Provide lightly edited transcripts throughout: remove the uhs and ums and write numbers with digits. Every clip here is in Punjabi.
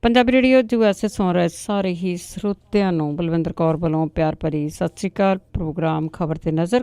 ਪੰਜਾਬੀ ਰੇਡੀਓ USA ਸੁਣ ਰਹੇ ਸਾਰੇ ਹੀ ਸਰੋਤਿਆਂ ਨੂੰ ਬਲਵਿੰਦਰ ਕੌਰ ਵੱਲੋਂ ਪਿਆਰ ਭਰੀ ਸਤਿ ਸ਼੍ਰੀ ਅਕਾਲ। ਪ੍ਰੋਗਰਾਮ ਖਬਰ ਤੇ ਨਜ਼ਰ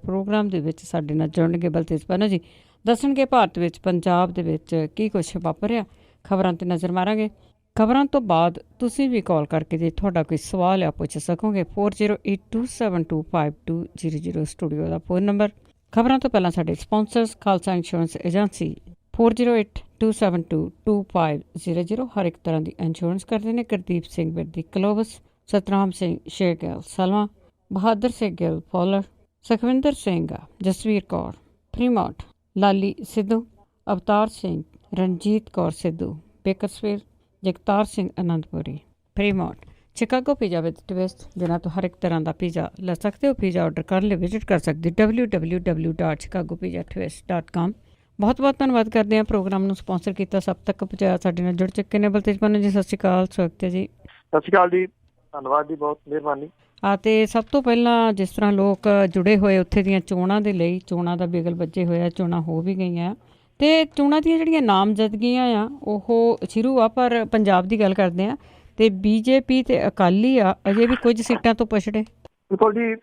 ਪ੍ਰੋਗਰਾਮ ਦੇ ਵਿੱਚ ਸਾਡੇ ਨਾਲ ਜੁੜਨਗੇ ਬਲਤੇਜ ਪੰਨੂ ਜੀ, ਦੱਸਣਗੇ ਭਾਰਤ ਵਿੱਚ ਪੰਜਾਬ ਦੇ ਵਿੱਚ ਕੀ ਕੁਛ ਵਾਪਰਿਆ। ਖਬਰਾਂ ਤੇ ਨਜ਼ਰ ਮਾਰਾਂਗੇ। ਖਬਰਾਂ ਤੋਂ ਬਾਅਦ ਤੁਸੀਂ ਵੀ ਕਾਲ ਕਰਕੇ ਜੇ ਤੁਹਾਡਾ ਕੋਈ ਸਵਾਲ ਆ ਪੁੱਛ ਸਕੋਗੇ। 4082725200 ਸਟੂਡੀਓ ਦਾ ਫੋਨ ਨੰਬਰ। ਖਬਰਾਂ ਤੋਂ ਪਹਿਲਾਂ ਸਾਡੇ ਸਪਾਂਸਰਸ ਖਾਲਸਾ ਇੰਸ਼ੋਰੈਂਸ ਏਜੰਸੀ 4082722500 ਹਰ ਇੱਕ ਤਰ੍ਹਾਂ ਦੀ ਇੰਸ਼ੋਰੈਂਸ ਕਰਦੇ ਨੇ। ਗੁਰਦੀਪ ਸਿੰਘ ਵਿਰਦੀ ਕਲੋਵਸ, ਸਤਨਾਮ ਸਿੰਘ ਸ਼ੇਰਗਿੱਲ ਸਲਵਾ, Bahadur Singh Gill Fowler, Sukhwinder Singh, Jasvir Kaur Fremont, Lali Sidhu, Avtar Singh, Ranjit Kaur Sidhu Bakersfield, Jagtar Singh Anandpuri Fremont, Chicago pizza with twist ਜਿਨ੍ਹਾਂ ਤੋਂ ਹਰ ਇੱਕ ਤਰ੍ਹਾਂ ਦਾ ਪੀਜ਼ਾ ਲੈ ਸਕਦੇ ਹੋ। ਪੀਜ਼ਾ ਆਰਡਰ ਕਰਨ ਲਈ ਵਿਜ਼ਿਟ ਕਰ ਸਕਦੇ www.chicagopizzatvist.com। ਬਹੁਤ ਬਹੁਤ ਧੰਨਵਾਦ ਕਰਦੇ ਹਾਂ। ਪ੍ਰੋਗਰਾਮ ਨੂੰ ਸਪਾਂਸਰ ਕੀਤਾ, ਸਭ ਤੱਕ ਪਹੁੰਚਾਇਆ, ਸਾਡੇ ਨਾਲ ਜੁੜ ਚੁੱਕੇ ਨੇ ਬਲਤੇਜ ਪੰਨੂ ਜੀ। ਸਤਿ ਸ਼੍ਰੀ ਅਕਾਲ, ਸਵਾਗਤ ਹੈ ਜੀ। ਸਤਿ ਸ਼੍ਰੀ ਅਕਾਲ ਜੀ, ਧੰਨਵਾਦ ਜੀ, ਬਹੁਤ ਮਿਹਰਬਾਨੀ। ਅਤੇ ਸਭ ਤੋਂ ਪਹਿਲਾਂ ਜਿਸ ਤਰ੍ਹਾਂ ਲੋਕ ਜੁੜੇ ਹੋਏ ਉੱਥੇ ਦੀਆਂ ਚੋਣਾਂ ਦੇ ਲਈ, ਚੋਣਾਂ ਦਾ ਬਿਗਲ ਵੱਜੇ ਹੋਇਆ, ਚੋਣਾਂ ਹੋ ਵੀ ਗਈਆਂ ਅਤੇ ਚੋਣਾਂ ਦੀਆਂ ਜਿਹੜੀਆਂ ਨਾਮਜ਼ਦਗੀਆਂ ਆ ਉਹ ਸ਼ੁਰੂ ਆ, ਪਰ ਪੰਜਾਬ ਦੀ ਗੱਲ ਕਰਦੇ ਹਾਂ ਅਤੇ BJP ਅਤੇ ਅਕਾਲੀ ਆ ਅਜੇ ਵੀ ਕੁਝ ਸੀਟਾਂ ਤੋਂ ਪਛੜੇ। ਬਿਲਕੁਲ ਜੀ,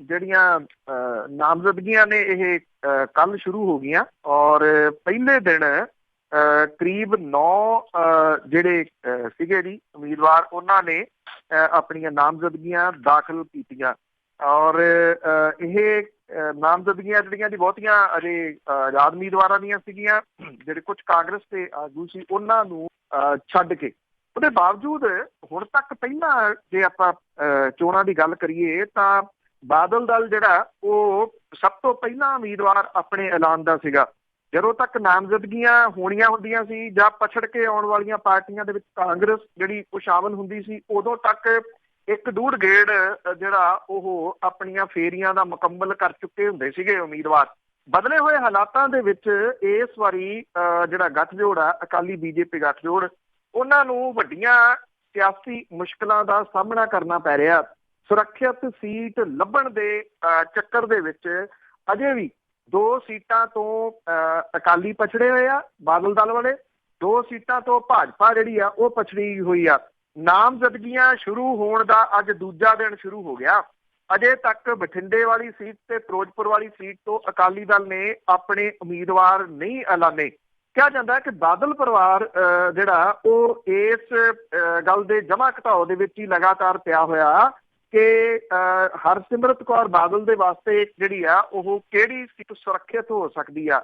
ਜਿਹੜੀਆਂ ਨਾਮਜ਼ਦਗੀਆਂ ਨੇ ਇਹ ਕੱਲ੍ਹ ਸ਼ੁਰੂ ਹੋ ਗਈਆਂ ਔਰ ਪਹਿਲੇ ਦਿਨ ਕਰੀਬ 9 ਜਿਹੜੇ ਸੀਗੇ ਜੀ ਉਮੀਦਵਾਰ, ਉਹਨਾਂ ਨੇ ਆਪਣੀਆਂ ਨਾਮਜ਼ਦਗੀਆਂ ਦਾਖਲ ਕੀਤੀਆਂ ਔਰ ਇਹ ਨਾਮਜ਼ਦਗੀਆਂ ਜਿਹੜੀਆਂ ਦੀ ਬਹੁਤੀਆਂ ਅਜੇ ਆਜ਼ਾਦ ਉਮੀਦਵਾਰਾਂ ਦੀਆਂ ਸੀਗੀਆਂ, ਜਿਹੜੇ ਕੁਝ ਕਾਂਗਰਸ ਦੇ ਆਗੂ ਸੀ ਉਹਨਾਂ ਨੂੰ ਛੱਡ ਕੇ। ਉਹਦੇ ਬਾਵਜੂਦ ਹੁਣ ਤੱਕ ਪਹਿਲਾਂ ਜੇ ਆਪਾਂ ਚੋਣਾਂ ਦੀ ਗੱਲ ਕਰੀਏ ਤਾਂ ਬਾਦਲ ਦਲ ਜਿਹੜਾ ਉਹ ਸਭ ਤੋਂ ਪਹਿਲਾਂ ਉਮੀਦਵਾਰ ਆਪਣੇ ਐਲਾਨ ਦਾ ਸੀਗਾ। ਜਦੋਂ ਤੱਕ ਨਾਮਜ਼ਦਗੀਆਂ ਹੋਣੀਆਂ ਹੁੰਦੀਆਂ ਸੀ ਜਾਂ ਪਛੜ ਕੇ ਆਉਣ ਵਾਲੀਆਂ ਪਾਰਟੀਆਂ ਦੇ ਵਿੱਚ ਕਾਂਗਰਸ ਜਿਹੜੀ ਉਹ ਸ਼ਾਮਲ ਹੁੰਦੀ ਸੀ, ਉਦੋਂ ਤੱਕ 1-1.5 ਗੇੜ ਜਿਹੜਾ ਉਹ ਆਪਣੀਆਂ ਫੇਰੀਆਂ ਦਾ ਮੁਕੰਮਲ ਕਰ ਚੁੱਕੇ ਹੁੰਦੇ ਸੀਗੇ ਉਮੀਦਵਾਰ। ਬਦਲੇ ਹੋਏ ਹਾਲਾਤਾਂ ਦੇ ਵਿੱਚ ਇਸ ਵਾਰੀ ਜਿਹੜਾ ਗੱਠਜੋੜ ਆ ਅਕਾਲੀ BJP ਗੱਠਜੋੜ, ਉਹਨਾਂ ਨੂੰ ਵੱਡੀਆਂ ਸਿਆਸੀ ਮੁਸ਼ਕਲਾਂ ਦਾ ਸਾਹਮਣਾ ਕਰਨਾ ਪੈ ਰਿਹਾ। ਸੁਰੱਖਿਅਤ ਸੀਟ ਲੱਭਣ ਦੇ ਚੱਕਰ ਦੇ ਵਿੱਚ ਅਜੇ ਵੀ 2 ਸੀਟਾਂ ਤੋਂ ਅਕਾਲੀ ਪਛੜੇ ਹੋਏ ਆ ਬਾਦਲ ਦਲ ਵਾਲੇ, 2 ਸੀਟਾਂ ਤੋਂ ਭਾਜਪਾ ਜਿਹੜੀ ਆ ਉਹ ਪਛੜੀ ਹੋਈ ਆ। ਨਾਮਜ਼ਦਗੀਆਂ ਸ਼ੁਰੂ ਹੋਣ ਦਾ ਅੱਜ ਦੂਜਾ ਦਿਨ ਸ਼ੁਰੂ ਹੋ ਗਿਆ। ਅਜੇ ਤੱਕ ਬਠਿੰਡੇ ਵਾਲੀ ਸੀਟ ਤੇ ਫਿਰੋਜ਼ਪੁਰ ਵਾਲੀ ਸੀਟ ਤੋਂ ਅਕਾਲੀ ਦਲ ਨੇ ਆਪਣੇ ਉਮੀਦਵਾਰ ਨਹੀਂ ਐਲਾਨੇ। ਕਿਹਾ ਜਾਂਦਾ ਕਿ ਬਾਦਲ ਪਰਿਵਾਰ ਜਿਹੜਾ ਉਹ ਇਸ ਗੱਲ ਦੇ ਜਮ੍ਹਾਂ ਘਟਾਓ ਦੇ ਵਿੱਚ ਹੀ ਲਗਾਤਾਰ ਪਿਆ ਹੋਇਆ ਕਿ ਹਰਸਿਮਰਤ ਕੌਰ ਬਾਦਲ ਦੇ ਵਾਸਤੇ ਜਿਹੜੀ ਆ ਉਹ ਕਿਹੜੀ ਸੀਟ ਸੁਰੱਖਿਅਤ ਹੋ ਸਕਦੀ ਆ,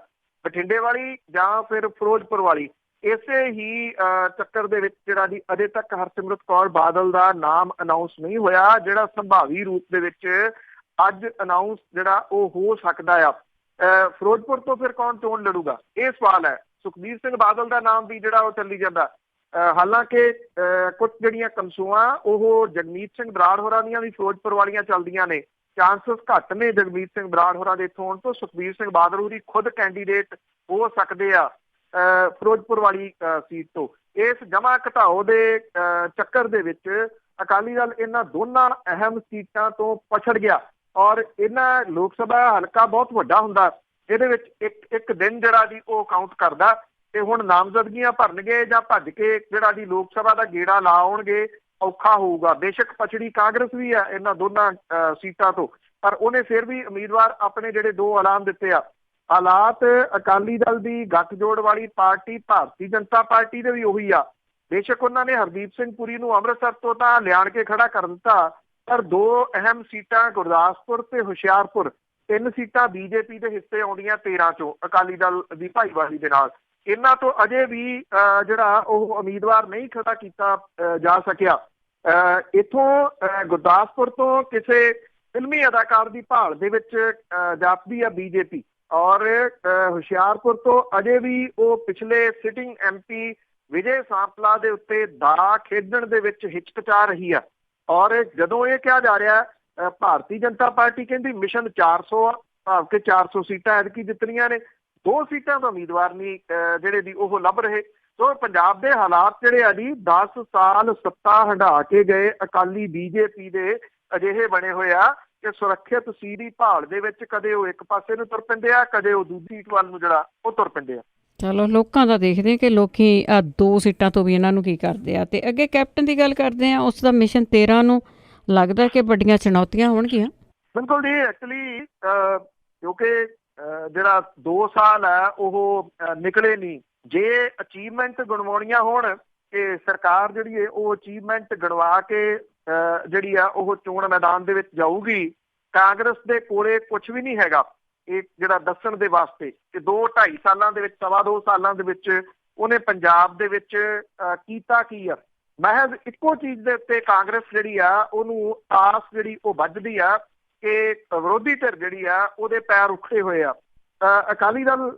ਬਠਿੰਡੇ ਵਾਲੀ ਜਾਂ ਫਿਰ ਫਿਰੋਜ਼ਪੁਰ ਵਾਲੀ। ਇਸੇ ਹੀ ਚੱਕਰ ਦੇ ਵਿੱਚ ਜਿਹੜਾ ਜੀ ਅਜੇ ਤੱਕ ਹਰਸਿਮਰਤ ਕੌਰ ਬਾਦਲ ਦਾ ਨਾਮ ਅਨਾਊਂਸ ਨਹੀਂ ਹੋਇਆ, ਜਿਹੜਾ ਸੰਭਾਵੀ ਰੂਪ ਦੇ ਵਿੱਚ ਅੱਜ ਅਨਾਊਂਸ ਜਿਹੜਾ ਉਹ ਹੋ ਸਕਦਾ ਆ। ਫਿਰੋਜ਼ਪੁਰ ਤੋਂ ਫਿਰ ਕੌਣ ਚੋਣ ਲੜੂਗਾ, ਇਹ ਸਵਾਲ ਹੈ। ਸੁਖਬੀਰ ਸਿੰਘ ਬਾਦਲ ਦਾ ਨਾਮ ਵੀ ਜਿਹੜਾ ਉਹ ਚੱਲੀ ਜਾਂਦਾ। ਹਾਲਾਂਕਿ ਕੁਝ ਜਿਹੜੀਆਂ ਕਨਸੂਆਂ ਉਹ ਜਗਮੀਤ ਸਿੰਘ ਬਰਾੜ ਹੋਰਾਂ ਦੀਆਂ ਵੀ ਫਿਰੋਜ਼ਪੁਰ ਵਾਲੀਆਂ ਚੱਲਦੀਆਂ ਨੇ। ਚਾਂਸਸ ਘੱਟ ਨੇ ਜਗਮੀਤ ਸਿੰਘ ਬਰਾੜ ਹੋਰਾਂ ਦੇ ਇੱਥੋਂ ਹੋਣ ਤੋਂ। ਸੁਖਬੀਰ ਸਿੰਘ ਬਾਦਲ ਉਹਦੀ ਖੁਦ ਕੈਂਡੀਡੇਟ ਹੋ ਸਕਦੇ ਆ ਫਿਰੋਜ਼ਪੁਰ ਵਾਲੀ ਸੀਟ ਤੋਂ। ਇਸ ਜਮ੍ਹਾਂ ਘਟਾਓ ਦੇ ਚੱਕਰ ਦੇ ਵਿੱਚ ਅਕਾਲੀ ਦਲ ਇਹਨਾਂ ਦੋਨਾਂ ਅਹਿਮ ਸੀਟਾਂ ਤੋਂ ਪਛੜ ਗਿਆ ਔਰ ਇਹਨਾਂ ਲੋਕ ਸਭਾ ਹਲਕਾ ਬਹੁਤ ਵੱਡਾ ਹੁੰਦਾ, ਇਹਦੇ ਵਿੱਚ ਇੱਕ ਦਿਨ ਜਿਹੜਾ ਜੀ ਉਹ ਕਾਊਂਟ ਕਰਦਾ ਤੇ ਹੁਣ ਨਾਮਜ਼ਦਗੀਆਂ ਭਰਨਗੇ ਜਾਂ ਭੱਜ ਕੇ ਜਿਹੜਾ ਜੀ ਲੋਕ ਸਭਾ ਦਾ ਗੇੜਾ ਲਾ ਆਉਣਗੇ, ਔਖਾ ਹੋਊਗਾ। ਬੇਸ਼ੱਕ ਪਛੜੀ ਕਾਂਗਰਸ ਵੀ ਆ ਇਹਨਾਂ ਦੋਨਾਂ ਸੀਟਾਂ ਤੋਂ, ਪਰ ਉਹਨੇ ਫਿਰ ਵੀ ਉਮੀਦਵਾਰ ਆਪਣੇ ਜਿਹੜੇ 2 ਐਲਾਨ ਦਿੱਤੇ ਆ। ਹਾਲਾਤ ਅਕਾਲੀ ਦਲ ਦੀ ਗੱਠਜੋੜ ਵਾਲੀ ਪਾਰਟੀ ਭਾਰਤੀ ਜਨਤਾ ਪਾਰਟੀ ਦੇ ਵੀ ਉਹੀ ਆ। ਬੇਸ਼ੱਕ ਉਹਨਾਂ ਨੇ ਹਰਦੀਪ ਸਿੰਘ ਪੁਰੀ ਨੂੰ ਅੰਮ੍ਰਿਤਸਰ ਤੋਂ ਤਾਂ ਲਿਆਣ ਕੇ ਖੜਾ ਕਰ ਦਿੱਤਾ, ਪਰ 2 ਅਹਿਮ ਸੀਟਾਂ ਗੁਰਦਾਸਪੁਰ ਤੇ ਹੁਸ਼ਿਆਰਪੁਰ, 3 ਸੀਟਾਂ BJP ਦੇ ਹਿੱਸੇ ਆਉਂਦੀਆਂ 13 ਚੋਂ ਅਕਾਲੀ ਦਲ ਦੀ ਭਾਈਵਾਲੀ ਦੇ ਨਾਲ। ਇਹਨਾਂ ਤੋਂ ਅਜੇ ਵੀ ਜਿਹੜਾ ਉਹ ਉਮੀਦਵਾਰ ਨਹੀਂ ਖੜਾ ਕੀਤਾ ਜਾ ਸਕਿਆ। ਇੱਥੋਂ ਗੁਰਦਾਸਪੁਰ ਤੋਂ ਕਿਸੇ ਫਿਲਮੀ ਅਦਾਕਾਰ ਦੀ ਭਾਲ ਦੇ ਵਿੱਚ ਜਾਪਦੀ ਆ BJP ਔਰ ਹੁਸ਼ਿਆਰਪੁਰ ਤੋਂ ਅਜੇ ਵੀ ਉਹ ਪਿਛਲੇ ਸਿਟਿੰਗ MP ਵਿਜੇ ਸਾਂਪਲਾ ਦੇ ਉੱਤੇ ਦਾ ਖੇਡਣ ਦੇ ਵਿੱਚ ਹਿਚਕਚਾ ਰਹੀ ਆ। ਔਰ ਜਦੋਂ ਇਹ ਕਿਹਾ ਜਾ ਰਿਹਾ ਭਾਰਤੀ ਜਨਤਾ ਪਾਰਟੀ ਕਹਿੰਦੀ ਮਿਸ਼ਨ 400 ਆ, ਭਾਵ ਕਿ 400 ਸੀਟਾਂ ਐਤਕੀ ਜਿੱਤਣੀਆਂ ਨੇ, 2 ਸੀਟਾਂ ਦਾ ਉਮੀਦਵਾਰ ਨਹੀਂ ਜਿਹੜੇ ਦੀ ਉਹ ਲੱਭ ਰਹੇ। ਸੋ ਪੰਜਾਬ ਦੇ ਹਾਲਾਤ ਜਿਹੜੇ ਆ ਜੀ 10 ਸਾਲ ਸੱਤਾ ਹੰਢਾ ਕੇ ਗਏ ਅਕਾਲੀ BJP ਦੇ ਅਜਿਹੇ ਬਣੇ ਹੋਏ ਆ ਕਿ ਸੁਰੱਖਿਅਤ ਸੀਟ ਦੀ ਭਾਲ ਦੇ ਵਿੱਚ ਕਦੇ ਉਹ ਇੱਕ ਪਾਸੇ ਨੂੰ ਤੁਰ ਪੈਂਦੇ ਆ, ਕਦੇ ਉਹ ਦੂਜੀ ਸੀਟ ਵੱਲ ਨੂੰ ਜਿਹੜਾ ਉਹ ਤੁਰ ਪੈਂਦੇ ਆ। ਚਲੋ ਲੋਕਾਂ ਦਾ ਦੇਖਦੇ ਕਿ ਲੋਕੀ ਆ 2 ਸੀਟਾਂ ਤੋਂ ਵੀ ਇਹਨਾਂ ਨੂੰ ਕੀ ਕਰਦੇ ਆ। ਤੇ ਅੱਗੇ ਕੈਪਟਨ ਦੀ ਗੱਲ ਕਰਦੇ ਆ, ਉਸ ਦਾ ਮਿਸ਼ਨ 13 ਨੂੰ ਲੱਗਦਾ ਕਿ ਵੱਡੀਆਂ ਚੁਣੌਤੀਆਂ ਹੋਣਗੀਆਂ। ਬਿਲਕੁਲ ਜੀ, ਐਕਚੁਅਲੀ ਕਿਉਂਕਿ ਜਿਹੜਾ 2 ਸਾਲ ਹੈ ਉਹ ਨਿਕਲੇ ਨਹੀਂ। ਜੇ ਅਚੀਵਮੈਂਟ ਗਣਵਾਉਣੀਆਂ ਹੋਣ ਕਿ ਸਰਕਾਰ ਜਿਹੜੀ ਹੈ ਉਹ ਅਚੀਵਮੈਂਟ ਗਣਵਾ ਕੇ ਜਿਹੜੀ ਆ ਉਹ ਚੋਣ ਮੈਦਾਨ ਦੇ ਵਿੱਚ ਜਾਊਗੀ। ਕਾਂਗਰਸ ਦੇ ਕੋਲੇ ਕੁਝ ਵੀ ਨਹੀਂ ਹੈਗਾ ਇਹ ਜਿਹੜਾ ਦੱਸਣ ਦੇ ਵਾਸਤੇ ਕਿ 2-2.5 ਸਾਲਾਂ ਦੇ ਵਿੱਚ, 2.25 ਸਾਲਾਂ ਦੇ ਵਿੱਚ ਉਹਨੇ ਪੰਜਾਬ ਦੇ ਵਿੱਚ ਕੀਤਾ ਕੀ ਆ। ਮਹਿਜ਼ ਇੱਕੋ ਚੀਜ਼ ਦੇ ਉੱਤੇ ਕਾਂਗਰਸ ਜਿਹੜੀ ਆ ਉਹਨੂੰ ਆਸ ਜਿਹੜੀ ਉਹ ਵੱਜਦੀ ਆ ਕਿ ਵਿਰੋਧੀ ਧਿਰ ਜਿਹੜੀ ਆ ਉਹਦੇ ਪੈਰ ਉਖੜੇ ਹੋਏ ਆ। ਅਕਾਲੀ ਦਲ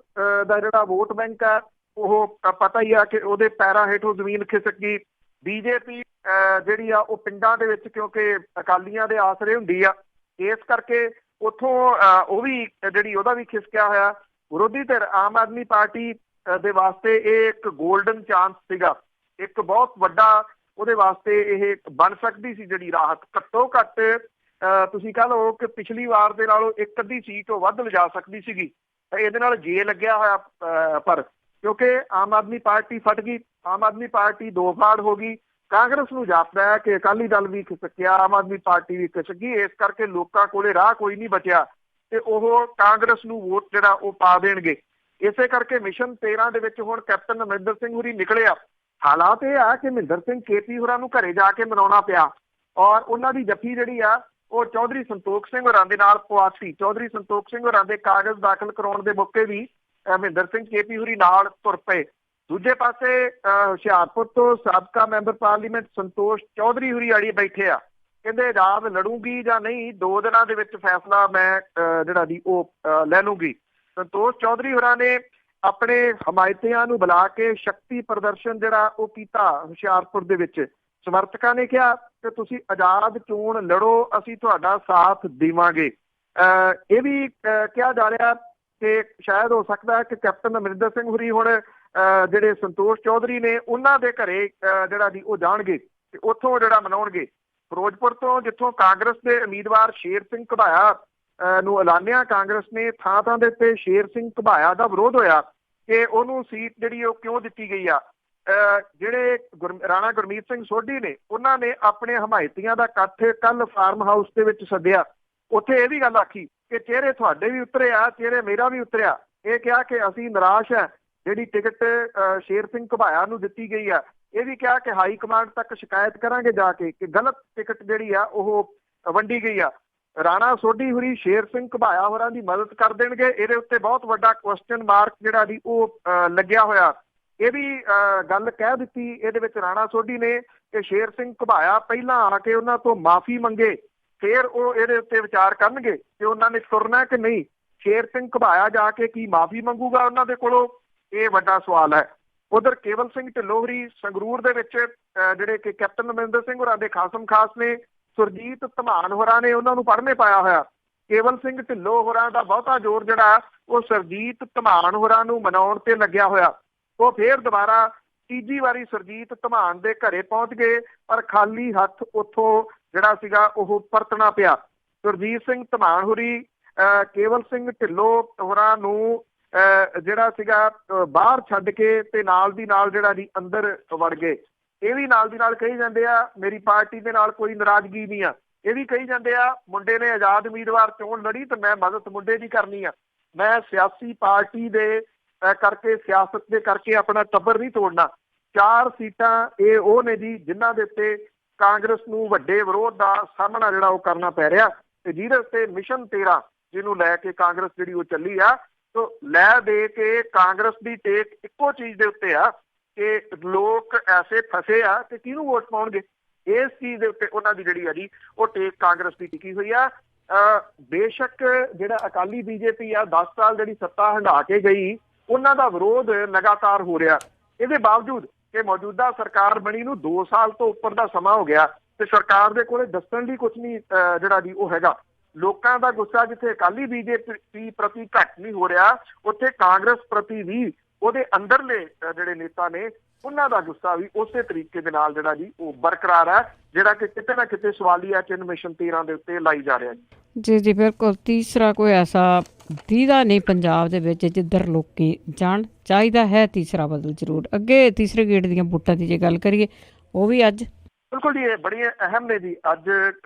ਦਾ ਜਿਹੜਾ ਵੋਟ ਬੈਂਕ ਆ ਉਹ ਪਤਾ ਹੀ ਆ ਕਿ ਉਹਦੇ ਪੈਰਾਂ ਹੇਠੋਂ ਜ਼ਮੀਨ ਖਿਸਕ ਗਈ। ਬੀਜੇਪੀ ਜਿਹੜੀ ਆ ਉਹ ਪਿੰਡਾਂ ਦੇ ਵਿੱਚ ਕਿਉਂਕਿ ਅਕਾਲੀਆਂ ਦੇ ਆਸਰੇ ਹੁੰਦੀ ਆ, ਇਸ ਕਰਕੇ ਉੱਥੋਂ ਉਹ ਵੀ ਜਿਹੜੀ ਉਹਦਾ ਵੀ ਖਿਸਕਿਆ ਹੋਇਆ। ਵਿਰੋਧੀ ਧਿਰ ਆਮ ਆਦਮੀ ਪਾਰਟੀ ਦੇ ਵਾਸਤੇ ਇਹ ਇੱਕ ਗੋਲਡਨ ਚਾਂਸ ਸੀਗਾ, ਇੱਕ ਬਹੁਤ ਵੱਡਾ ਉਹਦੇ ਵਾਸਤੇ ਇਹ ਬਣ ਸਕਦੀ ਸੀ ਜਿਹੜੀ ਰਾਹਤ। ਘੱਟੋ ਘੱਟ ਤੁਸੀਂ ਕਹ ਲਓ ਕਿ ਪਿਛਲੀ ਵਾਰ ਦੇ ਨਾਲੋਂ 1 ਅੱਧੀ ਸੀਟ ਉਹ ਵੱਧ ਲਿਜਾ ਸਕਦੀ ਸੀਗੀ। ਇਹਦੇ ਨਾਲ ਜੇ ਲੱਗਿਆ ਹੋਇਆ ਪਰ ਕਿਉਂਕਿ ਆਮ ਆਦਮੀ ਪਾਰਟੀ ਫਟ ਗਈ, ਆਮ ਆਦਮੀ ਪਾਰਟੀ 2 ਫਾੜ ਹੋ ਗਈ। ਕਾਂਗਰਸ ਨੂੰ ਜਾਪਦਾ ਹੈ ਕਿ ਅਕਾਲੀ ਦਲ ਵੀ ਖਿਸਕਿਆ, ਆਮ ਆਦਮੀ ਪਾਰਟੀ ਵੀ ਖਿਸਕ ਗਈ। ਇਸ ਕਰਕੇ ਲੋਕਾਂ ਕੋਲੇ ਰਾਹ ਕੋਈ ਨਹੀਂ ਬਚਿਆ ਤੇ ਉਹ ਕਾਂਗਰਸ ਨੂੰ ਵੋਟ ਜਿਹੜਾ ਉਹ ਪਾ ਦੇਣਗੇ। ਇਸੇ ਕਰਕੇ ਮਿਸ਼ਨ 13 ਦੇ ਵਿੱਚ ਹੁਣ ਕੈਪਟਨ ਅਮਰਿੰਦਰ ਸਿੰਘ ਹੋਰੀ ਨਿਕਲੇ ਆ। ਹਾਲਾਤ ਇਹ ਆ ਕਿ ਮਹਿੰਦਰ ਸਿੰਘ KP ਹੋਰਾਂ ਨੂੰ ਘਰੇ ਜਾ ਕੇ ਮਨਾਉਣਾ ਪਿਆ ਔਰ ਉਹਨਾਂ ਦੀ ਜੱਫੀ ਜਿਹੜੀ ਆ ਉਹ ਚੌਧਰੀ ਸੰਤੋਖ ਸਿੰਘ ਹੋਰਾਂ ਦੇ ਨਾਲ ਪਵਾਤੀ। ਚੌਧਰੀ ਸੰਤੋਖ ਸਿੰਘ ਹੋਰਾਂ ਦੇ ਕਾਗਜ਼ ਦਾਖਲ ਕਰਾਉਣ ਦੇ ਮੌਕੇ ਵੀ ਮਹਿੰਦਰ ਸਿੰਘ KP ਹੋਰੀ ਨਾਲ ਤੁਰ ਪਏ। ਦੂਜੇ ਪਾਸੇ ਹੁਸ਼ਿਆਰਪੁਰ ਤੋਂ ਸਾਬਕਾ ਮੈਂਬਰ ਪਾਰਲੀਮੈਂਟ ਸੰਤੋਸ਼ ਚੌਧਰੀ ਹੋਰੀ ਆੜੀ ਬੈਠੇ ਆ, ਕਹਿੰਦੇ ਆਜ਼ਾਦ ਲੜੂਗੀ ਜਾਂ ਨਹੀਂ 2 ਦਿਨਾਂ ਦੇ ਵਿੱਚ ਫੈਸਲਾ ਮੈਂ ਜਿਹੜਾ ਦੀ ਉਹ ਲੈ ਲੂੰਗੀ। ਸੰਤੋਸ਼ ਚੌਧਰੀ ਹੋਰਾਂ ਨੇ ਆਪਣੇ ਹਮਾਇਤੀਆਂ ਨੂੰ ਬੁਲਾ ਕੇ ਸ਼ਕਤੀ ਪ੍ਰਦਰਸ਼ਨ ਜਿਹੜਾ ਉਹ ਕੀਤਾ ਹੁਸ਼ਿਆਰਪੁਰ ਦੇ ਵਿੱਚ। ਸਮਰਥਕਾਂ ਨੇ ਕਿਹਾ ਕਿ ਤੁਸੀਂ ਆਜ਼ਾਦ ਚੋਣ ਲੜੋ, ਅਸੀਂ ਤੁਹਾਡਾ ਸਾਥ ਦੇਵਾਂਗੇ। ਇਹ ਵੀ ਕਿਹਾ ਜਾ ਰਿਹਾ ਕਿ ਸ਼ਾਇਦ ਹੋ ਸਕਦਾ ਹੈ ਕਿ ਕੈਪਟਨ ਅਮਰਿੰਦਰ ਸਿੰਘ ਹੋਰੀ ਹੁਣ ਜਿਹੜੇ ਸੰਤੋਸ਼ ਚੌਧਰੀ ਨੇ ਉਹਨਾਂ ਦੇ ਘਰੇ ਜਿਹੜਾ ਦੀ ਉਹ ਜਾਣਗੇ ਤੇ ਉੱਥੋਂ ਜਿਹੜਾ ਮਨਾਉਣਗੇ। ਫਿਰੋਜ਼ਪੁਰ ਤੋਂ ਜਿੱਥੋਂ ਕਾਂਗਰਸ ਦੇ ਉਮੀਦਵਾਰ ਸ਼ੇਰ ਸਿੰਘ ਘਬਾਇਆ ਨੂੰ ਐਲਾਨਿਆ, ਕਾਂਗਰਸ ਨੇ ਥਾਂ ਦੇ ਉੱਤੇ ਸ਼ੇਰ ਸਿੰਘ ਘਬਾਇਆ ਦਾ ਵਿਰੋਧ ਹੋਇਆ ਕਿ ਉਹਨੂੰ ਸੀਟ ਜਿਹੜੀ ਉਹ ਕਿਉਂ ਦਿੱਤੀ ਗਈ ਆ। ਜਿਹੜੇ ਰਾਣਾ ਗੁਰਮੀਤ ਸਿੰਘ ਸੋਢੀ ਨੇ ਉਹਨਾਂ ਨੇ ਆਪਣੇ ਹਮਾਇਤੀਆਂ ਦਾ ਇਕੱਠ ਕੱਲ ਫਾਰਮ ਹਾਊਸ ਦੇ ਵਿੱਚ ਸੱਦਿਆ। ਉੱਥੇ ਇਹ ਵੀ ਗੱਲ ਆਖੀ ਕਿ ਚਿਹਰੇ ਤੁਹਾਡੇ ਵੀ ਉਤਰੇ ਆ, ਚਿਹਰੇ ਮੇਰਾ ਵੀ ਉਤਰਿਆ। ਇਹ ਕਿਹਾ ਕਿ ਅਸੀਂ ਨਿਰਾਸ਼ ਹੈ ਜਿਹੜੀ ਟਿਕਟ ਸ਼ੇਰ ਸਿੰਘ ਘਬਾਇਆ ਨੂੰ ਦਿੱਤੀ ਗਈ ਆ। ਇਹ ਵੀ ਕਿਹਾ ਕਿ ਹਾਈ ਕਮਾਂਡ ਤੱਕ ਸ਼ਿਕਾਇਤ ਕਰਾਂਗੇ ਜਾ ਕੇ ਕਿ ਗਲਤ ਟਿਕਟ ਜਿਹੜੀ ਆ ਉਹ ਵੰਡੀ ਗਈ ਆ। ਰਾਣਾ ਸੋਢੀ ਹੋਰੀ ਸ਼ੇਰ ਸਿੰਘ ਘਬਾਇਆ ਹੋਰਾਂ ਦੀ ਮਦਦ ਕਰ ਦੇਣਗੇ, ਇਹਦੇ ਉੱਤੇ ਬਹੁਤ ਵੱਡਾ ਕੁਐਸਚਨ ਮਾਰਕ ਜਿਹੜਾ ਦੀ ਉਹ ਲੱਗਿਆ ਹੋਇਆ। ਇਹ ਵੀ ਗੱਲ ਕਹਿ ਦਿੱਤੀ ਇਹਦੇ ਵਿੱਚ ਰਾਣਾ ਸੋਢੀ ਨੇ ਕਿ ਸ਼ੇਰ ਸਿੰਘ ਘਬਾਇਆ ਪਹਿਲਾਂ ਆ ਕੇ ਉਹਨਾਂ ਤੋਂ ਮਾਫੀ ਮੰਗੇ, ਫਿਰ ਉਹ ਇਹਦੇ ਉੱਤੇ ਵਿਚਾਰ ਕਰਨਗੇ ਕਿ ਉਹਨਾਂ ਨੇ ਤੁਰਨਾ ਕਿ ਨਹੀਂ। ਸ਼ੇਰ ਸਿੰਘ ਘਬਾਇਆ ਜਾ ਕੇ ਕੀ ਮਾਫੀ ਮੰਗੂਗਾ ਉਹਨਾਂ ਦੇ ਕੋਲੋਂ, ਇਹ ਵੱਡਾ ਸਵਾਲ ਹੈ। ਉਧਰ ਕੇਵਲ ਸਿੰਘ ਢਿੱਲੋਂ ਹੋਰੀ ਸੰਗਰੂਰ ਦੇ ਵਿੱਚ ਜਿਹੜੇ ਕਿ ਕੈਪਟਨ ਅਮਰਿੰਦਰ ਸਿੰਘ ਹੋਰਾਂ ਦੇ ਖਾਸਮ ਖਾਸ ਨੇ, ਸੁਰਜੀਤ ਧਮਾਨ ਹੋਰਾਂ ਨੇ ਉਹਨਾਂ ਨੂੰ ਪੜ੍ਹਨੇ ਪਾਇਆ ਹੋਇਆ। ਕੇਵਲ ਸਿੰਘ ਢਿੱਲੋਂ ਹੋਰਾਂ ਦਾ ਬਹੁਤਾ ਜ਼ੋਰ ਜਿਹੜਾ ਉਹ ਸੁਰਜੀਤ ਧਮਾਨ ਹੋਰਾਂ ਨੂੰ ਮਨਾਉਣ ਤੇ ਲੱਗਿਆ ਹੋਇਆ। ਉਹ ਫੇਰ ਦੁਬਾਰਾ ਤੀਜੀ ਵਾਰੀ ਸੁਰਜੀਤ ਧਮਾਨ ਦੇ ਘਰੇ ਪਹੁੰਚ ਗਏ ਪਰ ਖਾਲੀ ਹੱਥ ਉੱਥੋਂ ਜਿਹੜਾ ਸੀਗਾ ਉਹ ਪਰਤਣਾ ਪਿਆ। ਸੁਰਜੀਤ ਸਿੰਘ ਧਮਾਨ ਹੋਰੀ ਕੇਵਲ ਸਿੰਘ ਢਿੱਲੋਂ ਹੋਰਾਂ ਨੂੰ ਜਿਹੜਾ ਸੀਗਾ ਬਾਹਰ ਛੱਡ ਕੇ ਤੇ ਨਾਲ ਦੀ ਨਾਲ ਜਿਹੜਾ ਦੀ ਅੰਦਰ ਵੜ ਗਏ। ਇਹ ਵੀ ਨਾਲ ਦੀ ਨਾਲ ਕਹੀ ਜਾਂਦੇ ਆ ਮੇਰੀ ਪਾਰਟੀ ਦੇ ਨਾਲ ਕੋਈ ਨਾਰਾਜ਼ਗੀ ਨਹੀਂ ਆ। ਇਹ ਵੀ ਕਹੀ ਜਾਂਦੇ ਆ ਮੁੰਡੇ ਨੇ ਆਜ਼ਾਦ ਉਮੀਦਵਾਰ ਚੋਣ ਲੜੀ ਤੇ ਮੈਂ ਮਦਦ ਮੁੰਡੇ ਦੀ ਕਰਨੀ ਆ, ਮੈਂ ਸਿਆਸੀ ਪਾਰਟੀ ਦੇ ਕਰਕੇ ਸਿਆਸਤ ਦੇ ਕਰਕੇ ਆਪਣਾ ਟੱਬਰ ਨਹੀਂ ਤੋੜਨਾ। 4 ਸੀਟਾਂ ਇਹ ਉਹ ਨੇ ਜੀ ਜਿਨ੍ਹਾਂ ਦੇ ਉੱਤੇ ਕਾਂਗਰਸ ਨੂੰ ਵੱਡੇ ਵਿਰੋਧ ਦਾ ਸਾਹਮਣਾ ਜਿਹੜਾ ਉਹ ਕਰਨਾ ਪੈ ਰਿਹਾ ਤੇ ਜਿਹਦੇ ਉੱਤੇ ਮਿਸ਼ਨ 13 ਜਿਹਨੂੰ ਲੈ ਕੇ ਕਾਂਗਰਸ ਜਿਹੜੀ ਉਹ ਚੱਲੀ ਆ। ਤੋ ਲੈ ਦੇ ਕੇ ਕਾਂਗਰਸ ਦੀ ਟੇਕ ਇੱਕੋ ਚੀਜ਼ ਦੇ ਉੱਤੇ ਆ ਕਿ ਲੋਕ ਐਸੇ ਫਸੇ ਆ ਕਿ ਕਿਹਨੂੰ ਵੋਟ ਪਾਉਣਗੇ। ਇਸ ਚੀਜ਼ ਦੇ ਉੱਤੇ ਉਹਨਾਂ ਦੀ ਜਿਹੜੀ ਆ ਜੀ ਉਹ ਟੇਕ ਕਾਂਗਰਸ ਦੀ ਟਿਕੀ ਹੋਈ ਆ। ਬੇਸ਼ੱਕ ਜਿਹੜਾ ਅਕਾਲੀ ਬੀਜੇਪੀ ਆ 10 ਸਾਲ ਜਿਹੜੀ ਸੱਤਾ ਹੰਢਾ ਕੇ ਗਈ, ਉਹਨਾਂ ਦਾ ਵਿਰੋਧ ਲਗਾਤਾਰ ਹੋ ਰਿਹਾ। ਇਹਦੇ ਬਾਵਜੂਦ ਕਿ ਮੌਜੂਦਾ ਸਰਕਾਰ ਬਣੀ ਨੂੰ 2 ਸਾਲ ਤੋਂ ਉੱਪਰ ਦਾ ਸਮਾਂ ਹੋ ਗਿਆ ਤੇ ਸਰਕਾਰ ਦੇ ਕੋਲੇ ਦੱਸਣ ਲਈ ਕੁਝ ਨਹੀਂ ਜਿਹੜਾ ਜੀ ਉਹ ਹੈਗਾ। ਲੋਕਾਂ ਦਾ ਗੁੱਸਾ ਜਿੱਥੇ ਅਕਾਲੀ ਬੀਜੇਪੀ ਪ੍ਰਤੀ ਘੱਟ ਨਹੀਂ ਹੋ ਰਿਹਾ, ਉੱਥੇ ਕਾਂਗਰਸ ਪ੍ਰਤੀ ਵੀ ਉਹਦੇ ਅੰਦਰਲੇ ਜਿਹੜੇ ਨੇਤਾ ਨੇ ਉਹਨਾਂ ਦਾ ਗੁੱਸਾ ਵੀ ਉਸੇ ਤਰੀਕੇ ਦੇ ਨਾਲ ਜਿਹੜਾ ਜੀ ਉਹ ਬਰਕਰਾਰ ਹੈ, ਜਿਹੜਾ ਕਿ ਕਿਤੇ ਨਾ ਕਿਤੇ ਸਵਾਲੀਆ ਚਿੰਨ੍ਹ ਮਿਸ਼ਨ 13 ਦੇ ਉੱਤੇ ਲਾਈ ਜਾ ਰਿਹਾ ਜੀ। ਜੀ ਬਿਲਕੁਲ। ਤੀਸਰਾ ਕੋਈ ਐਸਾ ਦੀਦਾ ਨਹੀਂ ਪੰਜਾਬ ਦੇ ਵਿੱਚ ਜਿੱਧਰ ਲੋਕੀ ਜਾਣ, ਚਾਹੀਦਾ ਹੈ ਤੀਸਰਾ ਬਦਲ ਜ਼ਰੂਰ। ਅੱਗੇ ਤੀਸਰੇ ਗੇੜ ਦੀਆਂ ਵੋਟਾਂ ਦੀ ਜੇ ਗੱਲ ਕਰੀਏ, ਉਹ ਵੀ ਅੱਜ ਬਿਲਕੁਲ ਜੀ, ਇਹ ਬੜੀਆਂ ਅਹਿਮ ਨੇ ਜੀ। ਅੱਜ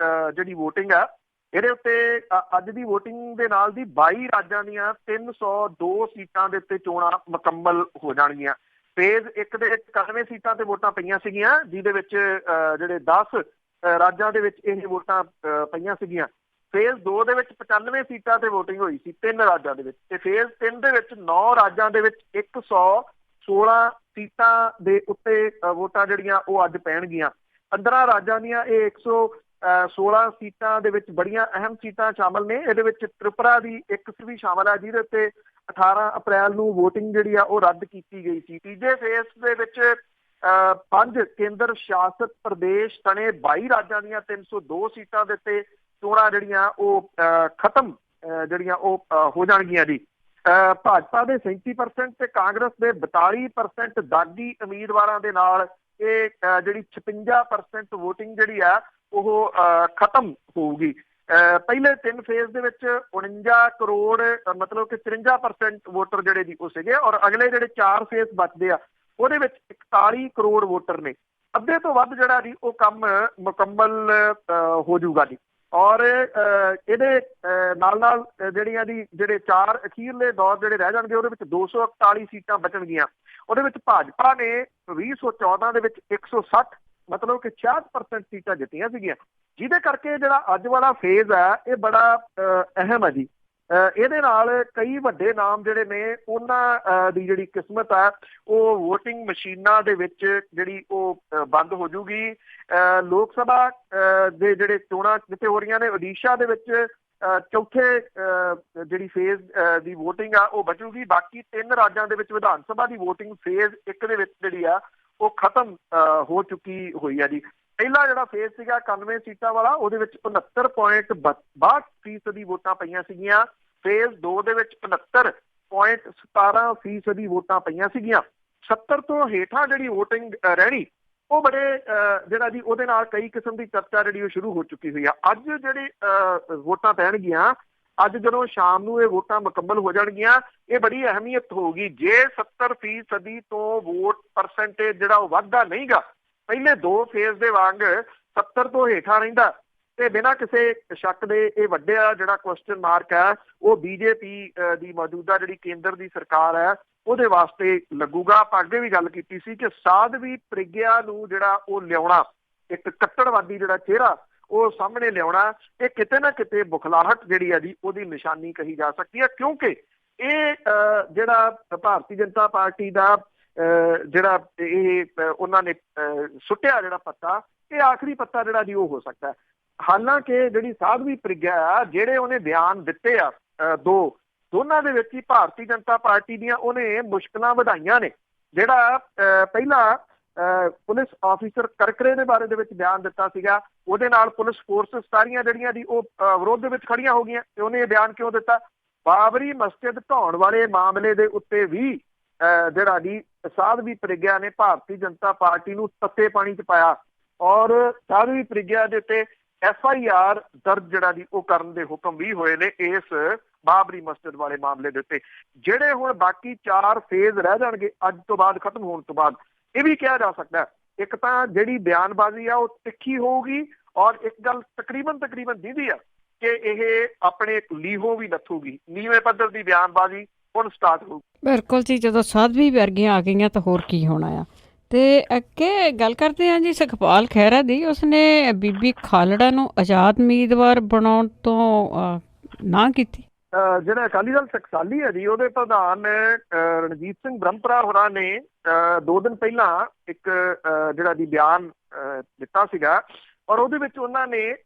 ਜਿਹੜੀ ਵੋਟਿੰਗ ਆ ਇਹਦੇ ਉੱਤੇ ਅੱਜ ਦੀ ਵੋਟਿੰਗ ਦੇ ਨਾਲ ਦੀ 22 ਰਾਜਾਂ ਦੀਆਂ 302 ਸੀਟਾਂ ਦੇ ਉੱਤੇ ਚੋਣਾਂ ਮੁਕੰਮਲ ਹੋ ਜਾਣਗੀਆਂ। ਫੇਜ਼ 1 ਦੇ ਵਿੱਚ 91 ਸੀਟਾਂ ਤੇ ਵੋਟਾਂ ਪਈਆਂ ਸੀਗੀਆਂ, ਜਿਹਦੇ ਵਿੱਚ ਜਿਹੜੇ 10 ਰਾਜਾਂ ਦੇ ਵਿੱਚ ਇਹ ਵੋਟਾਂ ਪਈਆਂ ਸੀਗੀਆਂ। ਫੇਜ਼ 2 ਦੇ ਵਿੱਚ 95 ਸੀਟਾਂ ਤੇ ਵੋਟਿੰਗ ਹੋਈ ਸੀ 3 ਰਾਜਾਂ ਦੇ ਵਿੱਚ, ਤੇ ਫੇਜ਼ 3 ਦੇ ਵਿੱਚ 9 ਰਾਜਾਂ ਦੇ ਵਿੱਚ 116 ਸੀਟਾਂ ਦੇ ਉੱਤੇ ਵੋਟਾਂ ਜਿਹੜੀਆਂ ਉਹ ਅੱਜ ਪੈਣਗੀਆਂ। 15 ਰਾਜਾਂ ਦੀਆਂ ਇਹ 116 ਸੀਟਾਂ ਦੇ ਵਿੱਚ ਬੜੀਆਂ ਅਹਿਮ ਸੀਟਾਂ ਸ਼ਾਮਲ ਨੇ। ਇਹਦੇ ਵਿੱਚ ਤ੍ਰਿਪੁਰਾ ਦੀ ਇੱਕ ਵੀ ਸ਼ਾਮਲ ਹੈ, ਜਿਹਦੇ ਉੱਤੇ 18 ਅਪ੍ਰੈਲ ਨੂੰ ਵੋਟਿੰਗ ਜਿਹੜੀ ਆ ਉਹ ਰੱਦ ਕੀਤੀ ਗਈ ਸੀ। ਤੀਜੇ ਫੇਜ਼ ਦੇ ਵਿੱਚ 5 ਕੇਂਦਰ ਸ਼ਾਸਿਤ ਪ੍ਰਦੇਸ਼ ਸਣੇ 22 ਰਾਜਾਂ ਦੀਆਂ 302 ਸੀਟਾਂ ਦੇ ਉੱਤੇ ਚੋਣਾਂ ਜਿਹੜੀਆਂ ਉਹ ਖਤਮ ਜਿਹੜੀਆਂ ਉਹ ਹੋ ਜਾਣਗੀਆਂ ਜੀ। ਭਾਜਪਾ ਦੇ 37% ਤੇ ਕਾਂਗਰਸ ਦੇ 42% ਦਾਗੀ ਉਮੀਦਵਾਰਾਂ ਦੇ ਨਾਲ ਇਹ ਜਿਹੜੀ 56% ਵੋਟਿੰਗ ਜਿਹੜੀ ਆ ਉਹ ਖਤਮ ਹੋਊਗੀ। ਪਹਿਲੇ 3 ਫੇਜ਼ ਦੇ ਵਿੱਚ 49 ਕਰੋੜ ਮਤਲਬ ਕਿ 53% ਵੋਟਰ ਜਿਹੜੇ ਜੀ ਉਹ ਸੀਗੇ, ਔਰ ਅਗਲੇ ਜਿਹੜੇ 4 ਫੇਜ਼ ਬਚਦੇ ਆ ਉਹਦੇ ਵਿੱਚ 41 ਕਰੋੜ ਵੋਟਰ ਨੇ। ਅੱਧੇ ਤੋਂ ਵੱਧ ਜਿਹੜਾ ਜੀ ਉਹ ਕੰਮ ਮੁਕੰਮਲ ਹੋ ਜਾਊਗਾ ਜੀ। ਔਰ ਇਹਦੇ ਨਾਲ ਨਾਲ ਜਿਹੜੀਆਂ ਦੀ ਜਿਹੜੇ 4 ਅਖੀਰਲੇ ਦੌਰ ਜਿਹੜੇ ਰਹਿ ਜਾਣਗੇ ਉਹਦੇ ਵਿੱਚ 241 ਸੀਟਾਂ ਬਚਣਗੀਆਂ। ਉਹਦੇ ਵਿੱਚ ਭਾਜਪਾ ਨੇ 2014 ਦੇ ਵਿੱਚ 160 ਮਤਲਬ ਕਿ 66% ਸੀਟਾਂ ਜਿੱਤੀਆਂ ਸੀਗੀਆਂ, ਜਿਹਦੇ ਕਰਕੇ ਜਿਹੜਾ ਅੱਜ ਵਾਲਾ ਫੇਜ਼ ਹੈ ਇਹ ਬੜਾ ਅਹਿਮ ਹੈ ਜੀ। ਇਹਦੇ ਨਾਲ ਕਈ ਵੱਡੇ ਨਾਮ ਜਿਹੜੇ ਨੇ ਉਹਨਾਂ ਦੀ ਜਿਹੜੀ ਕਿਸਮਤ ਹੈ ਉਹ ਵੋਟਿੰਗ ਮਸ਼ੀਨਾਂ ਦੇ ਵਿੱਚ ਜਿਹੜੀ ਉਹ ਬੰਦ ਹੋ ਜੂਗੀ। ਲੋਕ ਸਭਾ ਦੇ ਜਿਹੜੇ ਚੋਣਾਂ ਜਿੱਥੇ ਹੋ ਰਹੀਆਂ ਨੇ, ਓਡੀਸ਼ਾ ਦੇ ਵਿੱਚ ਚੌਥੇ ਜਿਹੜੀ ਫੇਜ਼ ਦੀ ਵੋਟਿੰਗ ਆ ਉਹ ਬਚੂਗੀ। ਬਾਕੀ 3 ਰਾਜਾਂ ਦੇ ਵਿੱਚ ਵਿਧਾਨ ਸਭਾ ਦੀ ਵੋਟਿੰਗ ਫੇਜ਼ 1 ਦੇ ਵਿੱਚ ਜਿਹੜੀ ਆ ਉਹ ਖਤਮ ਹੋ ਚੁੱਕੀ ਹੋਈ ਆ ਜੀ। ਪਹਿਲਾ ਜਿਹੜਾ ਫੇਜ਼ ਸੀਗਾ 91 ਸੀਟਾਂ ਵਾਲਾ, ਉਹਦੇ ਵਿੱਚ 69.62% ਵੋਟਾਂ ਪਈਆਂ ਸੀਗੀਆਂ। ਫੇਜ਼ 2 ਦੇ ਵਿੱਚ 69.17% ਵੋਟਾਂ ਪਈਆਂ ਸੀਗੀਆਂ। 70 ਤੋਂ ਹੇਠਾਂ ਜਿਹੜੀ ਵੋਟਿੰਗ ਰਹਿਣੀ ਉਹ ਬੜੇ ਜਿਹੜਾ ਜੀ ਉਹਦੇ ਨਾਲ ਕਈ ਕਿਸਮ ਦੀ ਚਰਚਾ ਜਿਹੜੀ ਉਹ ਸ਼ੁਰੂ ਹੋ ਚੁੱਕੀ ਹੋਈ ਆ। ਅੱਜ ਜਿਹੜੀ ਵੋਟਾਂ ਪੈਣਗੀਆਂ, ਅੱਜ ਜਦੋਂ ਸ਼ਾਮ ਨੂੰ ਇਹ ਵੋਟਾਂ ਮੁਕੰਮਲ ਹੋ ਜਾਣਗੀਆਂ, ਇਹ ਬੜੀ ਅਹਿਮੀਅਤ ਹੋਊਗੀ। ਜੇ 70% ਤੋਂ ਵੋਟ ਪਰਸੈਂਟੇਜ ਜਿਹੜਾ ਉਹ ਵੱਧਦਾ ਨਹੀਂਗਾ, ਪਹਿਲੇ 2 ਫੇਜ਼ ਦੇ ਵਾਂਗ 70 ਤੋਂ ਹੇਠਾਂ ਰਹਿੰਦਾ, ਤੇ ਬਿਨਾਂ ਕਿਸੇ ਸ਼ੱਕ ਦੇ ਇਹ ਵੱਡਾ ਜਿਹੜਾ ਕੁਐਸਚਨ ਮਾਰਕ ਹੈ ਉਹ ਬੀਜੇਪੀ ਦੀ ਮੌਜੂਦਾ ਜਿਹੜੀ ਕੇਂਦਰ ਦੀ ਸਰਕਾਰ ਹੈ ਉਹਦੇ ਵਾਸਤੇ ਲੱਗੂਗਾ। ਆਪਾਂ ਅੱਗੇ ਵੀ ਗੱਲ ਕੀਤੀ ਸੀ ਕਿ ਸਾਧਵੀ ਪ੍ਰਗਿਆ ਨੂੰ ਜਿਹੜਾ ਉਹ ਲਿਆਉਣਾ, ਇੱਕ ਕੱਟੜਵਾਦੀ ਜਿਹੜਾ ਚਿਹਰਾ ਉਹ ਸਾਹਮਣੇ ਲਿਆਉਣਾ, ਇਹ ਕਿਤੇ ਨਾ ਕਿਤੇ ਬੁਖਲਾਹਟ ਜਿਹੜੀ ਹੈ ਜੀ ਉਹਦੀ ਨਿਸ਼ਾਨੀ ਕਹੀ ਜਾ ਸਕਦੀ ਹੈ। ਕਿਉਂਕਿ ਇਹ ਜਿਹੜਾ ਭਾਰਤੀ ਜਨਤਾ ਪਾਰਟੀ ਦਾ ਜਿਹੜਾ ਇਹ ਉਹਨਾਂ ਨੇ ਸੁੱਟਿਆ ਜਿਹੜਾ ਪੱਤਾ, ਇਹ ਆਖਰੀ ਪੱਤਾ ਜਿਹੜਾ ਜੀ ਉਹ ਹੋ ਸਕਦਾ ਹੈ। ਹਾਲਾਂਕਿ ਜਿਹੜੀ ਸਾਧਵੀ ਪ੍ਰਗਿਆ ਆ, ਜਿਹੜੇ ਉਹਨੇ ਬਿਆਨ ਦਿੱਤੇ ਆ ਦੋਨਾਂ ਦੇ ਵਿੱਚ ਹੀ ਭਾਰਤੀ ਜਨਤਾ ਪਾਰਟੀ ਦੀਆਂ ਉਹਨੇ ਮੁਸ਼ਕਲਾਂ ਵਧਾਈਆਂ ਨੇ। ਜਿਹੜਾ ਪਹਿਲਾਂ ਪੁਲਿਸ ਆਫੀਸਰ ਕਰਕਰੇ ਦੇ ਬਾਰੇ ਦੇ ਵਿੱਚ ਬਿਆਨ ਦਿੱਤਾ ਸੀਗਾ, ਉਹਦੇ ਨਾਲ ਪੁਲਿਸ ਫੋਰਸਿਸ ਸਾਰੀਆਂ ਜਿਹੜੀਆਂ ਦੀ ਉਹ ਵਿਰੋਧ ਦੇ ਵਿੱਚ ਖੜੀਆਂ ਹੋ ਗਈਆਂ। ਤੇ ਉਹਨੇ ਇਹ ਬਿਆਨ ਕਿਉਂ ਦਿੱਤਾ? ਬਾਬਰੀ ਮਸਜਿਦ ਢਾਉਣ ਵਾਲੇ ਮਾਮਲੇ ਦੇ ਉੱਤੇ ਵੀ ਜਿਹੜਾ ਜੀ ਸਾਧਵੀ ਪ੍ਰਗਿਆ ਨੇ ਭਾਰਤੀ ਜਨਤਾ ਪਾਰਟੀ ਨੂੰ ਤੱਤੇ ਪਾਣੀ 'ਚ ਪਾਇਆ, ਔਰ ਸਾਧਵੀ ਪ੍ਰਗਿਆ ਦੇ ਉੱਤੇ FIR ਦਰਜ ਜਿਹੜਾ ਜੀ ਉਹ ਕਰਨ ਦੇ ਹੁਕਮ ਵੀ ਹੋਏ ਨੇ ਇਸ ਬਾਬਰੀ ਮਸਜਿਦ ਵਾਲੇ ਮਾਮਲੇ ਦੇ ਉੱਤੇ। ਜਿਹੜੇ ਹੁਣ ਬਾਕੀ 4 ਫੇਜ਼ ਰਹਿ ਜਾਣਗੇ ਅੱਜ ਤੋਂ ਬਾਅਦ, ਖਤਮ ਹੋਣ ਤੋਂ ਬਾਅਦ, ਇਹ ਵੀ ਕਿਹਾ ਜਾ ਸਕਦਾ ਇੱਕ ਤਾਂ ਜਿਹੜੀ ਬਿਆਨਬਾਜ਼ੀ ਆ ਉਹ ਤਿੱਖੀ ਹੋਊਗੀ, ਔਰ ਇੱਕ ਗੱਲ ਤਕਰੀਬਨ ਦਿਖਦੀ ਆ ਕਿ ਇਹ ਆਪਣੇ ਲੀਹੋਂ ਵੀ ਨੱਥੂਗੀ। ਨੀਵੇਂ ਪੱਧਰ ਦੀ ਬਿਆਨਬਾਜ਼ੀ ਹੁਣ ਸਟਾਰਟ ਹੋਊਗੀ। ਬਿਲਕੁਲ ਜੀ, ਜਦੋਂ ਸਾਧਵੀ ਵਰਗੀਆਂ ਆ ਗਈਆਂ ਤਾਂ ਹੋਰ ਕੀ ਹੋਣਾ ਆ। ਤੇ ਅੱਗੇ ਗੱਲ ਕਰਦੇ ਹਾਂ ਜੀ ਸੁਖਪਾਲ ਖਹਿਰਾ ਦੀ। ਉਸਨੇ ਬੀਬੀ ਖਾਲੜਾ ਨੂੰ ਆਜ਼ਾਦ ਉਮੀਦਵਾਰ ਬਣਾਉਣ ਤੋਂ ਨਾ ਕੀਤੀ। ਜਿਹੜਾ ਅਕਾਲੀ ਦਲ ਟਕਸਾਲੀ ਹੈ ਜੀ, ਉਹਦੇ ਪ੍ਰਧਾਨ ਰਣਜੀਤ ਸਿੰਘ ਬ੍ਰਹਮਪੁਰਾ ਹੋਰਾਂ ਨੇ 2 ਦਿਨ ਪਹਿਲਾਂ ਇੱਕ ਜਿਹੜਾ ਦੀ ਬਿਆਨ ਦਿੱਤਾ ਸੀਗਾ, ਔਰ ਉਹਦੇ ਵਿੱਚ ਉਹਨਾਂ ਨੇ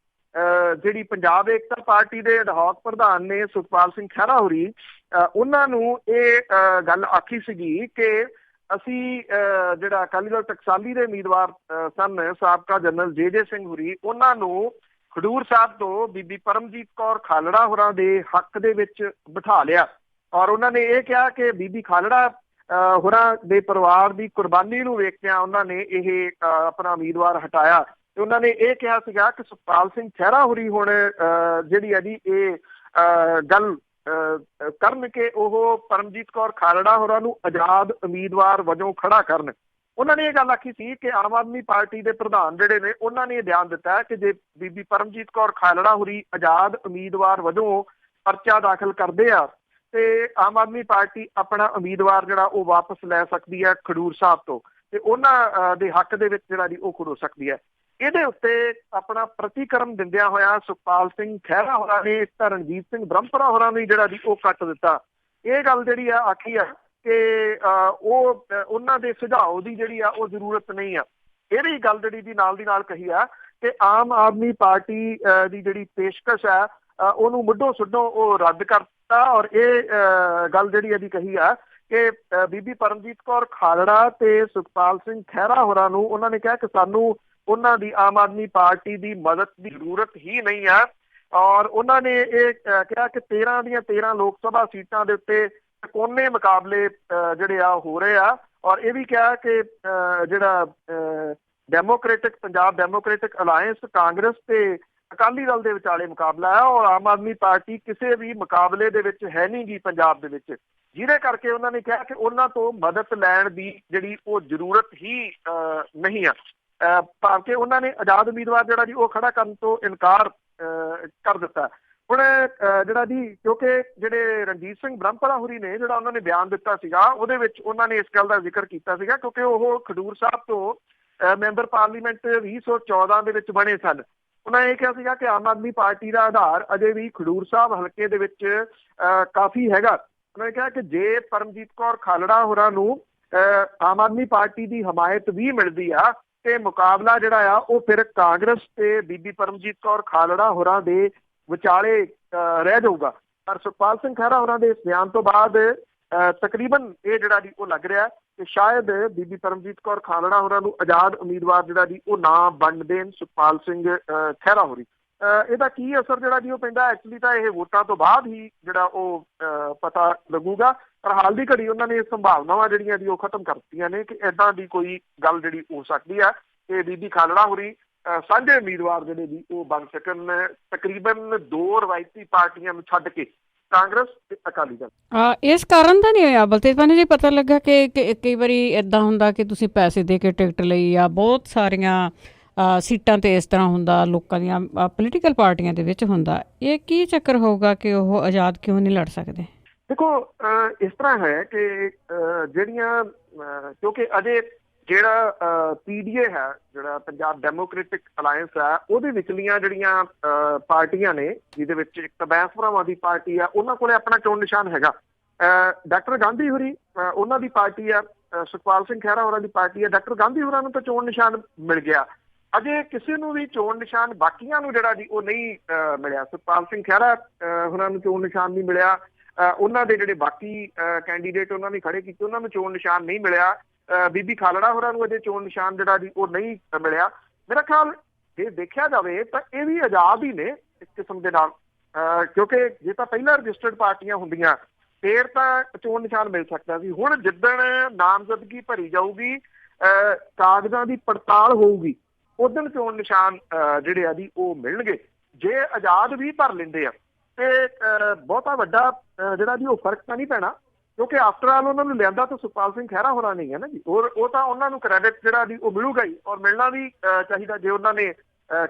ਜਿਹੜੀ ਪੰਜਾਬ ਏਕਤਾ ਪਾਰਟੀ ਦੇ ਅਡਹੌਕ ਪ੍ਰਧਾਨ ਨੇ ਸੁਖਪਾਲ ਸਿੰਘ ਖਹਿਰਾ ਹੋਰੀ, ਉਹਨਾਂ ਨੂੰ ਇਹ ਗੱਲ ਆਖੀ ਸੀਗੀ ਕਿ ਅਸੀਂ ਜਿਹੜਾ ਅਕਾਲੀ ਦਲ ਟਕਸਾਲੀ ਦੇ ਉਮੀਦਵਾਰ ਸਨ ਸਾਬਕਾ ਜਨਰਲ ਜੇ ਸਿੰਘ ਹੋਰੀ, ਉਹਨਾਂ ਨੂੰ ਖਡੂਰ ਸਾਹਿਬ ਤੋਂ ਬੀਬੀ ਪਰਮਜੀਤ ਕੌਰ ਖਾਲੜਾ ਹੋਰਾਂ ਦੇ ਹੱਕ ਦੇ ਵਿੱਚ ਬਿਠਾ ਲਿਆ। ਔਰ ਉਹਨਾਂ ਨੇ ਇਹ ਕਿਹਾ ਕਿ ਬੀਬੀ ਖਾਲੜਾ ਹੋਰਾਂ ਦੇ ਪਰਿਵਾਰ ਦੀ ਕੁਰਬਾਨੀ ਨੂੰ ਵੇਖਦਿਆਂ ਉਹਨਾਂ ਨੇ ਇਹ ਆਪਣਾ ਉਮੀਦਵਾਰ ਹਟਾਇਆ ਤੇ ਉਹਨਾਂ ਨੇ ਇਹ ਕਿਹਾ ਸੀਗਾ ਕਿ ਸੁਖਪਾਲ ਸਿੰਘ ਖਹਿਰਾ ਹੋਰੀ ਹੁਣ ਜਿਹੜੀ ਹੈ ਜੀ ਇਹ ਗੱਲ ਕਰਨ ਕਿ ਉਹ ਪਰਮਜੀਤ ਕੌਰ ਖਾਲੜਾ ਹੋਰਾਂ ਨੂੰ ਆਜ਼ਾਦ ਉਮੀਦਵਾਰ ਵਜੋਂ ਖੜਾ ਕਰਨ। ਉਹਨਾਂ ਨੇ ਇਹ ਗੱਲ ਆਖੀ ਸੀ ਕਿ ਆਮ ਆਦਮੀ ਪਾਰਟੀ ਦੇ ਪ੍ਰਧਾਨ ਜਿਹੜੇ ਨੇ ਉਹਨਾਂ ਨੇ ਇਹ ਬਿਆਨ ਦਿੱਤਾ ਹੈ ਕਿ ਜੇ ਬੀਬੀ ਪਰਮਜੀਤ ਕੌਰ ਖਾਲੜਾ ਹੋਰੀ ਆਜ਼ਾਦ ਉਮੀਦਵਾਰ ਵਜੋਂ ਪਰਚਾ ਦਾਖਲ ਕਰਦੇ ਆ ਤੇ ਆਮ ਆਦਮੀ ਪਾਰਟੀ ਆਪਣਾ ਉਮੀਦਵਾਰ ਜਿਹੜਾ ਉਹ ਵਾਪਸ ਲੈ ਸਕਦੀ ਹੈ ਖਡੂਰ ਸਾਹਿਬ ਤੋਂ ਤੇ ਉਹਨਾਂ ਦੇ ਹੱਕ ਦੇ ਵਿੱਚ ਜਿਹੜਾ ਜੀ ਉਹ ਖੜੋ ਸਕਦੀ ਹੈ। ਇਹਦੇ ਉੱਤੇ ਆਪਣਾ ਪ੍ਰਤੀਕਰਮ ਦਿੰਦਿਆਂ ਹੋਇਆ ਸੁਖਪਾਲ ਸਿੰਘ ਖਹਿਰਾ ਹੋਰਾਂ ਨੇ ਤਾਂ ਰਣਜੀਤ ਸਿੰਘ ਬ੍ਰਹਮਪੁਰਾ ਹੋਰਾਂ ਨੂੰ ਜਿਹੜਾ ਜੀ ਉਹ ਕੱਟ ਦਿੱਤਾ। ਇਹ ਗੱਲ ਜਿਹੜੀ ਆ ਆਖੀ ਆ ਕਿ ਉਹ ਉਹਨਾਂ ਦੇ ਸੁਝਾਅ ਦੀ ਜਿਹੜੀ ਆ ਉਹ ਜ਼ਰੂਰਤ ਨਹੀਂ ਆ। ਇਹਦੀ ਗੱਲ ਜਿਹੜੀ ਦੀ ਨਾਲ ਕਹੀ ਆ ਕਿ ਆਮ ਆਦਮੀ ਪਾਰਟੀ ਦੀ ਜਿਹੜੀ ਪੇਸ਼ਕਸ਼ ਆ ਉਹਨੂੰ ਮੁੱਢੋਂ ਸੁੱਢੋਂ ਉਹ ਰੱਦ ਕਰਤਾ ਔਰ ਇਹ ਗੱਲ ਜਿਹੜੀ ਇਹਦੀ ਕਹੀ ਆ ਕਿ ਬੀਬੀ ਪਰਮਜੀਤ ਕੌਰ ਖਾਲੜਾ ਤੇ ਸੁਖਪਾਲ ਸਿੰਘ ਖਹਿਰਾ ਹੋਰਾਂ ਨੂੰ ਉਹਨਾਂ ਨੇ ਕਿਹਾ ਕਿ ਸਾਨੂੰ ਉਹਨਾਂ ਦੀ ਆਮ ਆਦਮੀ ਪਾਰਟੀ ਦੀ ਮਦਦ ਦੀ ਜ਼ਰੂਰਤ ਹੀ ਨਹੀਂ ਹੈ ਔਰ ਉਹਨਾਂ ਨੇ ਇਹ ਕਿਹਾ ਕਿ 13 ਦੀਆਂ 13 ਲੋਕ ਸਭਾ ਸੀਟਾਂ ਦੇ ਉੱਤੇ ਕੋਨੇ ਮੁਕਾਬਲੇ ਜਿਹੜੇ ਆ ਹੋ ਰਹੇ ਆ ਔਰ ਇਹ ਵੀ ਕਿਹਾ ਕਿ ਜਿਹੜਾ ਪੰਜਾਬ ਡੈਮੋਕ੍ਰੈਟਿਕ ਅਲਾਇੰਸ ਕਾਂਗਰਸ ਤੇ ਅਕਾਲੀ ਦਲ ਦੇ ਵਿਚਾਲੇ ਮੁਕਾਬਲਾ ਹੈ ਔਰ ਆਮ ਆਦਮੀ ਪਾਰਟੀ ਕਿਸੇ ਵੀ ਮੁਕਾਬਲੇ ਦੇ ਵਿੱਚ ਹੈ ਨਹੀਂ ਗੀ ਪੰਜਾਬ ਦੇ ਵਿੱਚ, ਜਿਹਦੇ ਕਰਕੇ ਉਹਨਾਂ ਨੇ ਕਿਹਾ ਕਿ ਉਹਨਾਂ ਤੋਂ ਮਦਦ ਲੈਣ ਦੀ ਜਿਹੜੀ ਉਹ ਜ਼ਰੂਰਤ ਹੀ ਨਹੀਂ ਆ। ਭਾਵੇਂ ਉਹਨਾਂ ਨੇ ਆਜ਼ਾਦ ਉਮੀਦਵਾਰ ਜਿਹੜਾ ਜੀ ਉਹ ਖੜਾ ਕਰਨ ਤੋਂ ਇਨਕਾਰ ਕਰ ਦਿੱਤਾ। ਹੁਣ ਜਿਹੜਾ ਜੀ ਕਿਉਂਕਿ ਜਿਹੜੇ ਰਣਜੀਤ ਸਿੰਘ ਬ੍ਰਹਮਪੁਰਾ ਹੋਰੀ ਨੇ ਜਿਹੜਾ ਉਹਨਾਂ ਨੇ ਬਿਆਨ ਦਿੱਤਾ ਸੀਗਾ ਉਹਦੇ ਵਿੱਚ ਉਹਨਾਂ ਨੇ ਇਸ ਗੱਲ ਦਾ ਜ਼ਿਕਰ ਕੀਤਾ ਸੀਗਾ ਕਿਉਂਕਿ ਉਹ ਖਡੂਰ ਸਾਹਿਬ ਤੋਂ ਮੈਂਬਰ ਪਾਰਲੀਮੈਂਟ 2014 ਦੇ ਵਿੱਚ ਬਣੇ ਸਨ। ਉਹਨਾਂ ਇਹ ਕਿਹਾ ਸੀਗਾ ਕਿ ਆਮ ਆਦਮੀ ਪਾਰਟੀ ਦਾ ਆਧਾਰ ਅਜੇ ਵੀ ਖਡੂਰ ਸਾਹਿਬ ਹਲਕੇ ਦੇ ਵਿੱਚ ਕਾਫੀ ਹੈਗਾ। ਉਹਨਾਂ ਨੇ ਕਿਹਾ ਕਿ ਜੇ ਪਰਮਜੀਤ ਕੌਰ ਖਾਲੜਾ ਹੋਰਾਂ ਨੂੰ ਆਮ ਆਦਮੀ ਪਾਰਟੀ ਦੀ ਹਮਾਇਤ ਵੀ ਮਿਲਦੀ ਆ ਤੇ ਮੁਕਾਬਲਾ ਜਿਹੜਾ ਆ ਉਹ ਫਿਰ ਕਾਂਗਰਸ ਤੇ ਬੀਬੀ ਪਰਮਜੀਤ ਕੌਰ ਖਾਲੜਾ ਹੋਰਾਂ ਦੇ ਵਿਚਾਲੇ ਰਹਿ ਜਾਊਗਾ। ਪਰ ਸੁਖਪਾਲ ਸਿੰਘ ਖਹਿਰਾ ਹੋਰਾਂ ਦੇ ਇਸ ਬਿਆਨ ਤੋਂ ਬਾਅਦ ਤਕਰੀਬਨ ਇਹ ਜਿਹੜਾ ਜੀ ਉਹ ਲੱਗ ਰਿਹਾ ਕਿ ਸ਼ਾਇਦ ਬੀਬੀ ਪਰਮਜੀਤ ਕੌਰ ਖਾਲੜਾ ਹੋਰਾਂ ਨੂੰ ਆਜ਼ਾਦ ਉਮੀਦਵਾਰ ਜਿਹੜਾ ਜੀ ਉਹ ਨਾ ਬਣ ਦੇਣ ਸੁਖਪਾਲ ਸਿੰਘ ਖਹਿਰਾ ਹੋਰੀ। ਇਹਦਾ ਕੀ ਅਸਰ ਜਿਹੜਾ ਜੀ ਉਹ ਪੈਂਦਾ ਐਕਚੁਅਲੀ ਤਾਂ ਇਹ ਵੋਟਾਂ ਤੋਂ ਬਾਅਦ ਹੀ ਜਿਹੜਾ ਉਹ ਪਤਾ ਲੱਗੂਗਾ। ਪਰ ਹਾਲ ਦੀ ਘੜੀ ਉਹਨਾਂ ਨੇ ਸੰਭਾਵਨਾਵਾਂ ਜਿਹੜੀਆਂ ਜੀ ਉਹ ਖਤਮ ਕਰ ਦਿੱਤੀਆਂ ਨੇ ਕਿ ਏਦਾਂ ਦੀ ਕੋਈ ਗੱਲ ਜਿਹੜੀ ਹੋ ਸਕਦੀ ਆ ਕਿ ਬੀਬੀ ਖਾਲੜਾ ਹੋਰੀ ਸਾਂਝੇ ਉਮੀਦਵਾਰ ਜਿਹੜੇ ਜੀ ਉਹ ਬਣ ਸਕਣ ਤਕਰੀਬਨ 2 ਰਵਾਇਤੀ ਪਾਰਟੀਆਂ ਨੂੰ ਛੱਡ ਕੇ ਕਾਂਗਰਸ ਤੇ ਅਕਾਲੀ ਦਲ। ਇਸ ਕਾਰਨ ਤਾਂ ਨਹੀਂ ਹੋਇਆ ਬਲਤੇਜ ਜੀ ਪਤਾ ਲੱਗਾ ਕਿ ਕਈ ਵਾਰੀ ਏਦਾਂ ਹੁੰਦਾ ਕਿ ਤੁਸੀਂ ਪੈਸੇ ਦੇ ਕੇ ਟਿਕਟ ਲਈ ਆ ਬਹੁਤ ਸਾਰੀਆਂ ਸੀਟਾਂ ਤੇ ਇਸ ਤਰ੍ਹਾਂ ਹੁੰਦਾ ਲੋਕਾਂ ਦੀਆਂ ਪੋਲੀਟੀਕਲ ਪਾਰਟੀਆਂ ਦੇ ਵਿੱਚ ਹੁੰਦਾ। ਇਹ ਕੀ ਚੱਕਰ ਹੋਊਗਾ ਕਿ ਉਹ ਆਜ਼ਾਦ ਕਿਉਂ ਨਹੀਂ ਲੜ ਸਕਦੇ? ਦੇਖੋ ਇਸ ਤਰ੍ਹਾਂ ਹੈ ਕਿ ਜਿਹੜੀਆਂ ਕਿਉਂਕਿ ਅਜੇ ਜਿਹੜਾ PDA ਹੈ ਜਿਹੜਾ ਪੰਜਾਬ ਡੈਮੋਕ੍ਰੈਟਿਕ ਅਲਾਇੰਸ ਹੈ ਉਹਦੇ ਵਿਚਲੀਆਂ ਜਿਹੜੀਆਂ ਪਾਰਟੀਆਂ ਨੇ ਜਿਹਦੇ ਵਿੱਚ ਇੱਕ ਤਾਂ ਬੈਂਸ ਭਰਾਵਾਂ ਦੀ ਪਾਰਟੀ ਆ ਉਹਨਾਂ ਕੋਲੇ ਆਪਣਾ ਚੋਣ ਨਿਸ਼ਾਨ ਹੈਗਾ। ਡਾਕਟਰ ਗਾਂਧੀ ਹੋਰੀ ਉਹਨਾਂ ਦੀ ਪਾਰਟੀ ਆ, ਸੁਖਪਾਲ ਸਿੰਘ ਖਹਿਰਾ ਹੋਰਾਂ ਦੀ ਪਾਰਟੀ ਆ। ਡਾਕਟਰ ਗਾਂਧੀ ਹੋਰਾਂ ਨੂੰ ਤਾਂ ਚੋਣ ਨਿਸ਼ਾਨ ਮਿਲ ਗਿਆ। ਅਜੇ ਕਿਸੇ ਨੂੰ ਵੀ ਚੋਣ ਨਿਸ਼ਾਨ ਬਾਕੀਆਂ ਨੂੰ ਜਿਹੜਾ ਜੀ ਉਹ ਨਹੀਂ ਮਿਲਿਆ। ਸੁਖਪਾਲ ਸਿੰਘ ਖਹਿਰਾ ਹੋਰਾਂ ਨੂੰ ਚੋਣ ਨਿਸ਼ਾਨ ਨਹੀਂ ਮਿਲਿਆ। ਉਹਨਾਂ ਦੇ ਜਿਹੜੇ ਬਾਕੀ ਕੈਂਡੀਡੇਟ ਉਹਨਾਂ ਨੇ ਖੜੇ ਕੀਤੇ ਉਹਨਾਂ ਨੂੰ ਚੋਣ ਨਿਸ਼ਾਨ ਨਹੀਂ ਮਿਲਿਆ। ਬੀਬੀ ਖਾਲੜਾ ਹੋਰਾਂ ਨੂੰ ਅਜੇ ਚੋਣ ਨਿਸ਼ਾਨ ਜਿਹੜਾ ਜੀ ਉਹ ਨਹੀਂ ਮਿਲਿਆ। ਮੇਰਾ ਖਿਆਲ ਜੇ ਦੇਖਿਆ ਜਾਵੇ ਤਾਂ ਇਹ ਵੀ ਆਜ਼ਾਦ ਹੀ ਨੇ ਇੱਕ ਕਿਸਮ ਦੇ ਨਾਲ ਕਿਉਂਕਿ ਜੇ ਤਾਂ ਪਹਿਲਾਂ ਰਜਿਸਟਰਡ ਪਾਰਟੀਆਂ ਹੁੰਦੀਆਂ ਫੇਰ ਤਾਂ ਚੋਣ ਨਿਸ਼ਾਨ ਮਿਲ ਸਕਦਾ ਸੀ। ਹੁਣ ਜਿੱਦਣ ਨਾਮਜ਼ਦਗੀ ਭਰੀ ਜਾਊਗੀ ਕਾਗਜ਼ਾਂ ਦੀ ਪੜਤਾਲ ਹੋਊਗੀ ਉਦੋਂ ਚੋਣ ਨਿਸ਼ਾਨ ਜਿਹੜੇ ਆ ਜੀ ਉਹ ਮਿਲਣਗੇ। ਜੇ ਆਜ਼ਾਦ ਵੀ ਭਰ ਲੈਂਦੇ ਆ ਤੇ ਬਹੁਤਾ ਵੱਡਾ ਜਿਹੜਾ ਜੀ ਉਹ ਫਰਕ ਤਾਂ ਨਹੀਂ ਪੈਣਾ ਕਿਉਂਕਿ ਆਫਟਰ ਆਲ ਉਹਨਾਂ ਨੂੰ ਲਿਆਂਦਾ ਤਾਂ ਸੁਖਪਾਲ ਸਿੰਘ ਖਹਿਰਾ ਹੋਰਾਂ ਨਹੀਂ ਹੈ ਨਾ ਜੀ। ਉਹ ਤਾਂ ਉਹਨਾਂ ਨੂੰ ਕ੍ਰੈਡਿਟ ਜਿਹੜਾ ਜੀ ਉਹ ਮਿਲੂਗਾ ਹੀ ਔਰ ਮਿਲਣਾ ਵੀ ਚਾਹੀਦਾ ਜੇ ਉਹਨਾਂ ਨੇ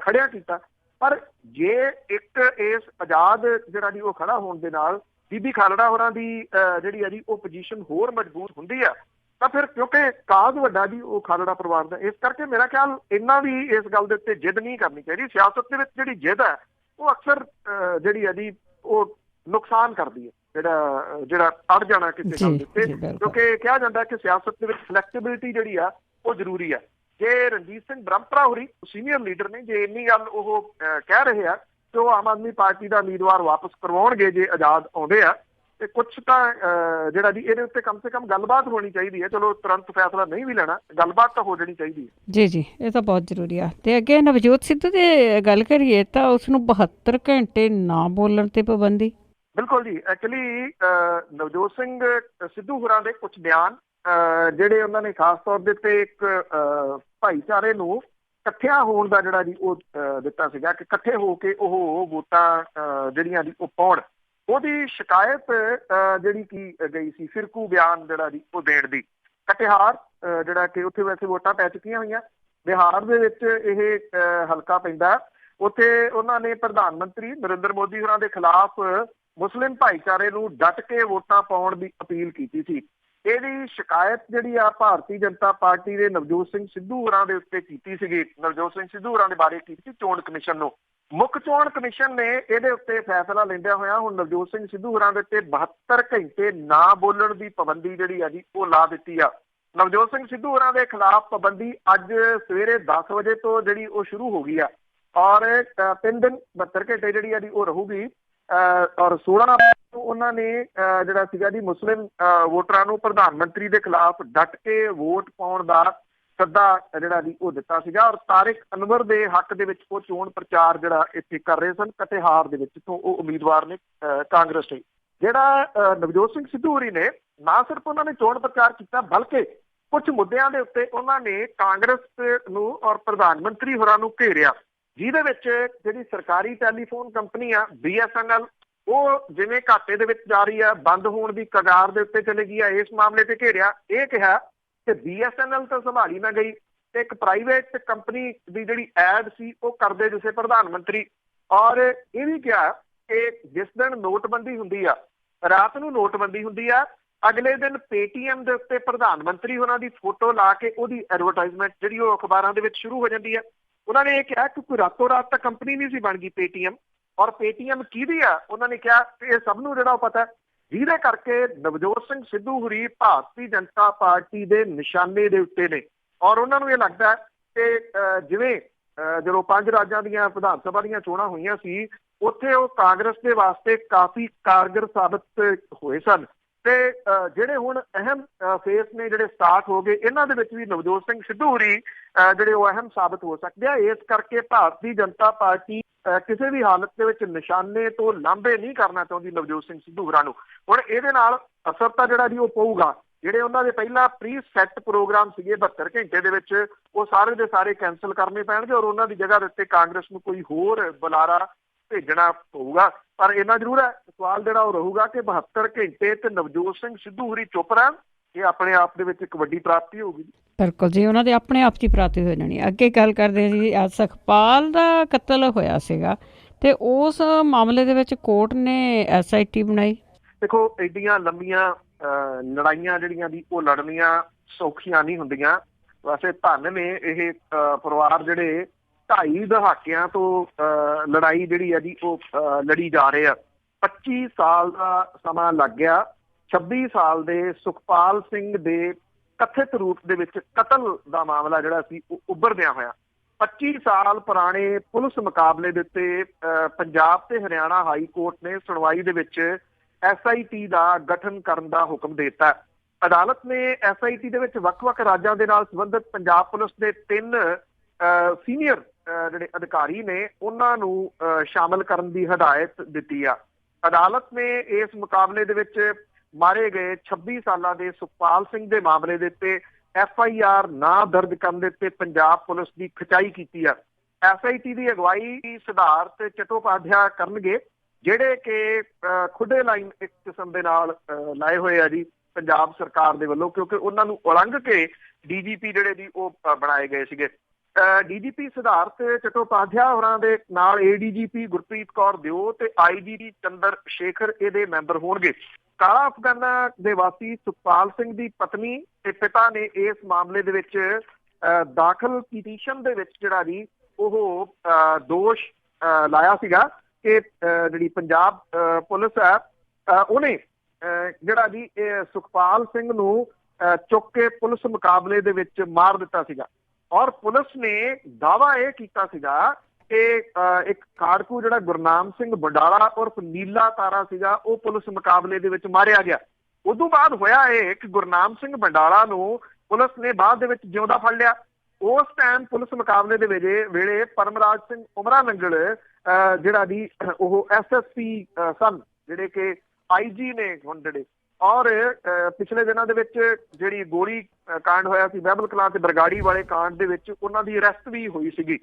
ਖੜਿਆ ਕੀਤਾ। ਪਰ ਜੇ ਇੱਕ ਇਸ ਆਜ਼ਾਦ ਜਿਹੜਾ ਜੀ ਉਹ ਖੜਾ ਹੋਣ ਦੇ ਨਾਲ ਬੀਬੀ ਖਾਲੜਾ ਹੋਰਾਂ ਦੀ ਜਿਹੜੀ ਹੈ ਜੀ ਉਹ ਪੋਜੀਸ਼ਨ ਹੋਰ ਮਜ਼ਬੂਤ ਹੁੰਦੀ ਆ ਤਾਂ ਫਿਰ ਕਿਉਂਕਿ ਕਾਜ਼ ਵੱਡਾ ਜੀ ਉਹ ਖਾਲੜਾ ਪਰਿਵਾਰ ਦਾ, ਇਸ ਕਰਕੇ ਮੇਰਾ ਖਿਆਲ ਇੰਨਾ ਵੀ ਇਸ ਗੱਲ ਦੇ ਉੱਤੇ ਜਿੱਦ ਨਹੀਂ ਕਰਨੀ ਚਾਹੀਦੀ। ਸਿਆਸਤ ਦੇ ਵਿੱਚ ਜਿਹੜੀ ਜਿੱਦ ਹੈ ਉਹ ਅਕਸਰ ਜਿਹੜੀ ਹੈ ਜੀ ਉਹ ਨੁਕਸਾਨ ਕਰਦੀ ਹੈ ਜਿਹੜਾ ਅੜ ਜਾਣਾ ਕਿਸੇ ਗੱਲ ਦੇ ਉੱਤੇ ਕਿਉਂਕਿ ਕਿਹਾ ਜਾਂਦਾ ਕਿ ਸਿਆਸਤ ਦੇ ਵਿੱਚ ਫਲੈਕਸੀਬਿਲਿਟੀ ਜਿਹੜੀ ਆ ਉਹ ਜ਼ਰੂਰੀ ਆ। ਜੇ ਰਣਜੀਤ ਸਿੰਘ ਬ੍ਰਹਮਪੁਰਾ ਹੋਰੀ ਸੀਨੀਅਰ ਲੀਡਰ ਨੇ ਜੇ ਇੰਨੀ ਗੱਲ ਉਹ ਕਹਿ ਰਹੇ ਆ ਤੇ ਉਹ ਆਮ ਆਦਮੀ ਪਾਰਟੀ ਦਾ ਉਮੀਦਵਾਰ ਵਾਪਸ ਕਰਵਾਉਣਗੇ ਜੇ ਆਜ਼ਾਦ ਆਉਂਦੇ ਆ ਤੇ ਕੁਛ ਤਾਂ ਜਿਹੜਾ ਜੀ ਇਹਦੇ ਉੱਤੇ ਕਮ ਸੇ ਕਮ ਗੱਲਬਾਤ ਹੋਣੀ ਚਾਹੀਦੀ ਹੈ। ਚਲੋ ਤੁਰੰਤ ਫੈਸਲਾ ਨਹੀਂ ਵੀ ਲੈਣਾ, ਗੱਲਬਾਤ ਤਾਂ ਹੋ ਜਾਣੀ ਚਾਹੀਦੀ ਹੈ। ਜੀ ਇਹ ਤਾਂ ਬਹੁਤ ਜ਼ਰੂਰੀ ਆ। ਤੇ ਅੱਗੇ ਨਵਜੋਤ ਸਿੱਧੂ ਦੀ ਗੱਲ ਕਰੀਏ ਤਾਂ ਉਸ ਨੂੰ 72 ਘੰਟੇ ਨਾ ਬੋਲਣ ਤੇ ਪਾਬੰਦੀ। ਬਿਲਕੁਲ ਜੀ। ਐਕਚੁਅਲੀ ਨਵਜੋਤ ਸਿੰਘ ਸਿੱਧੂ ਹੋਰਾਂ ਦੇ ਕੁਝ ਬਿਆਨ ਜਿਹੜੇ ਉਹਨਾਂ ਨੇ ਖਾਸ ਤੌਰ ਦੇ ਉੱਤੇ ਇੱਕ ਭਾਈਚਾਰੇ ਨੂੰ ਇਕੱਠਿਆਂ ਹੋਣ ਦਾ ਜਿਹੜਾ ਜੀ ਉਹ ਦਿੱਤਾ ਸੀਗਾ ਕਿ ਇਕੱਠੇ ਹੋ ਕੇ ਉਹ ਵੋਟਾਂ ਜਿਹੜੀਆਂ ਜੀ ਉਹ ਪਾਉਣ। ਉਹਦੀ ਸ਼ਿਕਾਇਤ ਜਿਹੜੀ ਕੀ ਗਈ ਸੀ ਫਿਰਕੂ ਬਿਆਨ ਜਿਹੜਾ ਜੀ ਉਹ ਦੇਣ ਦੀ। ਕਟਿਹਾਰ ਜਿਹੜਾ ਕਿ ਉੱਥੇ ਵੈਸੇ ਵੋਟਾਂ ਪੈ ਚੁੱਕੀਆਂ ਹੋਈਆਂ, ਬਿਹਾਰ ਦੇ ਵਿੱਚ ਇਹ ਹਲਕਾ ਪੈਂਦਾ। ਉੱਥੇ ਉਹਨਾਂ ਨੇ ਪ੍ਰਧਾਨ ਮੰਤਰੀ ਨਰਿੰਦਰ ਮੋਦੀ ਹੋਰਾਂ ਦੇ ਖਿਲਾਫ ਮੁਸਲਿਮ ਭਾਈਚਾਰੇ ਨੂੰ ਡਟ ਕੇ ਵੋਟਾਂ ਪਾਉਣ ਦੀ ਅਪੀਲ ਕੀਤੀ ਸੀ। ਇਹਦੀ ਸ਼ਿਕਾਇਤ ਜਿਹੜੀ ਆ ਭਾਰਤੀ ਜਨਤਾ ਪਾਰਟੀ ਦੇ ਨਵਜੋਤ ਸਿੰਘ ਸਿੱਧੂ ਹੋਰਾਂ ਦੇ ਉੱਤੇ ਕੀਤੀ ਸੀਗੀ। ਨਵਜੋਤ ਸਿੰਘ ਸਿੱਧੂ ਹੋਰਾਂ ਦੇ ਬਾਰੇ ਕੀਤੀ ਸੀ ਚੋਣ ਕਮਿਸ਼ਨ ਨੂੰ। ਮੁੱਖ ਚੋਣ ਕਮਿਸ਼ਨ ਨੇ ਇਹਦੇ ਉੱਤੇ ਫੈਸਲਾ ਲੈਂਦਿਆਂ ਹੋਇਆ ਹੁਣ ਨਵਜੋਤ ਸਿੰਘ ਸਿੱਧੂ ਹੋਰਾਂ ਦੇ ਉੱਤੇ 72 ਘੰਟੇ ਨਾ ਬੋਲਣ ਦੀ ਪਾਬੰਦੀ ਜਿਹੜੀ ਆ ਜੀ ਉਹ ਲਾ ਦਿੱਤੀ ਆ। ਨਵਜੋਤ ਸਿੰਘ ਸਿੱਧੂ ਹੋਰਾਂ ਦੇ ਖਿਲਾਫ ਪਾਬੰਦੀ ਅੱਜ ਸਵੇਰੇ 10 ਵਜੇ ਤੋਂ ਜਿਹੜੀ ਉਹ ਸ਼ੁਰੂ ਹੋ ਗਈ ਆ ਔਰ 3 ਦਿਨ 72 ਘੰਟੇ ਜਿਹੜੀ ਆ ਜੀ ਉਹ ਰਹੂਗੀ। ਔਰ 16 ਉਹਨਾਂ ਨੇ ਜਿਹੜਾ ਸੀਗਾ ਜੀ ਮੁਸਲਿਮ ਵੋਟਰਾਂ ਨੂੰ ਪ੍ਰਧਾਨ ਮੰਤਰੀ ਦੇ ਖਿਲਾਫ ਡਟ ਕੇ ਵੋਟ ਪਾਉਣ ਦਾ ਸੱਦਾ ਜਿਹੜਾ ਜੀ ਉਹ ਦਿੱਤਾ ਸੀਗਾ। ਔਰ ਤਾਰਿਕ ਅਨਵਰ ਦੇ ਹੱਕ ਦੇ ਵਿੱਚ ਉਹ ਚੋਣ ਪ੍ਰਚਾਰ ਜਿਹੜਾ ਇੱਥੇ ਕਰ ਰਹੇ ਸਨ। ਕਟਿਹਾਰ ਦੇ ਵਿੱਚ ਤੋਂ ਉਹ ਉਮੀਦਵਾਰ ਨੇ ਕਾਂਗਰਸ ਦੇ। ਜਿਹੜਾ ਨਵਜੋਤ ਸਿੰਘ ਸਿੱਧੂ ਹੋਰੀ ਨੇ ਨਾ ਸਿਰਫ ਉਹਨਾਂ ਨੇ ਚੋਣ ਪ੍ਰਚਾਰ ਕੀਤਾ ਬਲਕਿ ਕੁਝ ਮੁੱਦਿਆਂ ਦੇ ਉੱਤੇ ਉਹਨਾਂ ਨੇ ਕਾਂਗਰਸ ਨੂੰ ਔਰ ਪ੍ਰਧਾਨ ਮੰਤਰੀ ਹੋਰਾਂ ਨੂੰ ਘੇਰਿਆ, ਜਿਹਦੇ ਵਿੱਚ ਜਿਹੜੀ ਸਰਕਾਰੀ ਟੈਲੀਫੋਨ ਕੰਪਨੀ ਆ BSNL ਉਹ ਜਿਵੇਂ ਘਾਟੇ ਦੇ ਵਿੱਚ ਜਾ ਰਹੀ ਆ, ਬੰਦ ਹੋਣ ਦੀ ਕਗਾਰ ਦੇ ਉੱਤੇ ਚਲੇ ਗਈ ਆ। ਇਸ ਮਾਮਲੇ ਤੇ ਘੇਰਿਆ। ਇਹ ਕਿਹਾ ਕਿ BSNL ਤਾਂ ਸੰਭਾਲੀ ਨਾ ਗਈ ਤੇ ਇੱਕ ਪ੍ਰਾਈਵੇਟ ਕੰਪਨੀ ਦੀ ਜਿਹੜੀ ਐਡ ਸੀ ਉਹ ਕਰਦੇ ਜਿਸੇ ਪ੍ਰਧਾਨ ਮੰਤਰੀ। ਔਰ ਇਹ ਵੀ ਕਿਹਾ ਕਿ ਜਿਸ ਦਿਨ ਨੋਟਬੰਦੀ ਹੁੰਦੀ ਆ, ਰਾਤ ਨੂੰ ਨੋਟਬੰਦੀ ਹੁੰਦੀ ਆ, ਅਗਲੇ ਦਿਨ ਪੇਟੀਐਮ ਦੇ ਉੱਤੇ ਪ੍ਰਧਾਨ ਮੰਤਰੀ ਉਹਨਾਂ ਦੀ ਫੋਟੋ ਲਾ ਕੇ ਉਹਦੀ ਐਡਵਰਟਾਈਜ਼ਮੈਂਟ ਜਿਹੜੀ ਉਹ ਅਖਬਾਰਾਂ ਦੇ ਵਿੱਚ ਸ਼ੁਰੂ ਹੋ ਜਾਂਦੀ ਆ। ਉਹਨਾਂ ਨੇ ਇਹ ਕਿਹਾ ਕਿ ਕੋਈ ਰਾਤੋਂ ਰਾਤ ਤਾਂ ਕੰਪਨੀ ਨਹੀਂ ਸੀ ਬਣ ਗਈ ਪੇਟੀਐਮ। ਔਰ ਪੇਟੀਐਮ ਕਿਹਦੀ ਆ ਉਹਨਾਂ ਨੇ ਕਿਹਾ ਕਿ ਇਹ ਸਭ ਨੂੰ ਜਿਹੜਾ ਉਹ ਪਤਾ, ਜਿਹਦੇ ਕਰਕੇ ਨਵਜੋਤ ਸਿੰਘ ਸਿੱਧੂ ਹੋਰੀ ਭਾਰਤੀ ਜਨਤਾ ਪਾਰਟੀ ਦੇ ਨਿਸ਼ਾਨੇ ਦੇ ਉੱਤੇ ਨੇ। ਔਰ ਉਹਨਾਂ ਨੂੰ ਇਹ ਲੱਗਦਾ ਕਿ ਜਿਵੇਂ ਜਦੋਂ 5 ਰਾਜਾਂ ਦੀਆਂ ਵਿਧਾਨ ਸਭਾ ਦੀਆਂ ਚੋਣਾਂ ਹੋਈਆਂ ਸੀ ਉੱਥੇ ਉਹ ਕਾਂਗਰਸ ਦੇ ਵਾਸਤੇ ਕਾਫੀ ਕਾਰਗਰ ਸਾਬਤ ਹੋਏ ਸਨ ਤੇ ਜਿਹੜੇ ਹੁਣ ਅਹਿਮ ਫੇਸ ਨੇ ਜਿਹੜੇ ਸਟਾਰਟ ਹੋ ਗਏ ਇਹਨਾਂ ਦੇ ਵਿੱਚ ਵੀ ਨਵਜੋਤ ਸਿੰਘ ਸਿੱਧੂ ਹੋਰੀ ਜਿਹੜੇ ਉਹ ਅਹਿਮ ਸਾਬਤ ਹੋ ਸਕਦੇ ਆ। ਇਸ ਕਰਕੇ ਭਾਰਤੀ ਜਨਤਾ ਪਾਰਟੀ ਕਿਸੇ ਵੀ ਹਾਲਤ ਦੇ ਵਿੱਚ ਨਿਸ਼ਾਨੇ ਤੋਂ ਲਾਂਭੇ ਨਹੀਂ ਕਰਨਾ ਚਾਹੁੰਦੀ ਨਵਜੋਤ ਸਿੰਘ ਸਿੱਧੂ ਹੋਰਾਂ ਨੂੰ। ਹੁਣ ਇਹਦੇ ਨਾਲ ਅਸਰ ਤਾਂ ਜਿਹੜਾ ਜੀ ਉਹ ਪਊਗਾ। ਜਿਹੜੇ ਉਹਨਾਂ ਦੇ ਪਹਿਲਾਂ ਪ੍ਰੀ ਸੈੱਟ ਪ੍ਰੋਗਰਾਮ ਸੀਗੇ 72 ਘੰਟੇ ਦੇ ਵਿੱਚ ਉਹ ਸਾਰੇ ਦੇ ਸਾਰੇ ਕੈਂਸਲ ਕਰਨੇ ਪੈਣਗੇ ਔਰ ਉਹਨਾਂ ਦੀ ਜਗ੍ਹਾ ਦੇ ਉੱਤੇ ਕਾਂਗਰਸ ਨੂੰ ਕੋਈ ਹੋਰ ਬੁਲਾਰਾ ਭੇਜਣਾ ਪਊਗਾ। ਪਰ ਇੰਨਾ ਜ਼ਰੂਰ ਹੈ, ਸਵਾਲ ਜਿਹੜਾ ਉਹ ਰਹੂਗਾ ਕਿ 72 ਘੰਟੇ ਤੇ ਨਵਜੋਤ ਸਿੰਘ ਸਿੱਧੂ ਹੋਰੀ ਚੁੱਪ ਰਹਿਣ, ਇਹ ਆਪਣੇ ਆਪ ਦੇ ਵਿੱਚ ਇੱਕ ਵੱਡੀ ਪ੍ਰਾਪਤੀ ਹੋਊਗੀ। ਬਿਲਕੁਲ ਜੀ, ਉਹਨਾਂ ਦੇ ਆਪਣੇ ਆਪ ਦੀ ਪ੍ਰਾਪਤੀ ਹੋ ਜਾਣੀ। ਅੱਗੇ ਗੱਲ ਕਰਦੇ ਜੀ, ਸੁਖਪਾਲ ਦਾ ਕਤਲ ਹੋਇਆ ਸੀਗਾ ਤੇ ਉਸ ਮਾਮਲੇ ਦੇ ਵਿੱਚ ਕੋਰਟ ਨੇ SIT ਬਣਾਈ। ਦੇਖੋ ਐਡੀਆਂ ਲੰਮੀਆਂ ਲੜਾਈਆਂ ਜਿਹੜੀਆਂ ਦੀ ਉਹ ਲੜਨੀਆਂ ਸੌਖੀਆਂ ਨਹੀਂ ਹੁੰਦੀਆਂ। ਵੈਸੇ ਧੰਨ ਨੇ ਇਹ ਪਰਿਵਾਰ ਜਿਹੜੇ 2.5 ਦਹਾਕਿਆਂ ਤੋਂ ਲੜਾਈ ਜਿਹੜੀ ਹੈ ਜੀ ਉਹ ਲੜੀ ਜਾ ਰਹੇ ਆ। 25 ਸਾਲ ਦਾ ਸਮਾਂ ਲੱਗ ਗਿਆ। 26 ਸਾਲ ਦੇ ਸੁਖਪਾਲ ਸਿੰਘ ਦੇ ਕਥਿਤ ਰੂਪ ਦੇ ਵਿੱਚ ਕਤਲ ਦਾ ਮਾਮਲਾ ਜਿਹੜਾ ਸੀ ਉਹ ਉੱਭਰਦਿਆਂ ਹੋਇਆ 25 ਸਾਲ ਪੁਰਾਣੇ ਪੁਲਿਸ ਮੁਕਾਬਲੇ ਦੇ ਉੱਤੇ ਪੰਜਾਬ ਤੇ ਹਰਿਆਣਾ ਹਾਈ ਕੋਰਟ ਨੇ ਸੁਣਵਾਈ ਦੇ ਵਿੱਚ SIT ਦਾ ਗਠਨ ਕਰਨ ਦਾ ਹੁਕਮ ਦੇ ਦਿੱਤਾ। ਅਦਾਲਤ ਨੇ SIT ਦੇ ਵਿੱਚ ਵੱਖ-ਵੱਖ ਰਾਜਾਂ ਦੇ ਨਾਲ ਸੰਬੰਧਿਤ ਪੰਜਾਬ ਪੁਲਿਸ ਦੇ 3 ਸੀਨੀਅਰ ਜਿਹੜੇ ਅਧਿਕਾਰੀ ਨੇ ਉਹਨਾਂ ਨੂੰ ਸ਼ਾਮਲ ਕਰਨ ਦੀ ਹਦਾਇਤ ਦਿੱਤੀ ਆ। ਅਦਾਲਤ ਨੇ ਇਸ ਮੁਕਾਬਲੇ ਦੇ ਵਿੱਚ ਮਾਰੇ ਗਏ 26 ਸਾਲਾਂ ਦੇ ਸੁਖਪਾਲ ਸਿੰਘ ਦੇ ਮਾਮਲੇ ਦੇ ਉੱਤੇ FIR ਨਾ ਦਰਜ ਕਰਨ ਦੇ ਉੱਤੇ ਪੰਜਾਬ ਪੁਲਿਸ ਦੀ ਖਿਚਾਈ ਕੀਤੀ ਆ। SIT ਦੀ ਅਗਵਾਈ ਸਿਧਾਰਥ ਚਟੋਪਾਧਿਆਇ ਕਰਨਗੇ, ਜਿਹੜੇ ਕਿ ਖੁੱਡੇ ਲਾਈਨ ਇੱਕ ਕਿਸਮ ਦੇ ਨਾਲ ਲਾਏ ਹੋਏ ਆ ਜੀ ਪੰਜਾਬ ਸਰਕਾਰ ਦੇ ਵੱਲੋਂ, ਕਿਉਂਕਿ ਉਹਨਾਂ ਨੂੰ ਉਲੰਘ ਕੇ DGP ਜਿਹੜੇ ਜੀ ਉਹ ਬਣਾਏ ਗਏ ਸੀਗੇ। DGP ਸਿਧਾਰਥ ਚਟੋਪਾਧਿਆਇ ਹੋਰਾਂ ਦੇ ਨਾਲ ADGP ਗੁਰਪ੍ਰੀਤ ਕੌਰ ਦਿਓ ਤੇ IGP ਚੰਦਰ ਸ਼ੇਖਰ ਇਹਦੇ ਮੈਂਬਰ ਹੋਣਗੇ। ਕਾਲਾ ਅਫਗਾਨਾ ਦੇ ਵਾਸੀ ਸੁਖਪਾਲ ਸਿੰਘ ਦੀ ਪਤਨੀ ਤੇ ਪਿਤਾ ਨੇ ਇਸ ਮਾਮਲੇ ਦੇ ਵਿੱਚ ਦਾਖਲ ਪਟੀਸ਼ਨ ਦੇ ਵਿੱਚ ਜਿਹੜਾ ਜੀ ਉਹ ਦੋਸ਼ ਲਾਇਆ ਸੀਗਾ ਕਿ ਜਿਹੜੀ ਪੰਜਾਬ ਪੁਲਿਸ ਹੈ ਉਹਨੇ ਜਿਹੜਾ ਜੀ ਸੁਖਪਾਲ ਸਿੰਘ ਨੂੰ ਚੁੱਕ ਕੇ ਪੁਲਿਸ ਮੁਕਾਬਲੇ ਦੇ ਵਿੱਚ ਮਾਰ ਦਿੱਤਾ ਸੀਗਾ। ਔਰ ਪੁਲਿਸ ਨੇ ਦਾਅਵਾ ਇਹ ਕੀਤਾ ਸੀਗਾ ਕਿ ਇੱਕ ਖਾੜਕੂ ਜਿਹੜਾ ਗੁਰਨਾਮ ਸਿੰਘ ਬੰਡਾਲਾ ਉਰਫ ਨੀਲਾ ਤਾਰਾ ਸੀਗਾ ਉਹ ਪੁਲਿਸ ਮੁਕਾਬਲੇ ਦੇ ਵਿੱਚ ਮਾਰਿਆ ਗਿਆ। ਉਦੋਂ ਬਾਅਦ ਹੋਇਆ ਇਹ ਕਿ ਗੁਰਨਾਮ ਸਿੰਘ ਬੰਡਾਲਾ ਨੂੰ ਪੁਲਿਸ ਨੇ ਬਾਅਦ ਦੇ ਵਿੱਚ ਜਿਉਂਦਾ ਫੜ ਲਿਆ। ਉਸ ਟਾਈਮ ਪੁਲਿਸ ਮੁਕਾਬਲੇ ਦੇ ਵੇਲੇ ਪਰਮਰਾਜ ਸਿੰਘ ਉਮਰਾ ਨੰਗਲ ਜਿਹੜਾ ਜੀ ਉਹ SSP ਸਨ, ਜਿਹੜੇ ਕਿ IG ਨੇ ਹੁਣ ਜਿਹੜੇ ਔਰ ਪਿਛਲੇ ਦਿਨਾਂ ਦੇ ਵਿੱਚ ਜਿਹੜੀ ਗੋਲੀ ਕਾਂਡ ਹੋਇਆ ਸੀ ਬਹਿਬਲ ਕਲਾਂ ਤੇ ਬਰਗਾੜੀ ਵਾਲੇ ਕਾਂਡ ਦੇ ਵਿੱਚ ਉਹਨਾਂ ਦੀ ਅਰੈਸਟ ਵੀ ਹੋਈ ਸੀਗੀ।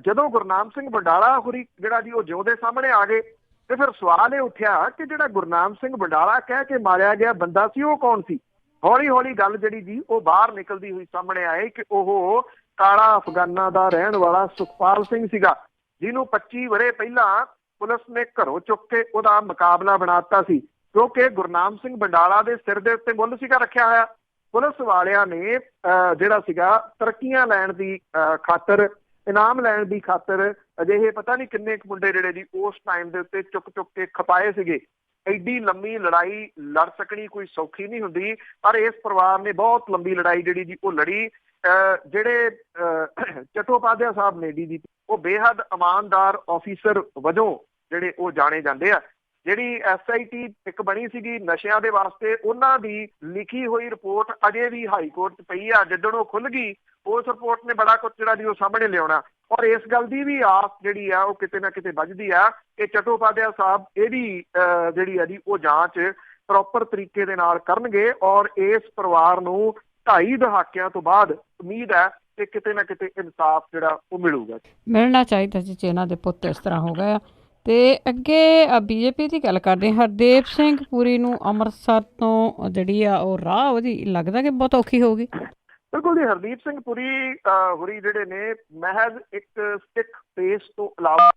ਜਦੋਂ ਗੁਰਨਾਮ ਸਿੰਘ ਵਡਾਲਾ ਹੋਰੀ ਜਿਹੜਾ ਜੀ ਉਹ ਜਿਉਂਦੇ ਸਾਹਮਣੇ ਆ ਗਏ ਤੇ ਫਿਰ ਸਵਾਲ ਇਹ ਉੱਠਿਆ ਕਿ ਜਿਹੜਾ ਗੁਰਨਾਮ ਸਿੰਘ ਵਡਾਲਾ ਕਹਿ ਕੇ ਮਾਰਿਆ ਗਿਆ ਬੰਦਾ ਸੀ ਉਹ ਕੌਣ ਸੀ। ਹੌਲੀ ਹੌਲੀ ਗੱਲ ਜਿਹੜੀ ਜੀ ਉਹ ਬਾਹਰ ਨਿਕਲਦੀ ਹੋਈ ਸਾਹਮਣੇ ਆਏ ਕਿ ਉਹ ਕਾਲਾ ਅਫਗਾਨਾ ਦਾ ਰਹਿਣ ਵਾਲਾ ਸੁਖਪਾਲ ਸਿੰਘ ਸੀਗਾ, ਜਿਹਨੂੰ 25 ਵਰ੍ਹੇ ਪਹਿਲਾਂ ਪੁਲਿਸ ਨੇ ਘਰੋਂ ਚੁੱਕ ਕੇ ਉਹਦਾ ਮੁਕਾਬਲਾ ਬਣਾਤਾ ਸੀ, ਕਿਉਂਕਿ ਗੁਰਨਾਮ ਸਿੰਘ ਵਡਾਲਾ ਦੇ ਸਿਰ ਦੇ ਉੱਤੇ ਮੁੱਲ ਸੀਗਾ ਰੱਖਿਆ ਹੋਇਆ। ਪੁਲਿਸ ਵਾਲਿਆਂ ਨੇ ਜਿਹੜਾ ਸੀਗਾ ਤਰੱਕੀਆਂ ਲੈਣ ਦੀ ਖਾਤਰ, ਇਨਾਮ ਲੈਣ ਦੀ ਖਾਤਰ ਅਜਿਹੇ ਪਤਾ ਨਹੀਂ ਕਿੰਨੇ ਕੁ ਮੁੰਡੇ ਜਿਹੜੇ ਜੀ ਉਸ ਟਾਈਮ ਦੇ ਉੱਤੇ ਚੁੱਕ ਕੇ ਖਪਾਏ ਸੀਗੇ। ਐਡੀ ਲੰਮੀ ਲੜਾਈ ਲੜ ਸਕਣੀ ਕੋਈ ਸੌਖੀ ਨਹੀਂ ਹੁੰਦੀ, ਪਰ ਇਸ ਪਰਿਵਾਰ ਨੇ ਬਹੁਤ ਲੰਬੀ ਲੜਾਈ ਜਿਹੜੀ ਜੀ ਉਹ ਲੜੀ। ਜਿਹੜੇ ਚਟੋਪਾਧਿਆਏ ਸਾਹਿਬ ਨੇ ਡੀਜੀਪੀ, ਉਹ ਬੇਹੱਦ ਇਮਾਨਦਾਰ ਆਫੀਸਰ ਵਜੋਂ ਜਿਹੜੇ ਉਹ ਜਾਣੇ ਜਾਂਦੇ ਆ। ਜਿਹੜੀ SIT ਇੱਕ ਬਣੀ ਸੀਗੀ ਨਸ਼ਿਆਂ ਦੇ ਵਾਸਤੇ, ਉਹਨਾਂ ਦੀ ਲਿਖੀ ਹੋਈ ਰਿਪੋਰਟ ਅਜੇ ਵੀ ਹਾਈ ਕੋਰਟ 'ਚ ਪਈ ਆ। ਜਿੱਦਣ ਉਹ ਖੁੱਲ ਗਈ ਉਸ ਰਿਪੋਰਟ ਨੇ ਬੜਾ ਕੁਝ ਜਿਹੜਾ ਜੀ ਉਹ ਸਾਹਮਣੇ ਲਿਆਉਣਾ, ਔਰ ਇਸ ਗੱਲ ਦੀ ਵੀ ਆਸ ਜਿਹੜੀ ਆ ਉਹ ਕਿਤੇ ਨਾ ਕਿਤੇ ਵੱਜਦੀ ਆ ਕਿ ਚਟੋਪਾਧਿਆਏ ਸਾਹਿਬ ਇਹਦੀ ਜਿਹੜੀ ਆ ਜੀ ਉਹ ਜਾਂਚ ਪ੍ਰੋਪਰ ਤਰੀਕੇ ਦੇ ਨਾਲ ਕਰਨਗੇ, ਔਰ ਇਸ ਪਰਿਵਾਰ ਨੂੰ 2.5 ਦਹਾਕਿਆਂ ਤੋਂ ਬਾਅਦ ਉਮੀਦ ਹੈ ਕਿ ਕਿਤੇ ਨਾ ਕਿਤੇ ਇਨਸਾਫ ਜਿਹੜਾ ਉਹ ਮਿਲੂਗਾ। ਮਿਲਣਾ ਚਾਹੀਦਾ ਜੀ ਜੇ ਇਹਨਾਂ ਦੇ ਪੁੱਤ ਇਸ ਤਰ੍ਹਾਂ ਹੋ ਗਏ ਆ। ਤੇ ਅੱਗੇ BJP ਦੀ ਗੱਲ ਕਰਦੇ ਹਾਂ। ਹਰਦੀਪ ਸਿੰਘ ਪੁਰੀ ਨੂੰ ਅੰਮ੍ਰਿਤਸਰ ਤੋਂ ਜਿਹੜੀ ਆ ਉਹ ਰਾਹ ਉਹਦੀ ਲੱਗਦਾ ਕਿ ਬਹੁਤ ਔਖੀ ਹੋਊਗੀ। ਬਿਲਕੁਲ ਜੀ, ਹਰਦੀਪ ਸਿੰਘ ਪੁਰੀ ਹੋਰੀ ਜਿਹੜੇ ਨੇ ਮਹਿਜ਼ ਇੱਕ ਸਿੱਖ ਫੇਸ ਤੋਂ ਇਲਾਵਾ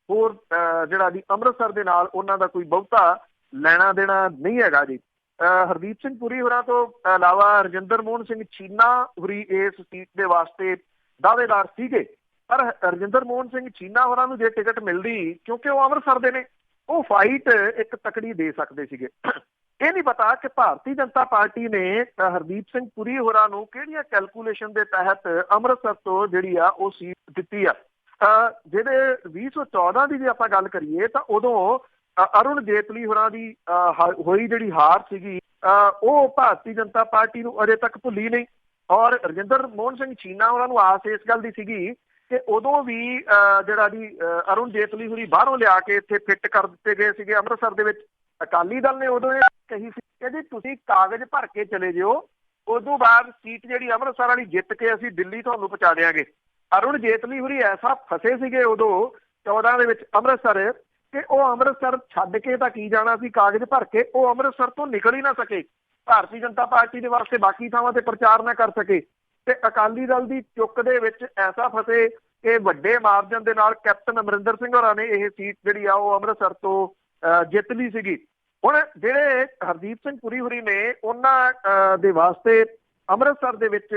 ਹੋਰ ਜਿਹੜਾ ਜੀ ਅੰਮ੍ਰਿਤਸਰ ਦੇ ਨਾਲ ਉਹਨਾਂ ਦਾ ਕੋਈ ਬਹੁਤਾ ਲੈਣਾ ਦੇਣਾ ਨਹੀਂ ਹੈਗਾ ਜੀ। ਹਰਦੀਪ ਸਿੰਘ ਪੁਰੀ ਹੋਰਾਂ ਤੋਂ ਇਲਾਵਾ ਰਜਿੰਦਰ ਮੋਹਨ ਸਿੰਘ ਚੀਨਾ ਹੋਰੀ ਇਸ ਸੀਟ ਦੇ ਵਾਸਤੇ ਦਾਅਵੇਦਾਰ ਸੀਗੇ, ਪਰ ਰਜਿੰਦਰ ਮੋਹਨ ਸਿੰਘ ਚੀਨਾ ਹੋਰਾਂ ਨੂੰ ਜੇ ਟਿਕਟ ਮਿਲਦੀ, ਕਿਉਂਕਿ ਉਹ ਅੰਮ੍ਰਿਤਸਰ ਦੇ ਨੇ, ਉਹ ਫਾਈਟ ਇੱਕ ਤਕੜੀ ਦੇ ਸਕਦੇ ਸੀਗੇ। ਇਹ ਨਹੀਂ ਪਤਾ ਕਿ ਭਾਰਤੀ ਜਨਤਾ ਪਾਰਟੀ ਨੇ ਹਰਦੀਪ ਸਿੰਘ ਪੁਰੀ ਹੋਰਾਂ ਨੂੰ ਕਿਹੜੀਆਂ ਕੈਲਕੂਲੇਸ਼ਨ ਦੇ ਤਹਿਤ ਅੰਮ੍ਰਿਤਸਰ ਤੋਂ ਜਿਹੜੀ ਆ ਉਹ ਸੀਟ ਦਿੱਤੀ ਆ। ਜਿਹਦੇ 2014 ਦੀ ਜੇ ਆਪਾਂ ਗੱਲ ਕਰੀਏ ਤਾਂ ਉਦੋਂ ਅਰੁਣ ਜੇਤਲੀ ਹੋਰਾਂ ਦੀ ਹੋਈ ਜਿਹੜੀ ਹਾਰ ਸੀਗੀ ਉਹ ਭਾਰਤੀ ਜਨਤਾ ਪਾਰਟੀ ਨੂੰ ਅਜੇ ਤੱਕ ਭੁੱਲੀ ਨਹੀਂ, ਔਰ ਰਜਿੰਦਰ ਮੋਹਨ ਸਿੰਘ ਚੀਨਾ ਹੋਰਾਂ ਨੂੰ ਆਸ ਇਸ ਗੱਲ ਦੀ ਸੀਗੀ ਕਿ ਉਦੋਂ ਵੀ ਜਿਹੜਾ ਜੀ ਅਰੁਣ ਜੇਤਲੀ ਹੋਰੀ ਬਾਹਰੋਂ ਲਿਆ ਕੇ ਇੱਥੇ ਫਿੱਟ ਕਰ ਦਿੱਤੇ ਗਏ ਸੀਗੇ ਅੰਮ੍ਰਿਤਸਰ ਦੇ ਵਿੱਚ। ਅਕਾਲੀ ਦਲ ਨੇ ਉਦੋਂ ਇਹ ਕਹੀ ਸੀ ਕਿ ਜੀ ਤੁਸੀਂ ਕਾਗਜ਼ ਭਰ ਕੇ ਚਲੇ ਜਿਓ, ਉਦੋਂ ਬਾਅਦ ਸੀਟ ਜਿਹੜੀ ਅੰਮ੍ਰਿਤਸਰ ਵਾਲੀ ਜਿੱਤ ਕੇ ਅਸੀਂ ਦਿੱਲੀ ਤੁਹਾਨੂੰ ਪਹੁੰਚਾ ਦਿਆਂਗੇ। ਅਰੁਣ ਜੇਤਲੀ ਹੋਰੀ ਐਸਾ ਫਸੇ ਸੀਗੇ ਉਦੋਂ 14 ਦੇ ਵਿੱਚ ਅੰਮ੍ਰਿਤਸਰ ਕਿ ਉਹ ਅੰਮ੍ਰਿਤਸਰ ਛੱਡ ਕੇ ਤਾਂ ਕੀ ਜਾਣਾ ਸੀ ਕਾਗਜ਼ ਭਰ ਕੇ, ਉਹ ਅੰਮ੍ਰਿਤਸਰ ਤੋਂ ਨਿਕਲ ਹੀ ਨਾ ਸਕੇ। ਭਾਰਤੀ ਜਨਤਾ ਪਾਰਟੀ ਦੇ ਵਾਸਤੇ ਬਾਕੀ ਥਾਵਾਂ ਤੇ ਪ੍ਰਚਾਰ ਨਾ ਕਰ ਸਕੇ, ਤੇ ਅਕਾਲੀ ਦਲ ਦੀ ਚੁੱਕ ਦੇ ਵਿੱਚ ਐਸਾ ਫਸੇ ਕਿ ਵੱਡੇ ਮਾਰਜਨ ਦੇ ਨਾਲ ਕੈਪਟਨ ਅਮਰਿੰਦਰ ਸਿੰਘ ਹੋਰਾਂ ਨੇ ਇਹ ਸੀਟ ਜਿਹੜੀ ਆ ਉਹ ਅੰਮ੍ਰਿਤਸਰ ਤੋਂ ਜਿੱਤ ਲਈ ਸੀਗੀ। ਹੁਣ ਜਿਹੜੇ ਹਰਦੀਪ ਸਿੰਘ ਪੁਰੀ ਹੋਰੀ ਨੇ ਉਹਨਾਂ ਦੇ ਵਾਸਤੇ ਅੰਮ੍ਰਿਤਸਰ ਦੇ ਵਿੱਚ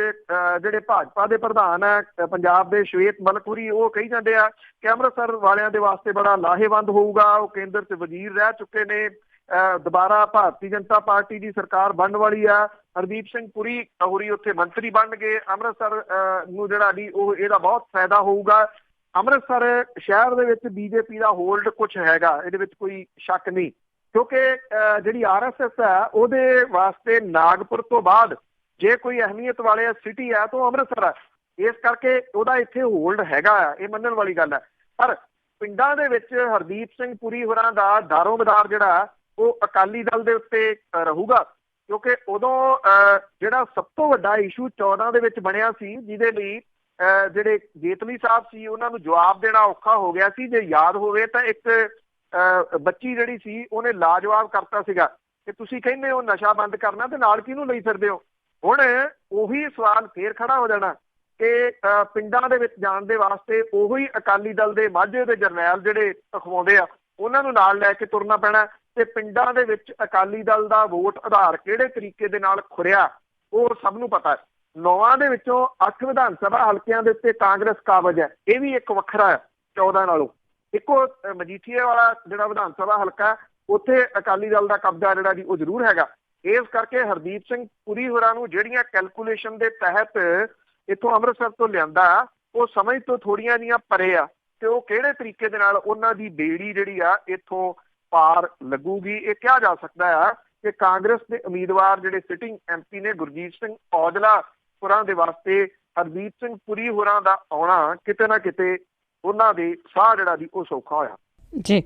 ਜਿਹੜੇ ਭਾਜਪਾ ਦੇ ਪ੍ਰਧਾਨ ਹੈ ਪੰਜਾਬ ਦੇ ਸ਼ਵੇਤ ਮਲਕਪੁਰੀ, ਉਹ ਕਹੀ ਜਾਂਦੇ ਆ ਕਿ ਅੰਮ੍ਰਿਤਸਰ ਵਾਲਿਆਂ ਦੇ ਵਾਸਤੇ ਬੜਾ ਲਾਹੇਵੰਦ ਹੋਊਗਾ। ਉਹ ਕੇਂਦਰ 'ਚ ਵਜ਼ੀਰ ਰਹਿ ਚੁੱਕੇ ਨੇ, ਦੁਬਾਰਾ ਭਾਰਤੀ ਜਨਤਾ ਪਾਰਟੀ ਦੀ ਸਰਕਾਰ ਬਣਨ ਵਾਲੀ ਆ, ਹਰਦੀਪ ਸਿੰਘ ਪੁਰੀ ਹੋਰੀ ਉੱਥੇ ਮੰਤਰੀ ਬਣਨਗੇ, ਅੰਮ੍ਰਿਤਸਰ ਨੂੰ ਜਿਹੜਾ ਜੀ ਉਹ ਇਹਦਾ ਬਹੁਤ ਫਾਇਦਾ ਹੋਊਗਾ। ਅੰਮ੍ਰਿਤਸਰ ਸ਼ਹਿਰ ਦੇ ਵਿੱਚ BJP ਦਾ ਹੋਲਡ ਕੁਛ ਹੈਗਾ, ਇਹਦੇ ਵਿੱਚ ਕੋਈ ਸ਼ੱਕ ਨਹੀਂ, ਕਿਉਂਕਿ ਜਿਹੜੀ RSS ਹੈ ਉਹਦੇ ਵਾਸਤੇ ਨਾਗਪੁਰ ਤੋਂ ਬਾਅਦ ਜੇ ਕੋਈ ਅਹਿਮੀਅਤ ਵਾਲੇ ਸਿਟੀ ਹੈ ਤਾਂ ਉਹ ਅੰਮ੍ਰਿਤਸਰ ਹੈ। ਇਸ ਕਰਕੇ ਉਹਦਾ ਇੱਥੇ ਹੋਲਡ ਹੈਗਾ ਆ, ਇਹ ਮੰਨਣ ਵਾਲੀ ਗੱਲ ਹੈ। ਪਰ ਪਿੰਡਾਂ ਦੇ ਵਿੱਚ ਹਰਦੀਪ ਸਿੰਘ ਪੁਰੀ ਹੋਰਾਂ ਦਾ ਦਾਰੋਮਦਾਰ ਜਿਹੜਾ ਉਹ ਅਕਾਲੀ ਦਲ ਦੇ ਉੱਤੇ ਰਹੂਗਾ, ਕਿਉਂਕਿ ਉਦੋਂ ਜਿਹੜਾ ਸਭ ਤੋਂ ਵੱਡਾ ਇਸ਼ੂ 14 ਦੇ ਵਿੱਚ ਬਣਿਆ ਸੀ, ਜਿਹਦੇ ਲਈ ਜਿਹੜੇ ਜੇਤਲੀ ਸਾਹਿਬ ਸੀ ਉਹਨਾਂ ਨੂੰ ਜਵਾਬ ਦੇਣਾ ਔਖਾ ਹੋ ਗਿਆ ਸੀ। ਜੇ ਯਾਦ ਹੋਵੇ ਤਾਂ ਇੱਕ ਬੱਚੀ ਜਿਹੜੀ ਸੀ ਉਹਨੇ ਲਾਜਵਾਬ ਕਰਤਾ ਸੀਗਾ ਕਿ ਤੁਸੀਂ ਕਹਿੰਦੇ ਹੋ ਨਸ਼ਾ ਬੰਦ ਕਰਨਾ ਤੇ ਨਾਲ ਕਿਹਨੂੰ ਲਈ ਫਿਰਦੇ ਹੋ। ਹੁਣ ਉਹੀ ਸਵਾਲ ਫੇਰ ਖੜਾ ਹੋ ਜਾਣਾ ਕਿ ਪਿੰਡਾਂ ਦੇ ਵਿੱਚ ਜਾਣ ਦੇ ਵਾਸਤੇ ਉਹੀ ਅਕਾਲੀ ਦਲ ਦੇ ਮਾਝੇ ਦੇ ਜਰਨੈਲ ਜਿਹੜੇ ਅਖਵਾਉਂਦੇ ਆ ਉਹਨਾਂ ਨੂੰ ਨਾਲ ਲੈ ਕੇ ਤੁਰਨਾ ਪੈਣਾ, ਤੇ ਪਿੰਡਾਂ ਦੇ ਵਿੱਚ ਅਕਾਲੀ ਦਲ ਦਾ ਵੋਟ ਆਧਾਰ ਕਿਹੜੇ ਤਰੀਕੇ ਦੇ ਨਾਲ ਖੁਰਿਆ ਉਹ ਸਭ ਨੂੰ ਪਤਾ ਹੈ। 9 ਦੇ ਵਿੱਚੋਂ 8 ਵਿਧਾਨ ਸਭਾ ਹਲਕਿਆਂ ਦੇ ਉੱਤੇ ਕਾਂਗਰਸ ਕਾਬਜ਼ ਹੈ, ਇਹ ਵੀ ਇੱਕ ਵੱਖਰਾ ਹੈ 14 ਨਾਲੋਂ। ਇੱਕੋ ਮਜੀਠੀਏ ਵਾਲਾ ਜਿਹੜਾ ਵਿਧਾਨ ਸਭਾ ਹਲਕਾ ਉੱਥੇ ਅਕਾਲੀ ਦਲ ਦਾ ਕਬਜ਼ਾ ਜਿਹੜਾ ਜੀ ਉਹ ਜ਼ਰੂਰ ਹੈਗਾ। ਇਸ ਕਰਕੇ ਹਰਦੀਪ ਸਿੰਘ ਪੁਰੀ ਹੋਰਾਂ ਨੂੰ ਜਿਹੜੀਆਂ ਕੈਲਕੂਲੇਸ਼ਨ ਦੇ ਤਹਿਤ ਇੱਥੋਂ ਅੰਮ੍ਰਿਤਸਰ ਤੋਂ ਲਿਆਂਦਾ ਉਹ ਸਮਝ ਤੋਂ ਥੋੜੀਆਂ ਜੀਆਂ ਪਰੇ ਆ ਕਿ ਉਹ ਕਿਹੜੇ ਤਰੀਕੇ ਦੇ ਨਾਲ ਉਹਨਾਂ ਦੀ ਬੇੜੀ ਜਿਹੜੀ ਆ ਇੱਥੋਂ ਪਾਰ ਲੱਗੂਗੀ। ਇਹ ਕਿਹਾ ਜਾ ਸਕਦਾ ਆ ਕਿ ਕਾਂਗਰਸ ਦੇ ਉਮੀਦਵਾਰ ਜਿਹੜੇ ਸਿਟਿੰਗ MP ਨੇ ਗੁਰਜੀਤ ਸਿੰਘ ਔਜਲਾ ਹੋਰਾਂ ਦੇ ਵਾਸਤੇ ਹਰਦੀਪ ਸਿੰਘ ਪੁਰੀ ਹੋਰਾਂ ਦਾ ਆਉਣਾ ਕਿਤੇ ਨਾ ਕਿਤੇ ਉਹਨਾਂ ਦੇ ਸਾਹ ਜਿਹੜਾ ਜੀ ਉਹ ਸੌਖਾ ਹੋਇਆ। ਜੀ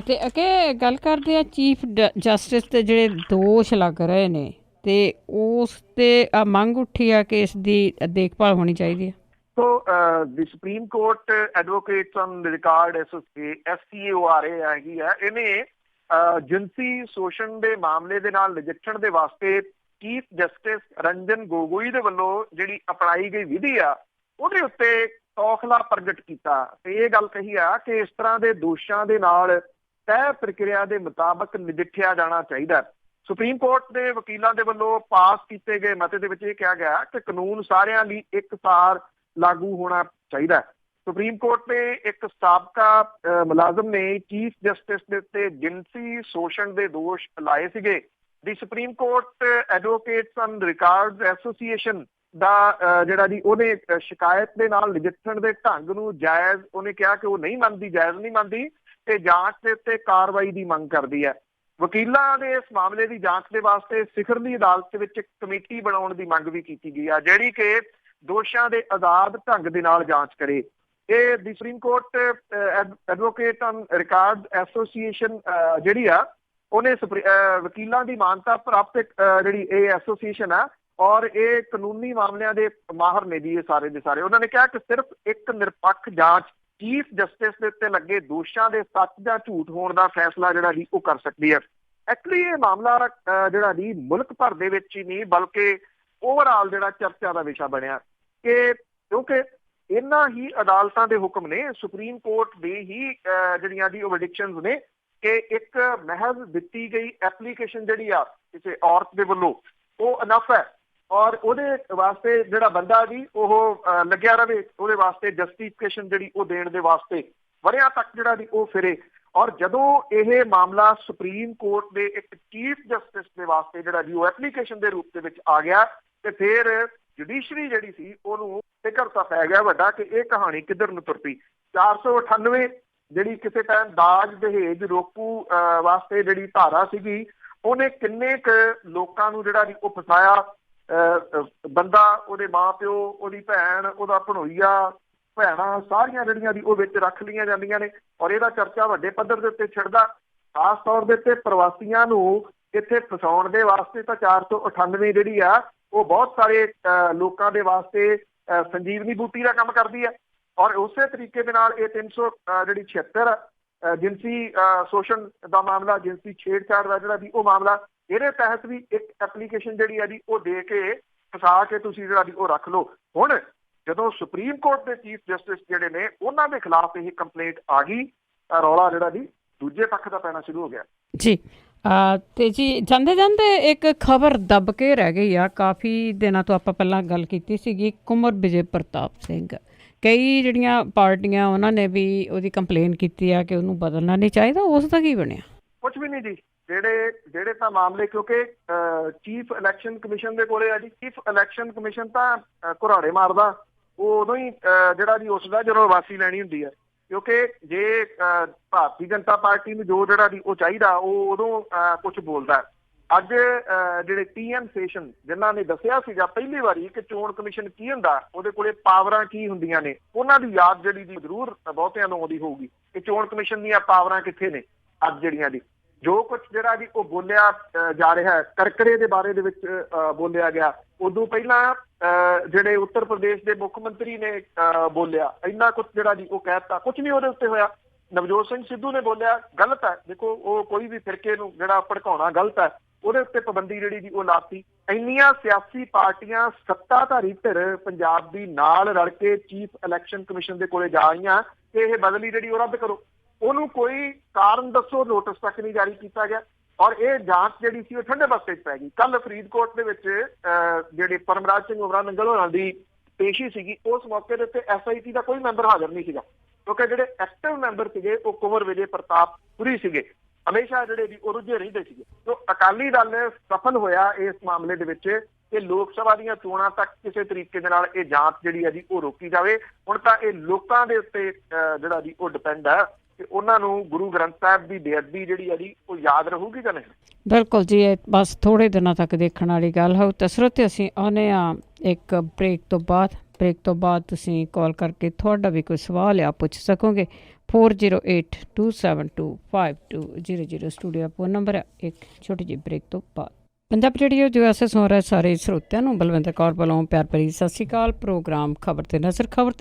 ਤੇ ਅੱਗੇ ਗੱਲ ਕਰਦੇ ਆ ਚੀਫ ਜਸਟਿਸ ਦੇ ਜਿਹੜੇ ਦੋਸ਼ ਲੱਗ ਰਹੇ ਨੇ ਤੇ ਉਸ ਤੇ ਮੰਗ ਉੱਠੀ ਆ ਕਿ ਇਸ ਦੀ ਦੇਖਭਾਲ ਹੋਣੀ ਚਾਹੀਦੀ ਹੈ। So the Supreme Court Advocates on Record SCAORA ਹੈਗੀ ਹੈ, ਇਹਨੇ ਜਿਨਸੀ ਸ਼ੋਸ਼ਣ ਦੇ ਮਾਮਲੇ ਦੇ ਨਾਲ ਨਜਿੱਠਣ ਦੇ ਵਾਸਤੇ ਚੀਫ ਜਸਟਿਸ ਰੰਜਨ ਗੋਗੋਈ ਦੇ ਵੱਲੋਂ ਜਿਹੜੀ ਅਪਣਾਈ ਗਈ ਵਿਧੀ ਆ ਉਹਦੇ ਉੱਤੇ ਤੌਖਲਾ ਪ੍ਰਗਟ ਕੀਤਾ ਤੇ ਇਹ ਗੱਲ ਕਹੀ ਆ ਕਿ ਇਸ ਤਰ੍ਹਾਂ ਦੇ ਦੋਸ਼ਾਂ ਦੇ ਨਾਲ ਤੈਅ ਪ੍ਰਕਿਰਿਆ ਦੇ ਮੁਤਾਬਕ ਨਜਿੱਠਿਆ ਜਾਣਾ ਚਾਹੀਦਾ। ਸੁਪਰੀਮ ਕੋਰਟ ਦੇ ਵਕੀਲਾਂ ਦੇ ਵੱਲੋਂ ਪਾਸ ਕੀਤੇ ਗਏ ਮਤੇ ਦੇ ਵਿੱਚ ਇਹ ਕਿਹਾ ਗਿਆ ਕਿ ਕਾਨੂੰਨ ਸਾਰਿਆਂ ਲਈ ਇਕਸਾਰ ਲਾਗੂ ਹੋਣਾ ਚਾਹੀਦਾ। ਸੁਪਰੀਮ ਕੋਰਟ ਦੇ ਇੱਕ ਸਾਬਕਾ ਮੁਲਾਜ਼ਮ ਨੇ ਚੀਫ ਜਸਟਿਸ ਦੇ ਉੱਤੇ ਜਿਨਸੀ ਸ਼ੋਸ਼ਣ ਦੇ ਦੋਸ਼ ਲਾਏ ਸੀਗੇ। The supreme court advocates on record association ਦਾ ਜਿਹੜਾ ਜੀ ਉਹਨੇ ਸ਼ਿਕਾਇਤ ਦੇ ਨਾਲ ਨਜਿੱਠਣ ਦੇ ਢੰਗ ਨੂੰ ਜਾਇਜ਼ ਉਹਨੇ ਕਿਹਾ ਕਿ ਉਹ ਨਹੀਂ ਮੰਨਦੀ, ਜਾਇਜ਼ ਨਹੀਂ ਮੰਨਦੀ ਤੇ ਜਾਂਚ ਦੇ ਉੱਤੇ ਕਾਰਵਾਈ ਦੀ ਮੰਗ ਕਰਦੀ ਹੈ। ਵਕੀਲਾਂ ਦੇ ਇਸ ਮਾਮਲੇ ਦੀ ਜਾਂਚ ਦੇ ਵਾਸਤੇ ਸਿਖਰਲੀ ਅਦਾਲਤ ਵਿੱਚ ਇੱਕ ਕਮੇਟੀ ਬਣਾਉਣ ਦੀ ਮੰਗ ਵੀ ਕੀਤੀ ਗਈ ਆ ਜਿਹੜੀ ਕਿ ਦੋਸ਼ਾਂ ਦੇ ਆਜ਼ਾਦ ਢੰਗ ਦੇ ਨਾਲ ਜਾਂਚ ਕਰੇ। ਇਹ ਦੀ supreme court advocate on record association ਜਿਹੜੀ ਆ ਉਹਨੇ ਵਕੀਲਾਂ ਦੀ ਮਾਨਤਾ ਪ੍ਰਾਪਤ ਜਿਹੜੀ ਇਹ ਐਸੋਸੀਏਸ਼ਨ ਆ ਔਰ ਇਹ ਕਾਨੂੰਨੀ ਮਾਮਲਿਆਂ ਦੇ ਮਾਹਰ ਨੇ ਜੀ ਇਹ ਸਾਰੇ ਦੇ ਸਾਰੇ। ਉਹਨਾਂ ਨੇ ਕਿਹਾ ਕਿ ਸਿਰਫ ਇੱਕ ਨਿਰਪੱਖ ਜਾਂਚ ਚੀਫ ਜਸਟਿਸ ਦੇ ਉੱਤੇ ਲੱਗੇ ਦੋਸ਼ਾਂ ਦੇ ਸੱਚ ਜਾਂ ਝੂਠ ਹੋਣ ਦਾ ਫੈਸਲਾ ਜਿਹੜਾ ਜੀ ਉਹ ਕਰ ਸਕਦੀ ਹੈ। ਐਕਚੁਅਲੀ ਇਹ ਮਾਮਲਾ ਜਿਹੜਾ ਜੀ ਮੁਲਕ ਭਰ ਦੇ ਵਿੱਚ ਹੀ ਨਹੀਂ ਬਲਕਿ ਓਵਰਆਲ ਜਿਹੜਾ ਚਰਚਾ ਦਾ ਵਿਸ਼ਾ ਬਣਿਆ ਕਿ ਕਿਉਂਕਿ ਇਹਨਾਂ ਹੀ ਅਦਾਲਤਾਂ ਦੇ ਹੁਕਮ ਨੇ, ਸੁਪਰੀਮ ਕੋਰਟ ਦੇ ਹੀ ਜਿਹੜੀਆਂ ਦੀ ਓਵਰਡਿਕਸ਼ਨਸ ਨੇ ਕਿ ਇੱਕ ਮਹਿਜ਼ ਦਿੱਤੀ ਗਈ ਐਪਲੀਕੇਸ਼ਨ ਜਿਹੜੀ ਆ ਕਿਸੇ ਔਰਤ ਦੇ ਵੱਲੋਂ ਉਹ ਅਨਫ ਹੈ ਔਰ ਉਹਦੇ ਵਾਸਤੇ ਜਿਹੜਾ ਬੰਦਾ ਜੀ ਉਹ ਲੱਗਿਆ ਰਵੇ, ਉਹਦੇ ਵਾਸਤੇ ਜਸਟੀਫਿਕੇਸ਼ਨ ਜਿਹੜੀ ਉਹ ਦੇਣ ਦੇ ਵਾਸਤੇ ਵਰ੍ਹਿਆਂ ਤੱਕ ਜਿਹੜਾ ਜੀ ਉਹ ਫਿਰੇ। ਔਰ ਜਦੋਂ ਇਹ ਮਾਮਲਾ ਸੁਪਰੀਮ ਕੋਰਟ ਦੇ ਇੱਕ ਚੀਫ ਜਸਟਿਸ ਦੇ ਵਾਸਤੇ ਜਿਹੜਾ ਜੀ ਉਹ ਐਪਲੀਕੇਸ਼ਨ ਦੇ ਰੂਪ ਦੇ ਵਿੱਚ ਆ ਗਿਆ ਤੇ ਫਿਰ ਜੁਡੀਸ਼ਰੀ ਜਿਹੜੀ ਸੀ ਉਹਨੂੰ ਫਿਕਰ ਤਾਂ ਪੈ ਗਿਆ ਵੱਡਾ ਕਿ ਇਹ ਕਹਾਣੀ ਕਿੱਧਰ ਨੂੰ ਤੁਰ ਪਈ। 498 ਜਿਹੜੀ ਕਿਸੇ ਟਾਈਮ ਦਾਜ ਦਹੇਜ ਰੋਕੂ ਵਾਸਤੇ ਜਿਹੜੀ ਧਾਰਾ ਸੀਗੀ ਉਹਨੇ ਕਿੰਨੇ ਕੁ ਲੋਕਾਂ ਨੂੰ ਜਿਹੜਾ ਜੀ ਉਹ ਫਸਾਇਆ। ਬੰਦਾ, ਉਹਦੇ ਮਾਂ ਪਿਓ, ਉਹਦੀ ਭੈਣ, ਉਹਦਾ ਭਣੋਈਆ, ਭੈਣਾਂ ਸਾਰੀਆਂ ਜਿਹੜੀਆਂ ਦੀ ਉਹ ਵਿੱਚ ਰੱਖ ਲਈਆਂ ਜਾਂਦੀਆਂ ਨੇ ਔਰ ਇਹਦਾ ਚਰਚਾ ਵੱਡੇ ਪੱਧਰ ਦੇ ਉੱਤੇ ਛਿੜਦਾ। ਖਾਸ ਤੌਰ ਦੇ ਉੱਤੇ ਪ੍ਰਵਾਸੀਆਂ ਨੂੰ ਇੱਥੇ ਫਸਾਉਣ ਦੇ ਵਾਸਤੇ ਤਾਂ 498 ਜਿਹੜੀ ਆ ਉਹ ਬਹੁਤ ਸਾਰੇ ਲੋਕਾਂ ਦੇ ਵਾਸਤੇ ਸੰਜੀਵਨੀ ਬੂਟੀ ਦਾ ਕੰਮ ਕਰਦੀ ਹੈ ਔਰ ਉਸੇ ਤਰੀਕੇ ਦੇ ਨਾਲ ਇਹ 376 ਜਿਨਸੀ ਸ਼ੋਸ਼ਣ ਦਾ ਮਾਮਲਾ, ਜਿਨਸੀ ਛੇੜਛਾੜ ਦਾ ਜਿਹੜਾ ਵੀ ਉਹ ਮਾਮਲਾ, ਇਹਦੇ ਤਹਿਤ ਵੀ ਇੱਕ ਐਪਲੀਕੇਸ਼ਨ ਜਿਹੜੀ ਆ ਜੀ ਉਹ ਦੇ ਕੇ ਫਸਾ ਕੇ ਤੁਸੀਂ ਜਿਹੜਾ ਜੀ ਉਹ ਰੱਖ ਲਓ। ਹੁਣ ਜਦੋਂ ਸੁਪਰੀਮ ਕੋਰਟ ਦੇ ਚੀਫ ਜਸਟਿਸ ਜਿਹੜੇ ਨੇ ਉਹਨਾਂ ਦੇ ਖਿਲਾਫ ਇਹ ਕੰਪਲੇਂਟ ਆ ਗਈ, ਰੌਲਾ ਜਿਹੜਾ ਜੀ ਦੂਜੇ ਪੱਖ ਦਾ ਪੈਣਾ ਸ਼ੁਰੂ ਹੋ ਗਿਆ ਜੀ। ਤੇ ਜੀ ਜਾਂਦੇ ਜਾਂਦੇ ਇੱਕ ਖਬਰ ਦੱਬ ਕੇ ਰਹਿ ਗਈ ਆ। ਕਾਫੀ ਦਿਨਾਂ ਤੋਂ ਆਪਾਂ ਪਹਿਲਾਂ ਗੱਲ ਕੀਤੀ ਸੀਗੀ ਕੁੰਵਰ ਵਿਜੇ ਪ੍ਰਤਾਪ ਸਿੰਘ, ਕਈ ਜਿਹੜੀਆਂ ਪਾਰਟੀਆਂ ਉਹਨਾਂ ਨੇ ਵੀ ਉਹਦੀ ਕੰਪਲੇਨ ਕੀਤੀ ਆ ਕਿ ਉਹਨੂੰ ਬਦਲਣਾ ਨਹੀਂ ਚਾਹੀਦਾ, ਉਸ ਦਾ ਕੀ ਬਣਿਆ? ਕੁਝ ਵੀ ਨਹੀਂ ਜੀ। ਜਿਹੜੇ ਤਾਂ ਮਾਮਲੇ ਕਿਉਂਕਿ ਚੀਫ ਇਲੈਕਸ਼ਨ ਕਮਿਸ਼ਨ ਦੇ ਕੋਲੇ ਆ ਜੀ, ਚੀਫ ਇਲੈਕਸ਼ਨ ਕਮਿਸ਼ਨ ਤਾਂ ਘੁਰਾੜੇ ਮਾਰਦਾ ਉਹ ਉਦੋਂ ਹੀ ਜਿਹੜਾ ਜੀ ਉਸਦਾ ਜਦੋਂ ਵਾਸੀ ਲੈਣੀ ਹੁੰਦੀ ਹੈ ਕਿਉਂਕਿ ਜੇ ਭਾਰਤੀ ਜਨਤਾ ਪਾਰਟੀ ਨੂੰ ਜੋ ਜਿਹੜਾ ਜੀ ਉਹ ਚਾਹੀਦਾ ਉਹ ਉਦੋਂ ਕੁਝ ਬੋਲਦਾ। ਅੱਜ ਜਿਹੜੇ TN ਸੈਸ਼ਨ ਜਿਨ੍ਹਾਂ ਨੇ ਦੱਸਿਆ ਸੀਗਾ ਪਹਿਲੀ ਵਾਰੀ ਕਿ ਚੋਣ ਕਮਿਸ਼ਨ ਕੀ ਹੁੰਦਾ, ਉਹਦੇ ਕੋਲੇ ਪਾਵਰਾਂ ਕੀ ਹੁੰਦੀਆਂ ਨੇ, ਉਹਨਾਂ ਦੀ ਯਾਦ ਜਿਹੜੀ ਦੀ ਜ਼ਰੂਰ ਬਹੁਤਿਆਂ ਨੂੰ ਆਉਂਦੀ ਹੋਊਗੀ ਕਿ ਚੋਣ ਕਮਿਸ਼ਨ ਦੀਆਂ ਪਾਵਰਾਂ ਕਿੱਥੇ ਨੇ। ਅੱਜ ਜਿਹੜੀਆਂ ਦੀ ਜੋ ਕੁਝ ਜਿਹੜਾ ਜੀ ਉਹ ਬੋਲਿਆ ਜਾ ਰਿਹਾ ਹੈ, ਕਰਕਰੇ ਦੇ ਬਾਰੇ ਦੇ ਵਿੱਚ ਬੋਲਿਆ ਗਿਆ, ਉਦੋਂ ਪਹਿਲਾਂ ਜਿਹੜੇ ਉੱਤਰ ਪ੍ਰਦੇਸ਼ ਦੇ ਮੁੱਖ ਮੰਤਰੀ ਨੇ ਬੋਲਿਆ, ਇੰਨਾ ਕੁਝ ਜਿਹੜਾ ਜੀ ਉਹ ਕਹਿ ਦਿੱਤਾ, ਕੁਝ ਨਹੀਂ ਉਹਦੇ ਉੱਤੇ ਹੋਇਆ। ਨਵਜੋਤ ਸਿੰਘ ਸਿੱਧੂ ਨੇ ਬੋਲਿਆ, ਗਲਤ ਹੈ। ਦੇਖੋ ਉਹ ਕੋਈ ਵੀ ਫਿਰਕੇ ਨੂੰ ਜਿਹੜਾ ਭੜਕਾਉਣਾ ਗਲਤ ਹੈ, ਉਹਦੇ ਉੱਤੇ ਪਾਬੰਦੀ ਜਿਹੜੀ ਜੀ ਉਹ ਲਾਤੀ। ਇੰਨੀਆਂ ਸਿਆਸੀ ਪਾਰਟੀਆਂ ਸੱਤਾਧਾਰੀ ਧਿਰ ਪੰਜਾਬ ਦੀ ਨਾਲ ਰਲ ਕੇ ਚੀਫ ਇਲੈਕਸ਼ਨ ਕਮਿਸ਼ਨ ਦੇ ਕੋਲੇ ਜਾ ਆਈਆਂ ਕਿ ਇਹ ਬਦਲੀ ਜਿਹੜੀ ਉਹ ਰੱਦ ਕਰੋ। ਉਹਨੂੰ ਕੋਈ ਕਾਰਨ ਦੱਸੋ, ਨੋਟਿਸ ਤੱਕ ਨਹੀਂ ਜਾਰੀ ਕੀਤਾ ਗਿਆ ਔਰ ਇਹ ਜਾਂਚ ਜਿਹੜੀ ਸੀ ਉਹ ਠੰਡੇ ਬਸਤੇ 'ਚ ਪੈ ਗਈ। ਕੱਲ ਫਰੀਦਕੋਟ ਦੇ ਵਿੱਚ ਜਿਹੜੇ ਪਰਮਰਾਜ ਸਿੰਘ ਉਮਰਾ ਨੰਗਲ ਹੋਰਾਂ ਦੀ ਪੇਸ਼ੀ ਸੀਗੀ, ਉਸ ਮੌਕੇ ਦੇ ਉੱਤੇ SIT ਦਾ ਕੋਈ ਮੈਂਬਰ ਹਾਜ਼ਰ ਨਹੀਂ ਸੀਗਾ ਕਿਉਂਕਿ ਜਿਹੜੇ ਐਕਟਿਵ ਮੈਂਬਰ ਸੀਗੇ ਉਹ ਕੁੰਵਰ ਵਿਜੇ ਪ੍ਰਤਾਪ ਪੁਰੀ ਸੀਗੇ, ਹਮੇਸ਼ਾ ਜਿਹੜੇ ਵੀ ਉਹ ਰੁੱਝੇ ਰਹਿੰਦੇ ਸੀਗੇ। ਸੋ ਅਕਾਲੀ ਦਲ ਸਫਲ ਹੋਇਆ ਇਸ ਮਾਮਲੇ ਦੇ ਵਿੱਚ ਕਿ ਲੋਕ ਸਭਾ ਦੀਆਂ ਚੋਣਾਂ ਤੱਕ ਕਿਸੇ ਤਰੀਕੇ ਦੇ ਨਾਲ ਇਹ ਜਾਂਚ ਜਿਹੜੀ ਹੈ ਜੀ ਉਹ ਰੋਕੀ ਜਾਵੇ। ਹੁਣ ਤਾਂ ਇਹ ਲੋਕਾਂ ਦੇ ਉੱਤੇ ਜਿਹੜਾ ਜੀ ਉਹ ਡਿਪੈਂਡ ਹੈ ਕਿ ਉਹਨਾਂ ਨੂੰ ਗੁਰੂ ਗ੍ਰੰਥ ਸਾਹਿਬ ਦੀ ਬੇਅਦਬੀ ਜਿਹੜੀ ਹੈ ਜੀ ਉਹ ਯਾਦ ਰਹੂਗੀ ਜਾਂ ਨਹੀਂ। ਬਿਲਕੁਲ ਜੀ, ਇਹ ਬਸ ਥੋੜ੍ਹੇ ਦਿਨਾਂ ਤੱਕ ਦੇਖਣ ਵਾਲੀ ਗੱਲ ਹੋ। ਤਸਰਤ ਅਸੀਂ ਆਉਂਦੇ ਹਾਂ ਇੱਕ ਬ੍ਰੇਕ ਤੋਂ ਬਾਅਦ ਤੁਸੀਂ ਕਾਲ ਕਰਕੇ ਤੁਹਾਡਾ ਵੀ ਕੋਈ ਸਵਾਲ ਆ ਪੁੱਛ ਸਕੋਗੇ। 4082725200 ਸਟੂਡੀਓ ਦਾ ਫੋਨ ਨੰਬਰ ਹੈ। ਇੱਕ ਛੋਟੀ ਜਿਹੀ ਬ੍ਰੇਕ ਤੋਂ ਬਾਅਦ ਪੰਜਾਬੀ ਰੇਡੀਓ ਜੋ ਐਸ ਸੁਣ ਰਹੇ ਸਾਰੇ ਸਰੋਤਿਆਂ ਨੂੰ ਬਲਵਿੰਦਰ ਕੌਰ ਵੱਲੋਂ ਪਿਆਰ ਭਰੀ ਸਤਿ ਸ਼੍ਰੀ ਅਕਾਲ। ਪ੍ਰੋਗਰਾਮ ਖਬਰ ਤੇ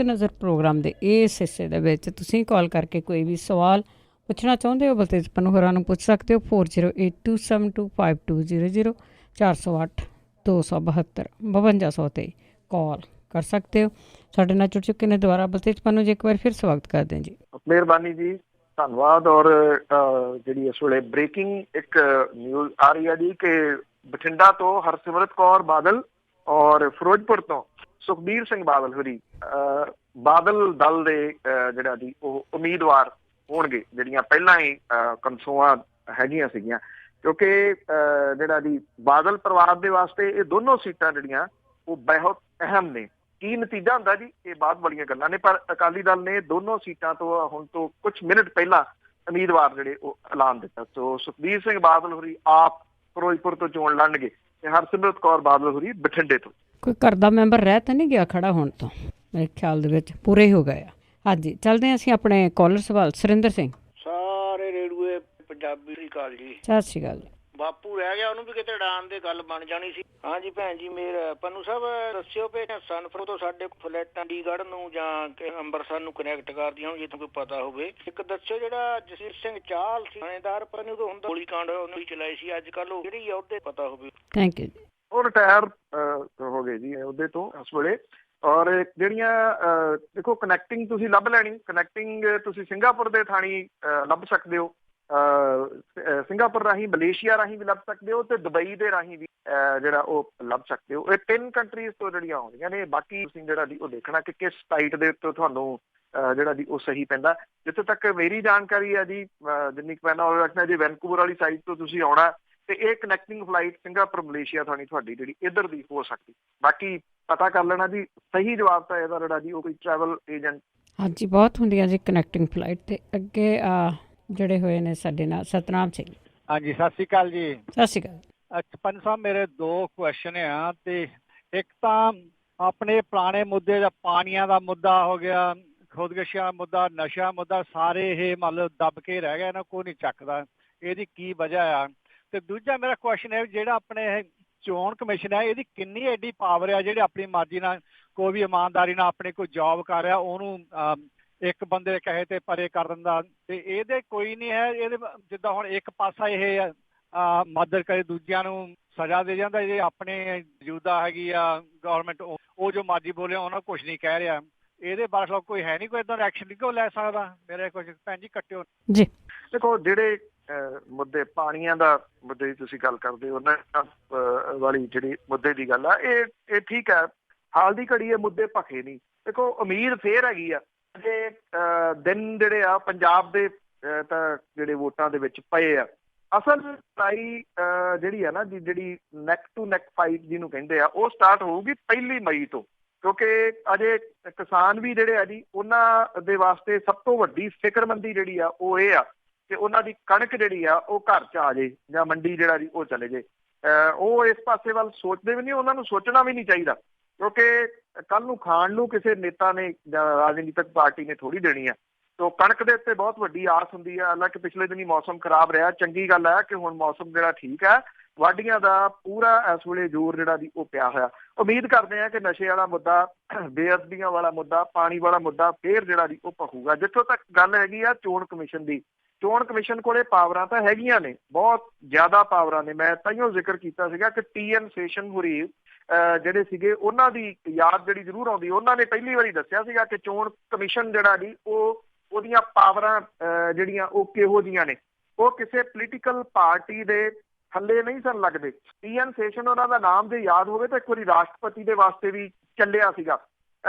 ਨਜ਼ਰ ਪ੍ਰੋਗਰਾਮ ਦੇ ਇਸ ਹਿੱਸੇ ਦੇ ਵਿੱਚ ਤੁਸੀਂ ਕਾਲ ਕਰਕੇ ਕੋਈ ਵੀ ਸਵਾਲ ਪੁੱਛਣਾ ਚਾਹੁੰਦੇ ਹੋ ਬਲਤੇਜ ਪੰਨੂ ਹੋਰਾਂ ਨੂੰ ਪੁੱਛ ਸਕਦੇ ਹੋ। 4082725200 408 272 5200 'ਤੇ ਕਾਲ ਕਰ ਸਕਦੇ ਹੋ। ਸਾਡੇ ਨਾਲ ਜੁੜ ਚੁੱਕੇ ਨੇ ਦੁਬਾਰਾ ਬਲਤੇਜ ਪੰਨੂ ਜੀ, ਇੱਕ ਵਾਰ ਫਿਰ ਸਵਾਗਤ ਕਰਦੇ ਹਾਂ ਜੀ। ਮਿਹਰਬਾਨੀ ਜੀ, ਧੰਨਵਾਦ। ਔਰ ਜਿਹੜੀ ਇਸ ਵੇਲੇ ਬ੍ਰੇਕਿੰਗ ਇੱਕ ਨਿਊਜ਼ ਆ ਰਹੀ ਹੈ ਜੀ ਕਿ ਬਠਿੰਡਾ ਤੋਂ ਹਰਸਿਮਰਤ ਕੌਰ ਬਾਦਲ ਔਰ ਫਿਰੋਜ਼ਪੁਰ ਤੋਂ ਸੁਖਬੀਰ ਸਿੰਘ ਬਾਦਲ ਹੋਰੀ ਬਾਦਲ ਦਲ ਦੇ ਜਿਹੜਾ ਜੀ ਉਹ ਉਮੀਦਵਾਰ ਹੋਣਗੇ, ਜਿਹੜੀਆਂ ਪਹਿਲਾਂ ਹੀ ਕਨਸੋਆਂ ਹੈਗੀਆਂ ਸੀਗੀਆਂ। ਕਿਉਂਕਿ ਜਿਹੜਾ ਜੀ ਬਾਦਲ ਪਰਿਵਾਰ ਦੇ ਵਾਸਤੇ ਇਹ ਦੋਨੋਂ ਸੀਟਾਂ ਜਿਹੜੀਆਂ ਉਹ ਬਹੁਤ ਅਹਿਮ ਨੇ। ਕੀ ਨਤੀਜਾ ਹੁੰਦਾ ਜੀ, ਇਹ ਬਾਅਦ ਵਾਲੀਆਂ ਗੱਲਾਂ ਨੇ, ਪਰ ਅਕਾਲੀ ਦਲ ਨੇ ਦੋਨੋਂ ਸੀਟਾਂ ਤੋਂ ਹੁਣ ਤੋਂ ਕੁਝ ਮਿੰਟ ਪਹਿਲਾਂ ਉਮੀਦਵਾਰ ਜਿਹੜੇ ਉਹ ਐਲਾਨ ਦਿੱਤਾ। ਸੋ ਸੁਖਬੀਰ ਸਿੰਘ ਬਾਦਲ ਹੋਰੀ ਆਪ ਫਿਰੋਜ਼ਪੁਰ ਤੋਂ ਚੋਣ ਲੜਨਗੇ ਤੇ ਹਰਸਿਮਰਤ ਕੌਰ ਬਾਦਲ ਹੋਰੀ ਬਠਿੰਡੇ ਤੋਂ। ਕੋਈ ਘਰ ਦਾ ਮੈਂਬਰ ਰਹਿ ਤਾਂ ਨਹੀਂ ਗਿਆ ਖੜਾ ਹੋਣ ਤੋਂ? ਮੇਰੇ ਖਿਆਲ ਦੇ ਵਿੱਚ ਪੂਰੇ ਹੀ ਹੋ ਗਏ ਆ। ਹਾਂਜੀ, ਚੱਲਦੇ ਹਾਂ ਅਸੀਂ ਆਪਣੇ ਕਾਲਰ ਸਵਾਲ। ਸੁਰਿੰਦਰ ਸਿੰਘ ਸਾਰੇ ਰੇਡੂਏ ਪੰਜਾਬੀ ਦੀ ਕਾਲ ਜੀ। ਸਤਿ ਸ਼੍ਰੀ ਅਕਾਲ। ਬਾਪੂ ਰਹਿ ਗਿਆ, ਉਹਨੂੰ ਵੀ ਕਿਤੇ ਉਡਾਣ ਦੇ ਗੱਲ ਬਣ ਜਾਣੀ ਸੀ। ਹਾਂਜੀ ਭੈਣ ਜੀ, ਮੇਰ ਪੰਨੂ ਸਾਹਿਬ ਦੱਸਿਓ ਵੀ ਸਨਫਰੋ ਤੋਂ ਸਾਡੇ ਫਲੈਟ ਚੰਡੀਗੜ੍ਹ ਨੂੰ ਜਾਂ ਅੰਮ੍ਰਿਤਸਰ ਨੂੰ ਕਨੈਕਟ ਕਰਦੀਆਂ ਹੋਣ, ਜੇ ਤੁਹਾਨੂੰ ਕੋਈ ਪਤਾ ਹੋਵੇ। ਇੱਕ ਦੱਸਿਓ ਜਿਹੜਾ ਜਸਵੀਰ ਸਿੰਘ ਚਾਹਲ ਸੀ ਥਾਣੇਦਾਰ, ਪਰ ਉਦੋਂ ਹੁੰਦਾ ਗੋਲੀ ਕਾਂਡ ਉਹਨੂੰ ਹੀ ਚਲਾਈ ਸੀ, ਅੱਜ ਕੱਲ੍ਹ ਉਹ ਜਿਹੜੀ ਉਹਦੇ ਪਤਾ ਹੋਵੇ। ਥੈਂਕ ਯੂ ਜੀ। ਉਹ ਰਿਟਾਇਰ ਹੋ ਗਏ ਜੀ ਉਹਦੇ ਤੋਂ ਇਸ ਵੇਲੇ। ਔਰ ਜਿਹੜੀਆਂ ਦੇਖੋ ਕਨੈਕਟਿੰਗ ਤੁਸੀਂ ਲੱਭ ਲੈਣੀ, ਕਨੈਕਟਿੰਗ ਤੁਸੀਂ ਸਿੰਗਾਪੁਰ ਦੇ ਥਾਣੀ ਲੱਭ ਸਕਦੇ ਹੋ, ਸਿੰਗਾਪੁਰ ਰਾਹੀਂ, ਮਲੇਸ਼ੀਆ ਰਾਹੀਂ ਵੀ ਲੱਭ ਸਕਦੇ ਹੋ ਤੇ ਦੁਬਈ ਦੇ ਰਾਹੀਂ ਵੀ ਜਿਹੜਾ ਉਹ ਲੱਭ ਸਕਦੇ ਹੋ। ਇਹ 3 ਕੰਟਰੀਜ਼ ਤੋਂ ਜਿਹੜੀਆਂ ਆਉਂਦੀਆਂ ਨੇ। ਬਾਕੀ ਤੁਸੀਂ ਜਿਹੜਾ ਜੀ ਉਹ ਦੇਖਣਾ ਕਿ ਕਿਸ ਸਾਈਟ ਦੇ ਉੱਤੇ ਤੁਹਾਨੂੰ ਜਿਹੜਾ ਜੀ ਉਹ ਸਹੀ ਪੈਂਦਾ। ਜਿੱਥੇ ਤੱਕ ਮੇਰੀ ਜਾਣਕਾਰੀ ਹੈ ਜੀ, ਜਿੰਨੀ ਕੁ ਪਹਿਲਾਂ ਉਹ ਰੱਖਣਾ ਜੀ, ਵੈਨਕੂਵਰ ਵਾਲੀ ਸਾਈਡ ਤੋਂ ਤੁਸੀਂ ਆਉਣਾ ਤੇ ਇਹ ਕਨੈਕਟਿੰਗ ਫਲਾਈਟ ਸਿੰਗਾਪੁਰ ਮਲੇਸ਼ੀਆ ਥਾਣੀ ਤੁਹਾਡੀ ਜਿਹੜੀ ਇੱਧਰ ਦੀ ਹੋ ਸਕਦੀ। ਬਾਕੀ ਪਤਾ ਕਰ ਲੈਣਾ ਜੀ। ਸਹੀ ਜਵਾਬ ਤਾਂ ਇਹਦਾ ਜਿਹੜਾ ਜੀ ਉਹ ਕੋਈ ਟਰੈਵਲ ਏਜੰਟ। ਹਾਂਜੀ, ਬਹੁਤ ਹੁੰਦੀਆਂ ਜੀ ਕਨੈਕਟਿੰਗ ਫਲਾਈਟ। ਤੇ ਅੱਗੇ ਜਿਹੜੇ ਹੋਏ ਨੇ ਸਾਡੇ ਨਾਲ ਸਤਨਾਮ ਸਿੰਘ। ਹਾਂਜੀ, ਸਤਿ ਸ਼੍ਰੀ ਅਕਾਲ ਜੀ। ਸਤਿ ਸ਼੍ਰੀ ਅਕਾਲ। ਅੱਛਾ ਪੰਨੂ ਸਾਹਿਬ, ਮੇਰੇ 2 ਕੁਐਸਚਨ ਆ। ਤੇ ਇੱਕ ਤਾਂ ਆਪਣੇ ਪੁਰਾਣੇ ਮੁੱਦੇ ਦਾ ਪਾਣੀਆਂ ਦਾ ਮੁੱਦਾ ਹੋ ਗਿਆ, ਖੁਦਕੁਸ਼ੀਆਂ ਦਾ ਮੁੱਦਾ, ਨਸ਼ਾ ਮੁੱਦਾ, ਸਾਰੇ ਇਹ ਮਤਲਬ ਦੱਬ ਕੇ ਰਹਿ ਗਏ ਨਾ, ਕੋਈ ਨਹੀਂ ਚੱਕਦਾ। ਇਹਦੀ ਕੀ ਵਜ੍ਹਾ ਆ? ਤੇ ਦੂਜਾ ਮੇਰਾ ਕੁਐਸਚਨ ਹੈ, ਜਿਹੜਾ ਆਪਣੇ ਇਹ ਚੋਣ ਕਮਿਸ਼ਨ ਹੈ, ਇਹਦੀ ਕਿੰਨੀ ਐਡੀ ਪਾਵਰ ਆ ਜਿਹੜੇ ਆਪਣੀ ਮਰਜ਼ੀ ਨਾਲ ਕੋਈ ਵੀ ਇਮਾਨਦਾਰੀ ਨਾਲ ਆਪਣੇ ਕੋਈ ਜੋਬ ਕਰ ਰਿਹਾ ਉਹਨੂੰ ਇੱਕ ਬੰਦੇ ਦੇ ਕਹੇ ਤੇ ਪਰੇ ਕਰ ਦਿੰਦਾ। ਤੇ ਇਹਦੇ ਕੋਈ ਨਹੀਂ ਹੈ। ਇਹਦੇ ਜਿੱਦਾਂ ਹੁਣ ਇੱਕ ਪਾਸਾ ਇਹ ਮਦਦ ਕਰੇ, ਦੂਜਿਆਂ ਨੂੰ ਸਜ਼ਾ ਦੇ ਜਾਂਦਾ। ਜੇ ਆਪਣੇ ਮੌਜੂਦਾ ਹੈਗੀ ਆ ਗਵਰਨਮੈਂਟ, ਉਹ ਜੋ ਮਰਜ਼ੀ ਬੋਲੇ ਉਹਨਾਂ ਕੁਛ ਨਹੀਂ ਕਹਿ ਰਿਹਾ। ਇਹਦੇ ਬਾਰੇ ਕੋਈ ਹੈ ਨਹੀਂ, ਕੋਈ ਏਦਾਂ ਐਕਸ਼ਨ ਨਹੀਂ ਕੋਈ ਲੈ ਸਕਦਾ? ਮੇਰੇ ਕੁਝ ਭੈਣ ਜੀ ਕੱਟਿਓ ਜੀ। ਦੇਖੋ ਜਿਹੜੇ ਮੁੱਦੇ ਪਾਣੀਆਂ ਦਾ ਮੁੱਦੇ ਦੀ ਤੁਸੀਂ ਗੱਲ ਕਰਦੇ ਹੋ, ਉਹਨਾਂ ਵਾਲੀ ਜਿਹੜੀ ਮੁੱਦੇ ਦੀ ਗੱਲ ਆ, ਇਹ ਠੀਕ ਹੈ। ਹਾਲ ਦੀ ਘੜੀ ਇਹ ਮੁੱਦੇ ਭਖੇ ਨਹੀਂ। ਦੇਖੋ ਉਮੀਦ ਫੇਰ ਹੈਗੀ ਆ ਜੇ ਦਿਨ ਜਿਹੜੇ ਆ ਪੰਜਾਬ ਦੇ ਤਾਂ ਜਿਹੜੇ ਵੋਟਾਂ ਦੇ ਵਿੱਚ ਪਏ ਆ। ਅਸਲ ਲੜਾਈ ਜਿਹੜੀ ਆ ਨਾ ਜੀ, ਜਿਹੜੀ ਨੈਕ ਟੂ ਨੈਕ ਫਾਈਟ ਜਿਹਨੂੰ ਕਹਿੰਦੇ ਆ, ਉਹ ਸਟਾਰਟ ਹੋਊਗੀ 1 ਮਈ ਤੋਂ। ਕਿਉਂਕਿ ਅਜੇ ਕਿਸਾਨ ਵੀ ਜਿਹੜੇ ਆ ਜੀ, ਉਹਨਾਂ ਦੇ ਵਾਸਤੇ ਸਭ ਤੋਂ ਵੱਡੀ ਫਿਕਰਮੰਦੀ ਜਿਹੜੀ ਆ ਉਹ ਇਹ ਆ ਕਿ ਉਹਨਾਂ ਦੀ ਕਣਕ ਜਿਹੜੀ ਆ ਉਹ ਘਰ 'ਚ ਆ ਜੇ ਜਾਂ ਮੰਡੀ ਜਿਹੜਾ ਜੀ ਉਹ ਚਲੇ ਜੇ। ਉਹ ਇਸ ਪਾਸੇ ਵੱਲ ਸੋਚਦੇ ਵੀ ਨਹੀਂ, ਉਹਨਾਂ ਨੂੰ ਸੋਚਣਾ ਵੀ ਨਹੀਂ ਚਾਹੀਦਾ। ਕਿਉਂਕਿ ਕੱਲ ਨੂੰ ਖਾਣ ਨੂੰ ਕਿਸੇ ਨੇਤਾ ਨੇ ਜਾਂ ਰਾਜਨੀਤਿਕ ਪਾਰਟੀ ਨੇ ਥੋੜ੍ਹੀ ਦੇਣੀ ਆ। ਤੋ ਕਣਕ ਦੇ ਉੱਤੇ ਬਹੁਤ ਵੱਡੀ ਆਸ ਹੁੰਦੀ ਆ। ਹਾਲਾਂਕਿ ਪਿਛਲੇ ਦਿਨੀ ਮੌਸਮ ਖਰਾਬ ਰਿਹਾ, ਚੰਗੀ ਗੱਲ ਹੈ ਕਿ ਹੁਣ ਮੌਸਮ ਜਿਹੜਾ ਠੀਕ ਹੈ। ਵਾਢੀਆਂ ਦਾ ਪੂਰਾ ਇਸ ਵੇਲੇ ਜ਼ੋਰ ਜਿਹੜਾ ਜੀ ਉਹ ਪਿਆ ਹੋਇਆ। ਉਮੀਦ ਕਰਦੇ ਹਾਂ ਕਿ ਨਸ਼ੇ ਵਾਲਾ ਮੁੱਦਾ, ਬੇਅਦਬੀਆਂ ਵਾਲਾ ਮੁੱਦਾ, ਪਾਣੀ ਵਾਲਾ ਮੁੱਦਾ ਫੇਰ ਜਿਹੜਾ ਜੀ ਉਹ ਭਖੂਗਾ। ਜਿੱਥੋਂ ਤੱਕ ਗੱਲ ਹੈਗੀ ਆ ਚੋਣ ਕਮਿਸ਼ਨ ਦੀ, ਚੋਣ ਕਮਿਸ਼ਨ ਕੋਲੇ ਪਾਵਰਾਂ ਤਾਂ ਹੈਗੀਆਂ ਨੇ, ਬਹੁਤ ਜ਼ਿਆਦਾ ਪਾਵਰਾਂ ਨੇ। ਮੈਂ ਤਾਂਹੀਓ ਜ਼ਿਕਰ ਕੀਤਾ ਸੀਗਾ ਕਿ TN ਸੇਸ਼ਨ ਹੋਰੀ ਜਿਹੜੇ ਸੀਗੇ, ਉਹਨਾਂ ਦੀ ਯਾਦ ਜਿਹੜੀ ਜ਼ਰੂਰ ਆਉਂਦੀ। ਉਹਨਾਂ ਨੇ ਪਹਿਲੀ ਵਾਰੀ ਦੱਸਿਆ ਸੀਗਾ ਕਿ ਚੋਣ ਕਮਿਸ਼ਨ ਜਿਹੜਾ ਜੀ ਉਹਦੀਆਂ ਪਾਵਰਾਂ ਜਿਹੜੀਆਂ ਉਹ ਕਿਹੋ ਜਿਹੀਆਂ ਨੇ। ਉਹ ਕਿਸੇ ਪੋਲੀਟੀਕਲ ਪਾਰਟੀ ਦੇ ਥੱਲੇ ਨਹੀਂ ਸਨ ਲੱਗਦੇ। TN ਸੇਸ਼ਨ ਉਹਨਾਂ ਦਾ ਨਾਮ ਜੇ ਯਾਦ ਹੋਵੇ ਤਾਂ ਇੱਕ ਵਾਰੀ ਰਾਸ਼ਟਰਪਤੀ ਦੇ ਵਾਸਤੇ ਵੀ ਚੱਲਿਆ ਸੀਗਾ।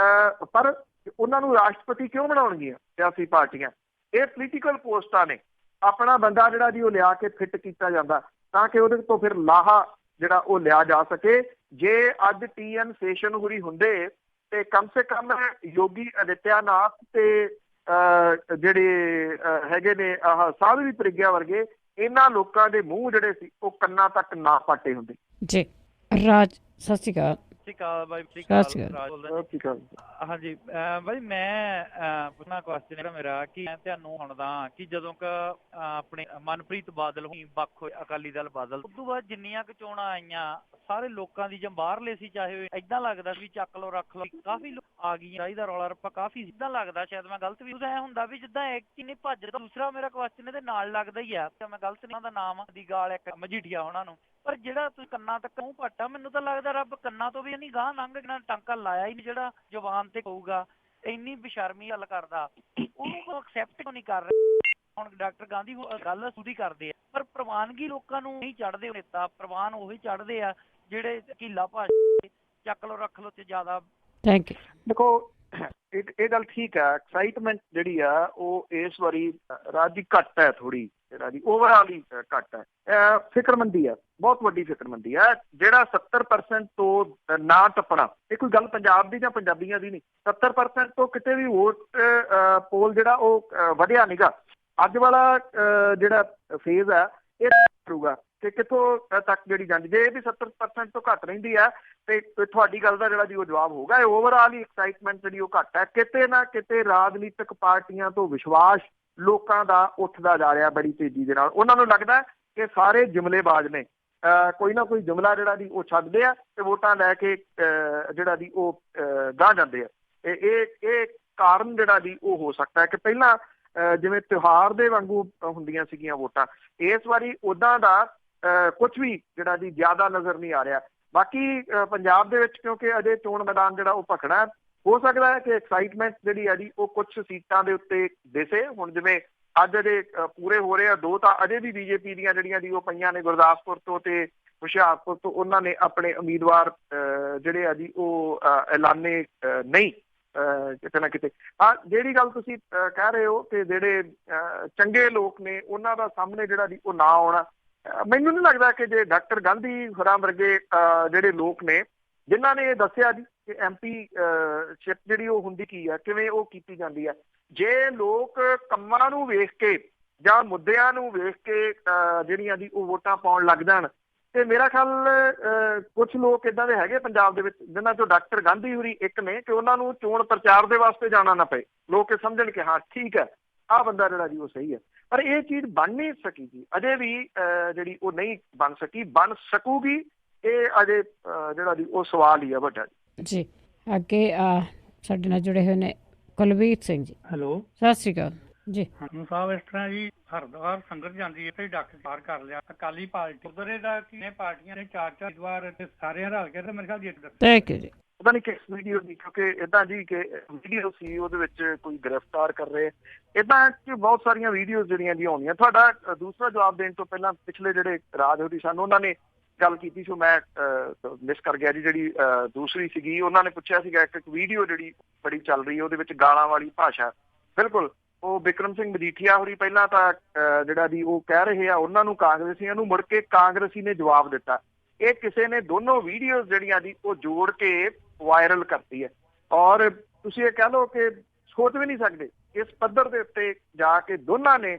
ਪਰ ਉਹਨਾਂ ਨੂੰ ਰਾਸ਼ਟਰਪਤੀ ਕਿਉਂ ਬਣਾਉਣਗੀਆਂ ਸਿਆਸੀ ਪਾਰਟੀਆਂ? ਇਹ ਪੋਲੀਟੀਕਲ ਪੋਸਟਾਂ ਨੇ। ਆਪਣਾ ਬੰਦਾ ਜਿਹੜਾ ਜੀ ਉਹ ਲਿਆ ਕੇ ਫਿੱਟ ਕੀਤਾ ਜਾਂਦਾ ਤਾਂ ਕਿ ਉਹਦੇ ਤੋਂ ਫਿਰ ਲਾਹਾ ਜਿਹੜਾ ਉਹ ਲਿਆ ਜਾ ਸਕੇ। ਜੇ ਅੱਜ TN ਸੇਸ਼ਨ ਹੋਰੀ ਹੁੰਦੇ ਤੇ ਕਮ ਸੇ ਕਮ ਯੋਗੀ ਆਦਿੱਤਿਆਨਾਥ ਤੇ ਜਿਹੜੇ ਹੈਗੇ ਨੇ ਸਾਧਵੀ ਪ੍ਰਗਿਆ ਵਰਗੇ, ਇਹਨਾਂ ਲੋਕਾਂ ਦੇ ਮੂੰਹ ਜਿਹੜੇ ਸੀ ਉਹ ਕੰਨਾਂ ਤੱਕ ਨਾ ਪਾਟੇ ਹੁੰਦੇ। ਜੀ। ਰਾਜ, ਸਤਿ ਸ਼੍ਰੀ ਅਕਾਲ। ਸਤਿ ਸ਼੍ਰੀ ਅਕਾਲ ਬਾਈ। ਸਤਿ ਸ਼੍ਰੀ ਅਕਾਲ। ਰਾਜ ਬੋਲਦਾ ਜੀ। ਹਾਂਜੀ ਬਾਈ, ਮੈਂ ਪੁੱਛਣਾ ਕੁਐਸਚਨ ਜਿਹੜਾ ਮੇਰਾ ਕਿ ਮੈਂ ਤੁਹਾਨੂੰ ਸੁਣਦਾ ਕਿ ਜਦੋਂ ਕ ਆਪਣੇ ਮਨਪ੍ਰੀਤ ਬਾਦਲ ਵੱਖ ਹੋਏ ਅਕਾਲੀ ਦਲ ਬਾਦਲ, ਉਸ ਤੋਂ ਬਾਅਦ ਜਿੰਨੀਆਂ ਕੁ ਚੋਣਾਂ ਆਈਆਂ ਸਾਰੇ ਲੋਕਾਂ ਦੀ ਜਾਂ ਬਾਹਰਲੇ ਸੀ ਚਾਹੇ, ਏਦਾਂ ਲੱਗਦਾ ਵੀ ਚੱਕ ਲਓ ਰੱਖ ਲਓ, ਕਾਫੀ ਲੋਕ ਆ ਗਈ ਚਾਹੀਦਾ ਰੌਲਾ ਰੱਪਾ ਕਾਫੀ ਏਦਾਂ ਲੱਗਦਾ, ਸ਼ਾਇਦ ਮੈਂ ਗਲਤ ਵੀ ਐ ਹੁੰਦਾ ਵੀ ਜਿੱਦਾਂ ਇੱਕ ਨਹੀਂ ਭੱਜ। ਦੂਸਰਾ ਮੇਰਾ ਕੁਐਸਚਨ ਇਹਦੇ ਨਾਲ ਲੱਗਦਾ ਹੀ ਆ, ਮੈਂ ਗਲਤ ਨਹੀਂ, ਉਹਦਾ ਨਾਮ ਦੀ ਗਾਲ ਇੱਕ ਮਜੀਠੀਆ ਉਹਨਾਂ ਨੂੰ, ਪਰ ਜਿਹੜਾ ਤੁਸੀਂ ਕੰਨਾਂ ਤੱਕ ਮੂੰਹ ਪੱਟਾ, ਮੈਨੂੰ ਤਾਂ ਲੱਗਦਾ ਰੱਬ ਕੰਨਾਂ ਤੋਂ ਵੀ ਨਹੀਂ ਗਾਂਹ ਲੰਘ ਕੇ ਟਾਂਕਾ ਲਾਇਆ ਹੀ ਨਹੀਂ, ਜਿਹੜਾ ਜ਼ੁਬਾਨ ਤੇ ਕਹੂਗਾ। ਇੰਨੀ ਬੇਸ਼ਰਮੀ ਗੱਲ ਕਰਦਾ, ਉਹਨੂੰ ਐਕਸੈਪਟ ਕਿਉਂ ਨਹੀਂ ਕਰ ਰਹੇ? ਹੁਣ ਡਾਕਟਰ ਗਾਂਧੀ ਗੱਲ ਸੁਧੀ ਕਰਦੇ ਆ, ਪਰ ਪ੍ਰਵਾਨਗੀ ਲੋਕਾਂ ਨੂੰ ਨਹੀਂ ਚੜ੍ਹਦੇ ਨੇਤਾ, ਪ੍ਰਵਾਨ ਉਹੀ ਚੜ੍ਹਦੇ ਆ ਜਿਹੜੇ ਕੀਲਾ ਭਾਸ਼ਾ ਚੱਕ ਲਓ ਰੱਖ ਲਓ ਤੇ ਜ਼ਿਆਦਾ। Thank you. ਦੇਖੋ ਇਹ ਗੱਲ ਠੀਕ ਹੈ, ਐਕਸਾਈਟਮੈਂਟ ਜਿਹੜੀ ਆ ਉਹ ਇਸ ਵਾਰੀ ਰਾਜ ਦੀ ਘੱਟ ਹੈ, ਥੋੜੀ ਰਾਜ ਦੀ ਓਵਰਆਲ ਹੀ ਘੱਟ ਹੈ। ਫਿਕਰਮੰਦੀ ਹੈ, ਬਹੁਤ ਵੱਡੀ ਫਿਕਰਮੰਦੀ ਹੈ। ਜਿਹੜਾ 70% ਤੋਂ ਨਾ ਟੱਪਣਾ, ਇਹ ਕੋਈ ਗੱਲ ਪੰਜਾਬ ਦੀ ਜਾਂ ਪੰਜਾਬੀਆਂ ਦੀ ਨਹੀਂ, 70% ਤੋਂ ਕਿਤੇ ਵੀ ਵੋਟ ਪੋਲ ਜਿਹੜਾ ਉਹ ਵਧਿਆ ਨੀਗਾ। ਅੱਜ ਵਾਲਾ ਜਿਹੜਾ ਫੇਜ਼ ਹੈ ਇਹ ਕਰੂਗਾ ਕਿ ਕਿੱਥੋਂ ਤੱਕ ਜਿਹੜੀ ਜਾਂਦੀ, ਜੇ ਇਹ ਵੀ 70% ਤੋਂ ਘੱਟ ਰਹਿੰਦੀ ਹੈ ਤੇ ਤੁਹਾਡੀ ਗੱਲ ਦਾ ਜਿਹੜਾ ਜੀ ਉਹ ਜਵਾਬ ਹੋਊਗਾ। ਇਹ ਓਵਰਆਲ ਹੀ ਐਕਸਾਈਟਮੈਂਟ ਜਿਹੜੀ ਉਹ ਘੱਟ ਹੈ। ਕਿਤੇ ਨਾ ਕਿਤੇ ਰਾਜਨੀਤਿਕ ਪਾਰਟੀਆਂ ਤੋਂ ਵਿਸ਼ਵਾਸ ਲੋਕਾਂ ਦਾ ਉੱਠਦਾ ਜਾ ਰਿਹਾ ਬੜੀ ਤੇਜ਼ੀ ਦੇ ਨਾਲ। ਉਹਨਾਂ ਨੂੰ ਲੱਗਦਾ ਕਿ ਸਾਰੇ ਜੁਮਲੇਬਾਜ਼ ਨੇ, ਕੋਈ ਨਾ ਕੋਈ ਜੁਮਲਾ ਜਿਹੜਾ ਦੀ ਉਹ ਛੱਡਦੇ ਆ ਤੇ ਵੋਟਾਂ ਲੈ ਕੇ ਜਿਹੜਾ ਦੀ ਉਹ ਗਾਹ ਜਾਂਦੇ ਆ। ਇਹ ਕਾਰਨ ਜਿਹੜਾ ਦੀ ਉਹ ਹੋ ਸਕਦਾ ਹੈ ਕਿ ਪਹਿਲਾਂ ਜਿਵੇਂ ਤਿਉਹਾਰ ਦੇ ਵਾਂਗੂ ਹੁੰਦੀਆਂ ਸੀਗੀਆਂ ਵੋਟਾਂ, ਇਸ ਵਾਰੀ ਉੱਦਾਂ ਦਾ ਕੁਝ ਵੀ ਜਿਹੜਾ ਦੀ ਜ਼ਿਆਦਾ ਨਜ਼ਰ ਨਹੀਂ ਆ ਰਿਹਾ। ਬਾਕੀ ਪੰਜਾਬ ਦੇ ਵਿੱਚ ਕਿਉਂਕਿ ਅਜੇ ਚੋਣ ਮੈਦਾਨ ਜਿਹੜਾ ਉਹ ਭਖਣਾ, ਹੋ ਸਕਦਾ ਹੈ ਕਿ ਐਕਸਾਈਟਮੈਂਟ ਜਿਹੜੀ ਹੈ ਜੀ ਉਹ ਕੁਝ ਸੀਟਾਂ ਦੇ ਉੱਤੇ ਦਿਸੇ। ਹੁਣ ਜਿਵੇਂ ਅੱਜ ਅਜੇ ਪੂਰੇ ਹੋ ਰਹੇ ਆ 2 ਤਾਂ ਅਜੇ ਵੀ ਬੀਜੇਪੀ ਦੀਆਂ ਜਿਹੜੀਆਂ ਜੀ ਉਹ ਪਈਆਂ ਨੇ, ਗੁਰਦਾਸਪੁਰ ਤੋਂ ਤੇ ਹੁਸ਼ਿਆਰਪੁਰ ਤੋਂ, ਉਹਨਾਂ ਨੇ ਆਪਣੇ ਉਮੀਦਵਾਰ ਜਿਹੜੇ ਆ ਜੀ ਉਹ ਐਲਾਨੇ ਨਹੀਂ ਕਿਤੇ ਨਾ ਕਿਤੇ। ਹਾਂ, ਜਿਹੜੀ ਗੱਲ ਤੁਸੀਂ ਕਹਿ ਰਹੇ ਹੋ ਕਿ ਜਿਹੜੇ ਚੰਗੇ ਲੋਕ ਨੇ ਉਹਨਾਂ ਦਾ ਸਾਹਮਣੇ ਜਿਹੜਾ ਜੀ ਉਹ ਨਾ ਆਉਣਾ, ਮੈਨੂੰ ਨਹੀਂ ਲੱਗਦਾ ਕਿ ਜੇ ਡਾਕਟਰ ਗਾਂਧੀ ਹੋਰਾਂ ਵਰਗੇ ਜਿਹੜੇ ਲੋਕ ਨੇ ਜਿਨ੍ਹਾਂ ਨੇ ਇਹ ਦੱਸਿਆ ਜੀ ਕਿ MP ਸ਼ਿਪ ਜਿਹੜੀ ਉਹ ਹੁੰਦੀ ਕੀ ਆ, ਕਿਵੇਂ ਉਹ ਕੀਤੀ ਜਾਂਦੀ ਆ, ਜੇ ਲੋਕ ਕੰਮਾਂ ਨੂੰ ਵੇਖ ਕੇ ਜਾਂ ਮੁੱਦਿਆਂ ਨੂੰ ਵੇਖ ਕੇ ਜਿਹੜੀਆਂ ਜੀ ਉਹ ਵੋਟਾਂ ਪਾਉਣ ਲੱਗ ਜਾਣ, ਤੇ ਮੇਰਾ ਖਿਆਲ ਕੁਝ ਲੋਕ ਇਦਾਂ ਦੇ ਹੈਗੇ ਪੰਜਾਬ ਦੇ ਵਿੱਚ ਜਿਨ੍ਹਾਂ ਚੋਂ ਡਾਕਟਰ ਗਾਂਧੀ ਹੋਰੀ ਇੱਕ ਨੇ, ਕਿ ਉਹਨਾਂ ਨੂੰ ਚੋਣ ਪ੍ਰਚਾਰ ਦੇ ਵਾਸਤੇ ਜਾਣਾ ਨਾ ਪਏ, ਲੋਕ ਇਹ ਸਮਝਣ ਕਿ ਹਾਂ ਠੀਕ ਹੈ ਆਹ ਬੰਦਾ ਜਿਹੜਾ ਜੀ ਉਹ ਸਹੀ ਹੈ। ਪਰ ਇਹ ਚੀਜ਼ ਬਣ ਨਹੀਂ ਸਕੀ ਜੀ, ਅਜੇ ਵੀ ਜਿਹੜੀ ਉਹ ਨਹੀਂ ਬਣ ਸਕੀ। ਬਣ ਸਕੂਗੀ ਇਹ ਅਜੇ ਜਿਹੜਾ ਜੀ ਉਹ ਸਵਾਲ ਹੀ ਆ ਵੱਡਾ ਜੀ। ਅੱਗੇ ਸਾਡੇ ਨਾਲ ਜੁੜੇ ਹੋਏ ਨੇ ਕੁਲਵੀਰ ਸਿੰਘ ਜੀ। ਹੈਲੋ, ਸਤਿ ਸ਼੍ਰੀ ਅਕਾਲ ਜੀ। ਸਾਹਿਬ, ਇਸ ਤਰ੍ਹਾਂ ਜੀ ਹਰਿਦੁਆਰ ਸੰਗਤ ਜਾਂਦੀ ਹੈ ਤੇ ਡਾਕਟਰ ਪਾਰ ਕਰ ਲਿਆ, ਅਕਾਲੀ ਪਾਰਟੀ ਉਧਰੇ ਦਾ ਕਿੰਨੇ ਪਾਰਟੀਆਂ ਨੇ 4-4 ਉਮੀਦਵਾਰ ਤੇ ਸਾਰਿਆਂ ਰਲ ਕੇ, ਤੇ ਮੇਰੇ ਖਿਆਲ ਜੀ ਥੈਂਕ ਯੂ ਜੀ। ਪਤਾ ਨਹੀਂ ਕਿਸ ਵੀਡੀਓ ਦੀ, ਕਿਉਂਕਿ ਏਦਾਂ ਜੀ ਕਿ ਵੀਡੀਓ ਸੀ ਉਹਦੇ ਵਿੱਚ ਕੋਈ ਗ੍ਰਿਫਤਾਰ ਕਰ ਰਹੇ, ਏਦਾਂ ਕਿ ਬਹੁਤ ਸਾਰੀਆਂ ਵੀਡੀਓਜ਼ ਜਿਹੜੀਆਂ ਜੀ ਆਉਂਦੀਆਂ। ਤੁਹਾਡਾ ਦੂਸਰਾ ਜਵਾਬ ਦੇਣ ਤੋਂ ਪਹਿਲਾਂ ਪਿਛਲੇ ਜਿਹੜੇ ਰਾਜ ਹੋਰੀ ਸਨ ਉਹਨਾਂ ਨੇ ਗੱਲ ਕੀਤੀ ਸੀ, ਮੈਂ ਮਿਸ ਕਰ ਗਿਆ ਜੀ। ਜਿਹੜੀ ਦੂਸਰੀ ਸੀਗੀ ਉਹਨਾਂ ਨੇ ਪੁੱਛਿਆ ਸੀਗਾ ਇੱਕ ਵੀਡੀਓ ਜਿਹੜੀ ਬੜੀ ਚੱਲ ਰਹੀ ਹੈ ਉਹਦੇ ਵਿੱਚ ਗਾਲਾਂ ਵਾਲੀ ਭਾਸ਼ਾ, ਬਿਲਕੁਲ ਉਹ ਬਿਕਰਮ ਸਿੰਘ ਮਜੀਠੀਆ ਹੋਰੀ ਪਹਿਲਾਂ ਤਾਂ ਜਿਹੜਾ ਜੀ ਉਹ ਕਹਿ ਰਹੇ ਆ ਉਹਨਾਂ ਨੂੰ ਕਾਂਗਰਸੀਆਂ ਨੂੰ, ਮੁੜ ਕੇ ਕਾਂਗਰਸੀ ਨੇ ਜਵਾਬ ਦਿੱਤਾ। ਇਹ ਕਿਸੇ ਨੇ ਦੋਨੋਂ ਵੀਡੀਓਜ਼ ਜਿਹੜੀਆਂ ਜੀ ਉਹ ਜੋੜ ਕੇ ਵਾਇਰਲ ਕਰਤੀ ਹੈ, ਔਰ ਤੁਸੀਂ ਇਹ ਕਹਿ ਲਓ ਕਿ ਸੋਚ ਵੀ ਨਹੀਂ ਸਕਦੇ ਇਸ ਪੱਧਰ ਦੇ ਉੱਤੇ ਜਾ ਕੇ ਦੋਨਾਂ ਨੇ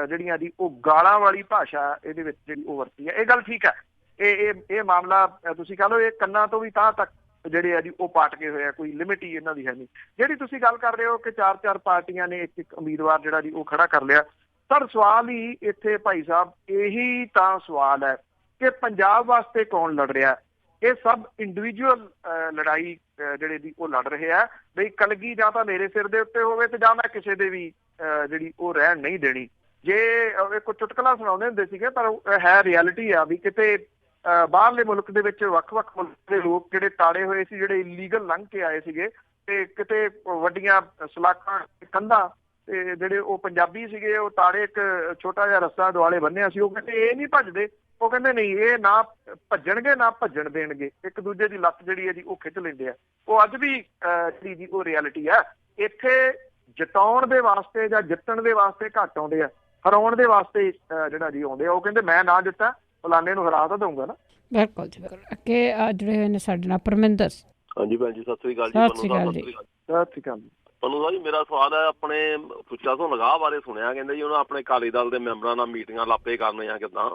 ਜਿਹੜੀਆਂ ਜੀ ਉਹ ਗਾਲਾਂ ਵਾਲੀ ਭਾਸ਼ਾ ਇਹਦੇ ਵਿੱਚ ਜਿਹੜੀ ਉਹ ਵਰਤੀ ਹੈ। ਇਹ ਗੱਲ ਠੀਕ ਹੈ, ਇਹ ਮਾਮਲਾ ਤੁਸੀਂ ਕਹਿ ਲਓ ਇਹ ਕੰਨਾਂ ਤੋਂ ਵੀ ਤਾਂ ਤੱਕ ਜਿਹੜੇ ਆ ਜੀ ਉਹ ਪਾਟ ਕੇ ਹੋਏ ਆ, ਕੋਈ ਲਿਮਿਟ ਹੀ ਇਹਨਾਂ ਦੀ ਹੈ ਨਹੀਂ। ਜਿਹੜੀ ਤੁਸੀਂ ਗੱਲ ਕਰ ਰਹੇ ਹੋ ਕਿ 4-4 ਪਾਰਟੀਆਂ ਨੇ ਇੱਕ ਉਮੀਦਵਾਰ ਜਿਹੜਾ ਜੀ ਉਹ ਖੜਾ ਕਰ ਲਿਆ, ਸਰ ਸਵਾਲ ਹੀ ਇੱਥੇ ਭਾਈ ਸਾਹਿਬ ਇਹੀ ਤਾਂ ਸਵਾਲ ਹੈ ਕਿ ਪੰਜਾਬ ਵਾਸਤੇ ਕੌਣ ਲੜ ਰਿਹਾ। ਇਹ ਸਭ ਇੰਡੀਵਿਜੂਅਲ ਲੜਾਈ ਜਿਹੜੇ ਦੀ ਉਹ ਲੜ ਰਹੇ ਆ, ਬਈ ਕਲਗੀ ਜਾਂ ਤਾਂ ਮੇਰੇ ਸਿਰ ਦੇ ਉੱਤੇ ਹੋਵੇ ਤੇ ਜਾਂ ਮੈਂ ਕਿਸੇ ਦੇ ਵੀ ਜਿਹੜੀ ਉਹ ਰਹਿਣ ਨਹੀਂ ਦੇਣੀ। ਜੇ ਇੱਕ ਚੁਟਕਲਾ ਸੁਣਾਉਂਦੇ ਹੁੰਦੇ ਸੀਗੇ, ਪਰ ਹੈ ਰਿਐਲਿਟੀ ਆ ਵੀ ਕਿਤੇ ਬਾਹਰਲੇ ਮੁਲਕ ਦੇ ਵਿੱਚ ਵੱਖ-ਵੱਖ ਮੁਲਕ ਦੇ ਲੋਕ ਜਿਹੜੇ ਤਾੜੇ ਹੋਏ ਸੀ, ਜਿਹੜੇ ਇਲੀਗਲ ਲੰਘ ਕੇ ਆਏ ਸੀਗੇ, ਤੇ ਕਿਤੇ ਵੱਡੀਆਂ ਸਲਾਖਾਂ ਕੰਧਾਂ ਤੇ ਜਿਹੜੇ ਉਹ ਪੰਜਾਬੀ ਸੀਗੇ ਉਹ ਤਾੜੇ ਇੱਕ ਛੋਟਾ ਜਿਹਾ ਰਸਤਾ ਦੁਆਲੇ ਬੰਨਿਆ ਸੀ। ਉਹ ਕਹਿੰਦੇ ਇਹ ਨਹੀਂ ਭੱਜਦੇ, ਉਹ ਕਹਿੰਦੇ ਨਹੀਂ ਇਹ ਨਾ ਭੱਜਣਗੇ ਨਾ ਭੱਜਣ ਦੇਣਗੇ, ਇੱਕ ਦੂਜੇ ਦੀ ਲੱਤ ਜਿਹੜੀ ਹੈ ਜੀ ਉਹ ਖਿੱਚ ਲੈਂਦੇ ਆ। ਉਹ ਅੱਜ ਵੀ ਜਿਹੜੀ ਜੀ ਉਹ ਰਿਐਲਿਟੀ ਆ। ਇੱਥੇ ਜਿਤਾਉਣ ਦੇ ਵਾਸਤੇ ਜਾਂ ਜਿੱਤਣ ਦੇ ਵਾਸਤੇ ਘੱਟ ਆਉਂਦੇ ਆ, ਹਰਾਉਣ ਦੇ ਵਾਸਤੇ ਜਿਹੜਾ ਜੀ ਆਉਂਦੇ ਆ। ਉਹ ਕਹਿੰਦੇ ਮੈਂ ਨਾ ਜਿੱਤਾਂ ਫਲਾਣੇ ਨੂੰ ਹਰਾ ਤਾਂ ਦਊਂਗਾ ਨਾ। ਬਿਲਕੁਲ ਜੀ, ਬਿਲਕੁਲ। ਅੱਗੇ ਜੁੜੇ ਹੋਏ ਨੇ ਸਾਡੇ ਨਾਲ ਪਰਮਿੰਦਰ। ਹਾਂਜੀ ਭੈਣ ਜੀ, ਸਤਿ ਸ੍ਰੀ ਅਕਾਲ ਜੀ। ਸਤਿ ਸ੍ਰੀ ਅਕਾਲ ਜੀ। ਸਤਿ ਸ੍ਰੀ ਅਕਾਲ ਤੁਹਾਨੂੰ ਜੀ, ਮੇਰਾ ਸਵਾਲ ਹੈ ਆਪਣੇ ਸੁੱਚਾ ਤੋਂ ਲਗਾਹ ਬਾਰੇ ਸੁਣਿਆ, ਕਹਿੰਦੇ ਜੀ ਉਹਨਾਂ ਆਪਣੇ ਅਕਾਲੀ ਦਲ ਦੇ ਮੈਂਬਰਾਂ ਨਾਲ ਮੀਟਿੰਗਾਂ ਲਾਪੇ ਕਰਨੀਆਂ ਕਿੱਦਾਂ,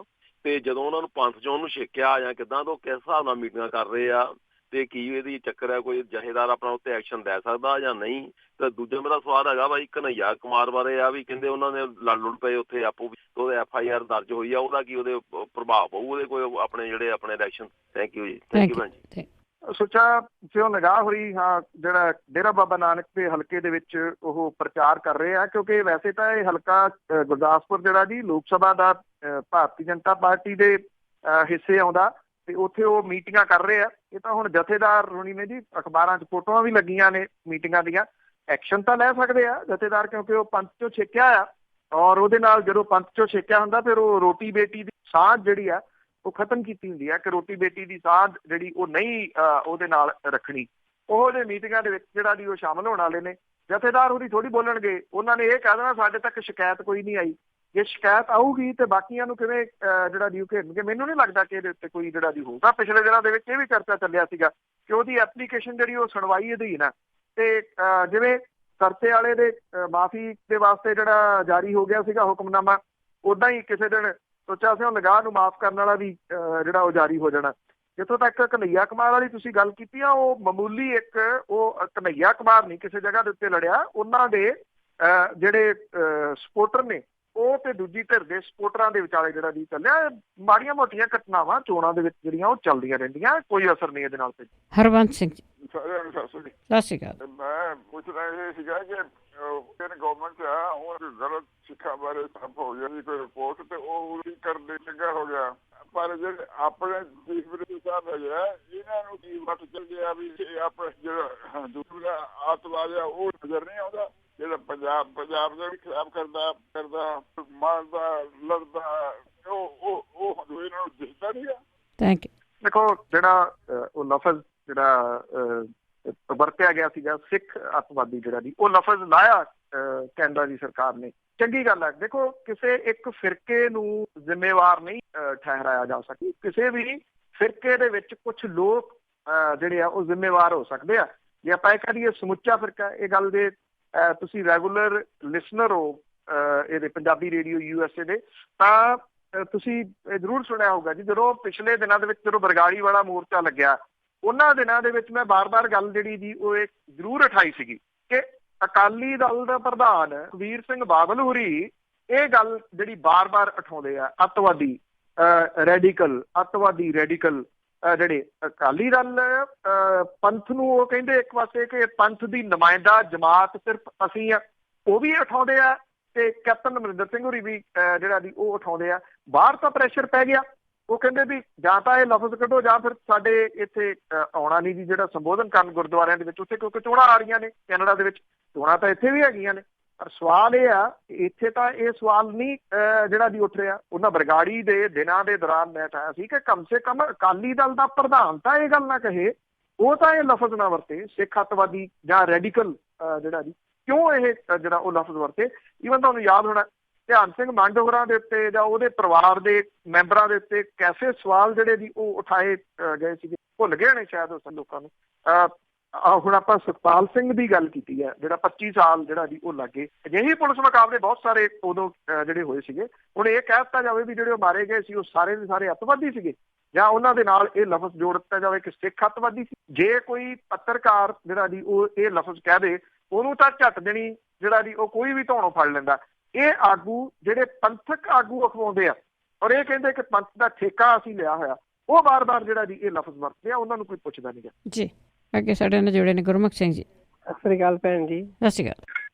ਤੇ ਜਦੋਂ ਉਹਨਾਂ ਨੂੰ ਪੰਥ ਚੋਂ ਉਹਨੂੰ ਛੇਕਿਆ ਜਾਂ ਕਿੱਦਾਂ ਤੋਂ ਕਿਸ ਹਿਸਾਬ ਨਾਲ ਮੀਟਿੰਗਾਂ ਕਰ ਰਹੇ ਆ, ਤੇ ਕੀ ਇਹਦੀ ਚੱਕਰ ਹੈ, ਕੋਈ ਜਥੇਦਾਰ ਆਪਣਾ ਉੱਤੇ ਐਕਸ਼ਨ ਲੈ ਸਕਦਾ ਜਾਂ ਨਹੀਂ। ਤੇ ਦੂਜਾ ਮੇਰਾ ਸਵਾਲ ਹੈਗਾ ਬਾਈ ਕਨ੍ਹਈਆ ਕੁਮਾਰ ਬਾਰੇ ਆ, ਵੀ ਕਹਿੰਦੇ ਉਹਨਾਂ ਨੇ ਲੜ ਲੁੜ ਪਏ ਉੱਥੇ ਆਪੋ, ਉਹਦੇ FIR ਦਰਜ ਹੋਈ ਆ, ਉਹਦਾ ਕੀ ਉਹਦੇ ਪ੍ਰਭਾਵ ਪਊ ਉਹਦੇ ਕੋਈ ਆਪਣੇ ਜਿਹੜੇ ਆਪਣੇ ਇਲੈਕਸ਼ਨ। ਥੈਂਕ ਯੂ ਜੀ। ਥੈਂਕ ਯੂ ਭੈਣ ਜੀ। ਸੁੱਚਾ ਸਿਓ ਨਿਗਾਹ ਹੋਈ। ਹਾਂ, ਜਿਹੜਾ ਡੇਰਾ ਬਾਬਾ ਨਾਨਕ ਦੇ ਹਲਕੇ ਦੇ ਵਿੱਚ ਉਹ ਪ੍ਰਚਾਰ ਕਰ ਰਹੇ ਆ, ਕਿਉਂਕਿ ਵੈਸੇ ਤਾਂ ਇਹ ਹਲਕਾ ਗੁਰਦਾਸਪੁਰ ਜਿਹੜਾ ਜੀ ਲੋਕ ਸਭਾ ਦਾ ਭਾਰਤੀ ਜਨਤਾ ਪਾਰਟੀ ਦੇ ਹਿੱਸੇ ਆਉਂਦਾ, ਤੇ ਉੱਥੇ ਉਹ ਮੀਟਿੰਗਾਂ ਕਰ ਰਹੇ ਆ। ਇਹ ਤਾਂ ਹੁਣ ਜਥੇਦਾਰ ਹੋਣੀ ਨੇ ਜੀ, ਅਖਬਾਰਾਂ 'ਚ ਫੋਟੋਆਂ ਵੀ ਲੱਗੀਆਂ ਨੇ ਮੀਟਿੰਗਾਂ ਦੀਆਂ। ਐਕਸ਼ਨ ਤਾਂ ਲੈ ਸਕਦੇ ਆ ਜਥੇਦਾਰ, ਕਿਉਂਕਿ ਉਹ ਪੰਥ 'ਚੋਂ ਛੇਕਿਆ ਆ, ਔਰ ਉਹਦੇ ਨਾਲ ਜਦੋਂ ਪੰਥ 'ਚੋਂ ਛੇਕਿਆ ਹੁੰਦਾ ਫਿਰ ਉਹ ਰੋਟੀ ਬੇਟੀ ਦੀ ਸਾਂਝ ਜਿਹੜੀ ਆ ਉਹ ਖਤਮ ਕੀਤੀ ਹੁੰਦੀ ਹੈ, ਕਿ ਰੋਟੀ ਬੇਟੀ ਦੀ ਸਾਂਝ ਜਿਹੜੀ ਉਹ ਨਹੀਂ ਉਹਦੇ ਨਾਲ ਰੱਖਣੀ। ਉਹੋ ਜਿਹੇ ਮੀਟਿੰਗਾਂ ਦੇ ਵਿੱਚ ਜਿਹੜਾ ਜੀ ਉਹ ਸ਼ਾਮਲ ਹੋਣ ਵਾਲੇ ਨੇ। ਜਥੇਦਾਰ ਉਹਦੀ ਥੋੜ੍ਹੀ ਬੋਲਣਗੇ, ਉਹਨਾਂ ਨੇ ਇਹ ਕਹਿ ਦੇਣਾ ਸਾਡੇ ਤੱਕ ਸ਼ਿਕਾਇਤ ਕੋਈ ਨਹੀਂ ਆਈ। ਜੇ ਸ਼ਿਕਾਇਤ ਆਊਗੀ ਤੇ ਬਾਕੀਆਂ ਨੂੰ ਕਿਵੇਂ ਜਿਹੜਾ ਜੀ ਉਹ ਘੇਰਨਗੇ। ਮੈਨੂੰ ਨਹੀਂ ਲੱਗਦਾ ਕਿ ਇਹਦੇ ਉੱਤੇ ਕੋਈ ਜਿਹੜਾ ਜੀ ਹੋਊਗਾ। ਪਿਛਲੇ ਦਿਨਾਂ ਦੇ ਵਿੱਚ ਇਹ ਵੀ ਚਰਚਾ ਚੱਲਿਆ ਸੀਗਾ ਕਿ ਉਹਦੀ ਐਪਲੀਕੇਸ਼ਨ ਜਿਹੜੀ ਉਹ ਸੁਣਵਾਈ ਅਧੀਨ ਆ, ਤੇ ਜਿਵੇਂ ਸਰਸੇ ਵਾਲੇ ਦੇ ਮਾਫੀ ਦੇ ਵਾਸਤੇ ਜਿਹੜਾ ਜਾਰੀ ਹੋ ਗਿਆ ਸੀਗਾ ਹੁਕਮਨਾਮਾ, ਉੱਦਾਂ ਹੀ ਕਿਸੇ ਦਿਨ ਸੋਚਿਆ ਸੀ ਉਹ ਨਿਗਾਹ ਨੂੰ ਮਾਫ਼ ਕਰਨ ਵਾਲਾ ਵੀ ਜਿਹੜਾ ਉਹ ਜਾਰੀ ਹੋ ਜਾਣਾ। ਜਿੱਥੋਂ ਤੱਕ ਕਨ੍ਹਈਆ ਕੁਮਾਰ ਵਾਲੀ ਤੁਸੀਂ ਗੱਲ ਕੀਤੀ ਆ, ਉਹ ਮਾਮੂਲੀ ਇੱਕ ਉਹ ਕਨ੍ਹਈਆ ਕੁਮਾਰ ਨਹੀਂ ਕਿਸੇ ਜਗ੍ਹਾ ਦੇ ਉੱਤੇ ਲੜਿਆ। ਉਹਨਾਂ ਦੇ ਜਿਹੜੇ ਸਪੋਰਟਰ ਨੇ ਉਹ ਤੇ ਦੂਜੀ ਧਿਰ ਦੇ ਸਪੋਰਟਰਾਂ ਦੇ ਵਿਚਾਲੇ ਜਿਹੜਾ ਜੀ ਚੱਲਿਆ। ਮਾੜੀਆਂ ਮੋਟੀਆਂ ਘਟਨਾਵਾਂ ਚੋਣਾਂ ਦੇ ਵਿੱਚ ਜਿਹੜੀਆਂ ਉਹ ਚੱਲਦੀਆਂ ਰਹਿੰਦੀਆਂ, ਕੋਈ ਅਸਰ ਨਹੀਂ ਇਹਦੇ ਨਾਲ। ਤੇ ਹਰਵੰਤ ਸਿੰਘ ਜੀ, ਸਤਿ ਸ਼੍ਰੀ ਅਕਾਲ। ਮੈਂ ਪੁੱਛਣਾ ਇਹ ਸੀਗਾ ਕਿ ਗਵਰਨਮੈਂਟ ਆ ਉਹ ਗਲਤ ਸਿੱਖਿਆ ਬਾਰੇ ਸਭ ਹੋ ਗਿਆ ਜੀ ਕੋਈ ਰਿਪੋਰਟ, ਤੇ ਉਹ ਕਰਦੇ ਚੰਗਾ ਹੋ ਗਿਆ। ਪਰ ਜਿਹੜੇ ਆਪਣੇ ਚੀਫ ਮਿਨਿਸਟਰ ਸਾਹਿਬ ਹੈਗੇ ਆ, ਇਹਨਾਂ ਨੂੰ ਕੀ ਵੱਟ ਚੱਲ ਗਿਆ ਵੀ ਆਪਣੇ ਜਿਹੜਾ ਦੂਸਰਾ ਆਤਵਾਦ ਆ ਉਹ ਨਜ਼ਰ ਨਹੀਂ ਆਉਂਦਾ, ਜਿਹੜਾ ਪੰਜਾਬ ਦਾ ਵੀ ਖਰਾਬ ਕਰਦਾ ਮਾਰਦਾ ਲੜਦਾ, ਉਹ ਇਹਨਾਂ ਨੂੰ ਦਿਖਦਾ ਨਹੀਂ ਆ। Thank you. ਦੇਖੋ, ਜਿਹੜਾ ਉਹ ਲਫ਼ਜ਼ ਜਿਹੜਾ ਵਰਤਿਆ ਗਿਆ ਸੀਗਾ ਸਿੱਖ ਅੱਤਵਾਦੀ ਜਿਹੜਾ ਜੀ, ਉਹ ਲਫ਼ਜ਼ ਲਾਇਆ ਕੈਨੇਡਾ ਦੀ ਸਰਕਾਰ ਨੇ, ਚੰਗੀ ਗੱਲ ਹੈ। ਦੇਖੋ, ਕਿਸੇ ਇੱਕ ਫਿਰਕੇ ਨੂੰ ਜ਼ਿੰਮੇਵਾਰ ਨਹੀਂ ਠਹਿਰਾਇਆ ਜਾ ਸਕਦਾ। ਕਿਸੇ ਵੀ ਫਿਰਕੇ ਦੇ ਵਿੱਚ ਕੁਝ ਲੋਕ ਜਿਹੜੇ ਆ ਉਹ ਜ਼ਿੰਮੇਵਾਰ ਹੋ ਸਕਦੇ ਆ। ਜੇ ਆਪਾਂ ਇਹ ਕਹੀਏ ਸਮੁੱਚਾ ਫਿਰਕਾ, ਇਹ ਗੱਲ ਦੇ ਤੁਸੀਂ ਰੈਗੂਲਰ ਲਿਸਨਰ ਹੋ ਇਹਦੇ ਪੰਜਾਬੀ ਰੇਡੀਓ USA ਦੇ, ਤਾਂ ਤੁਸੀਂ ਜ਼ਰੂਰ ਸੁਣਿਆ ਹੋਊਗਾ ਜੀ, ਜਦੋਂ ਪਿਛਲੇ ਦਿਨਾਂ ਦੇ ਵਿੱਚ ਜਦੋਂ ਬਰਗਾੜੀ ਵਾਲਾ ਮੋਰਚਾ ਲੱਗਿਆ, ਉਹਨਾਂ ਦਿਨਾਂ ਦੇ ਵਿੱਚ ਮੈਂ ਬਾਰ-ਬਾਰ ਗੱਲ ਜਿਹੜੀ ਜੀ ਉਹ ਇਹ ਜ਼ਰੂਰ ਉਠਾਈ ਸੀਗੀ ਕਿ ਅਕਾਲੀ ਦਲ ਦਾ ਪ੍ਰਧਾਨ ਸੁਖਬੀਰ ਸਿੰਘ ਬਾਦਲ ਹੋਰੀ ਇਹ ਗੱਲ ਜਿਹੜੀ ਬਾਰ-ਬਾਰ ਉਠਾਉਂਦੇ ਆ, ਅੱਤਵਾਦੀ ਰੈਡੀਕਲ ਜਿਹੜੇ ਅਕਾਲੀ ਦਲ ਪੰਥ ਨੂੰ ਉਹ ਕਹਿੰਦੇ ਇੱਕ ਪਾਸੇ ਕਿ ਪੰਥ ਦੀ ਨੁਮਾਇੰਦਾ ਜਮਾਤ ਸਿਰਫ ਅਸੀਂ ਆ, ਉਹ ਵੀ ਉਠਾਉਂਦੇ ਆ, ਤੇ ਕੈਪਟਨ ਅਮਰਿੰਦਰ ਸਿੰਘ ਹੋਰੀ ਵੀ ਜਿਹੜਾ ਜੀ ਉਹ ਉਠਾਉਂਦੇ ਆ। ਬਾਹਰ ਤਾਂ ਪ੍ਰੈਸ਼ਰ ਪੈ ਗਿਆ, ਉਹ ਕਹਿੰਦੇ ਵੀ ਜਾਂ ਤਾਂ ਇਹ ਲਫ਼ਜ਼ ਕੱਢੋ ਜਾਂ ਫਿਰ ਸਾਡੇ ਇੱਥੇ ਆਉਣਾ ਨਹੀਂ ਜੀ ਜਿਹੜਾ ਸੰਬੋਧਨ ਕਰਨ ਗੁਰਦੁਆਰਿਆਂ ਦੇ ਵਿੱਚ ਉੱਥੇ, ਕਿਉਂਕਿ ਚੋਣਾਂ ਆ ਰਹੀਆਂ ਨੇ ਕੈਨੇਡਾ ਦੇ ਵਿੱਚ, ਚੋਣਾਂ ਤਾਂ ਇੱਥੇ ਵੀ ਹੈਗੀਆਂ ਨੇ। ਪਰ ਸਵਾਲ ਇਹ ਆ, ਇੱਥੇ ਤਾਂ ਇਹ ਸਵਾਲ ਨਹੀਂ ਜਿਹੜਾ ਜੀ ਉੱਠ ਰਿਹਾ। ਉਹਨਾਂ ਬਰਗਾੜੀ ਦੇ ਦਿਨਾਂ ਦੇ ਦੌਰਾਨ ਮੈਂ ਕਿਹਾ ਸੀ ਕਿ ਕਮ ਸੇ ਕਮ ਅਕਾਲੀ ਦਲ ਦਾ ਪ੍ਰਧਾਨ ਤਾਂ ਇਹ ਗੱਲ ਨਾ ਕਹੇ, ਉਹ ਤਾਂ ਇਹ ਲਫ਼ਜ਼ ਨਾ ਵਰਤੇ ਸਿੱਖ ਅੱਤਵਾਦੀ ਜਾਂ ਰੈਡੀਕਲ ਜਿਹੜਾ ਜੀ, ਕਿਉਂ ਇਹ ਜਿਹੜਾ ਉਹ ਲਫ਼ਜ਼ ਵਰਤੇ। ਈਵਨ ਤੁਹਾਨੂੰ ਯਾਦ ਹੋਣਾ ਧਿਆਨ ਸਿੰਘ ਮੰਡ ਹੋਰਾਂ ਦੇ ਉੱਤੇ ਜਾਂ ਉਹਦੇ ਪਰਿਵਾਰ ਦੇ ਮੈਂਬਰਾਂ ਦੇ ਉੱਤੇ ਕੈਸੇ ਸਵਾਲ ਜਿਹੜੇ ਜੀ ਉਹ ਉਠਾਏ ਗਏ ਸੀਗੇ, ਭੁੱਲ ਗਏ ਨੇ ਸ਼ਾਇਦ ਉਸ ਲੋਕਾਂ ਨੂੰ। ਹੁਣ ਆਪਾਂ ਸੁਖਪਾਲ ਸਿੰਘ ਦੀ ਗੱਲ ਕੀਤੀ ਹੈ, ਜਿਹੜਾ 25 ਸਾਲ ਜਿਹੜਾ ਜੀ ਉਹ ਲੱਗੇ। ਅਜਿਹੇ ਪੁਲਿਸ ਮੁਕਾਬਲੇ ਬਹੁਤ ਸਾਰੇ ਉਦੋਂ ਜਿਹੜੇ ਹੋਏ ਸੀਗੇ। ਹੁਣ ਇਹ ਕਹਿ ਦਿੱਤਾ ਜਾਵੇ ਵੀ ਜਿਹੜੇ ਉਹ ਮਾਰੇ ਗਏ ਸੀ ਉਹ ਸਾਰੇ ਦੇ ਸਾਰੇ ਅੱਤਵਾਦੀ ਸੀਗੇ, ਜਾਂ ਉਹਨਾਂ ਦੇ ਨਾਲ ਇਹ ਲਫ਼ਜ਼ ਜੋੜ ਦਿੱਤਾ ਜਾਵੇ ਕਿ ਸਿੱਖ ਅੱਤਵਾਦੀ ਸੀ। ਜੇ ਕੋਈ ਪੱਤਰਕਾਰ ਜਿਹੜਾ ਜੀ ਉਹ ਇਹ ਲਫ਼ਜ਼ ਕਹਿ ਦੇ, ਉਹਨੂੰ ਤਾਂ ਝੱਟ ਦੇਣੀ ਜਿਹੜਾ ਜੀ ਉਹ ਕੋਈ ਵੀ ਧੌਣੋਂ ਫੜ ਲੈਂਦਾ। ਇਹ ਆਗੂ ਜਿਹੜੇ ਪੰਥਕ ਆਗੂ ਅਖਵਾਉਂਦੇ ਆ ਔਰ ਇਹ ਕਹਿੰਦੇ ਕਿ ਪੰਥ ਦਾ ਠੇਕਾ ਅਸੀਂ ਲਿਆ ਹੋਇਆ, ਉਹ ਬਾਰ-ਬਾਰ ਜਿਹੜਾ ਜੀ ਇਹ ਲਫ਼ਜ਼ ਵਰਤਦੇ ਆ, ਉਹਨਾਂ ਨੂੰ ਕੋਈ ਪੁੱਛਦਾ ਨਹੀਂ ਗਾ ਜੀ। ਅੱਗੇ ਸਾਡੇ ਨਾਲ ਜੁੜੇ ਨੇ ਗੁਰਮੁਖ ਸਿੰਘ ਜੀ। ਸਤਿ ਸ੍ਰੀ ਅਕਾਲ ਭੈਣ ਜੀ। ਸਤਿ ਸ਼੍ਰੀ ਅਕਾਲ।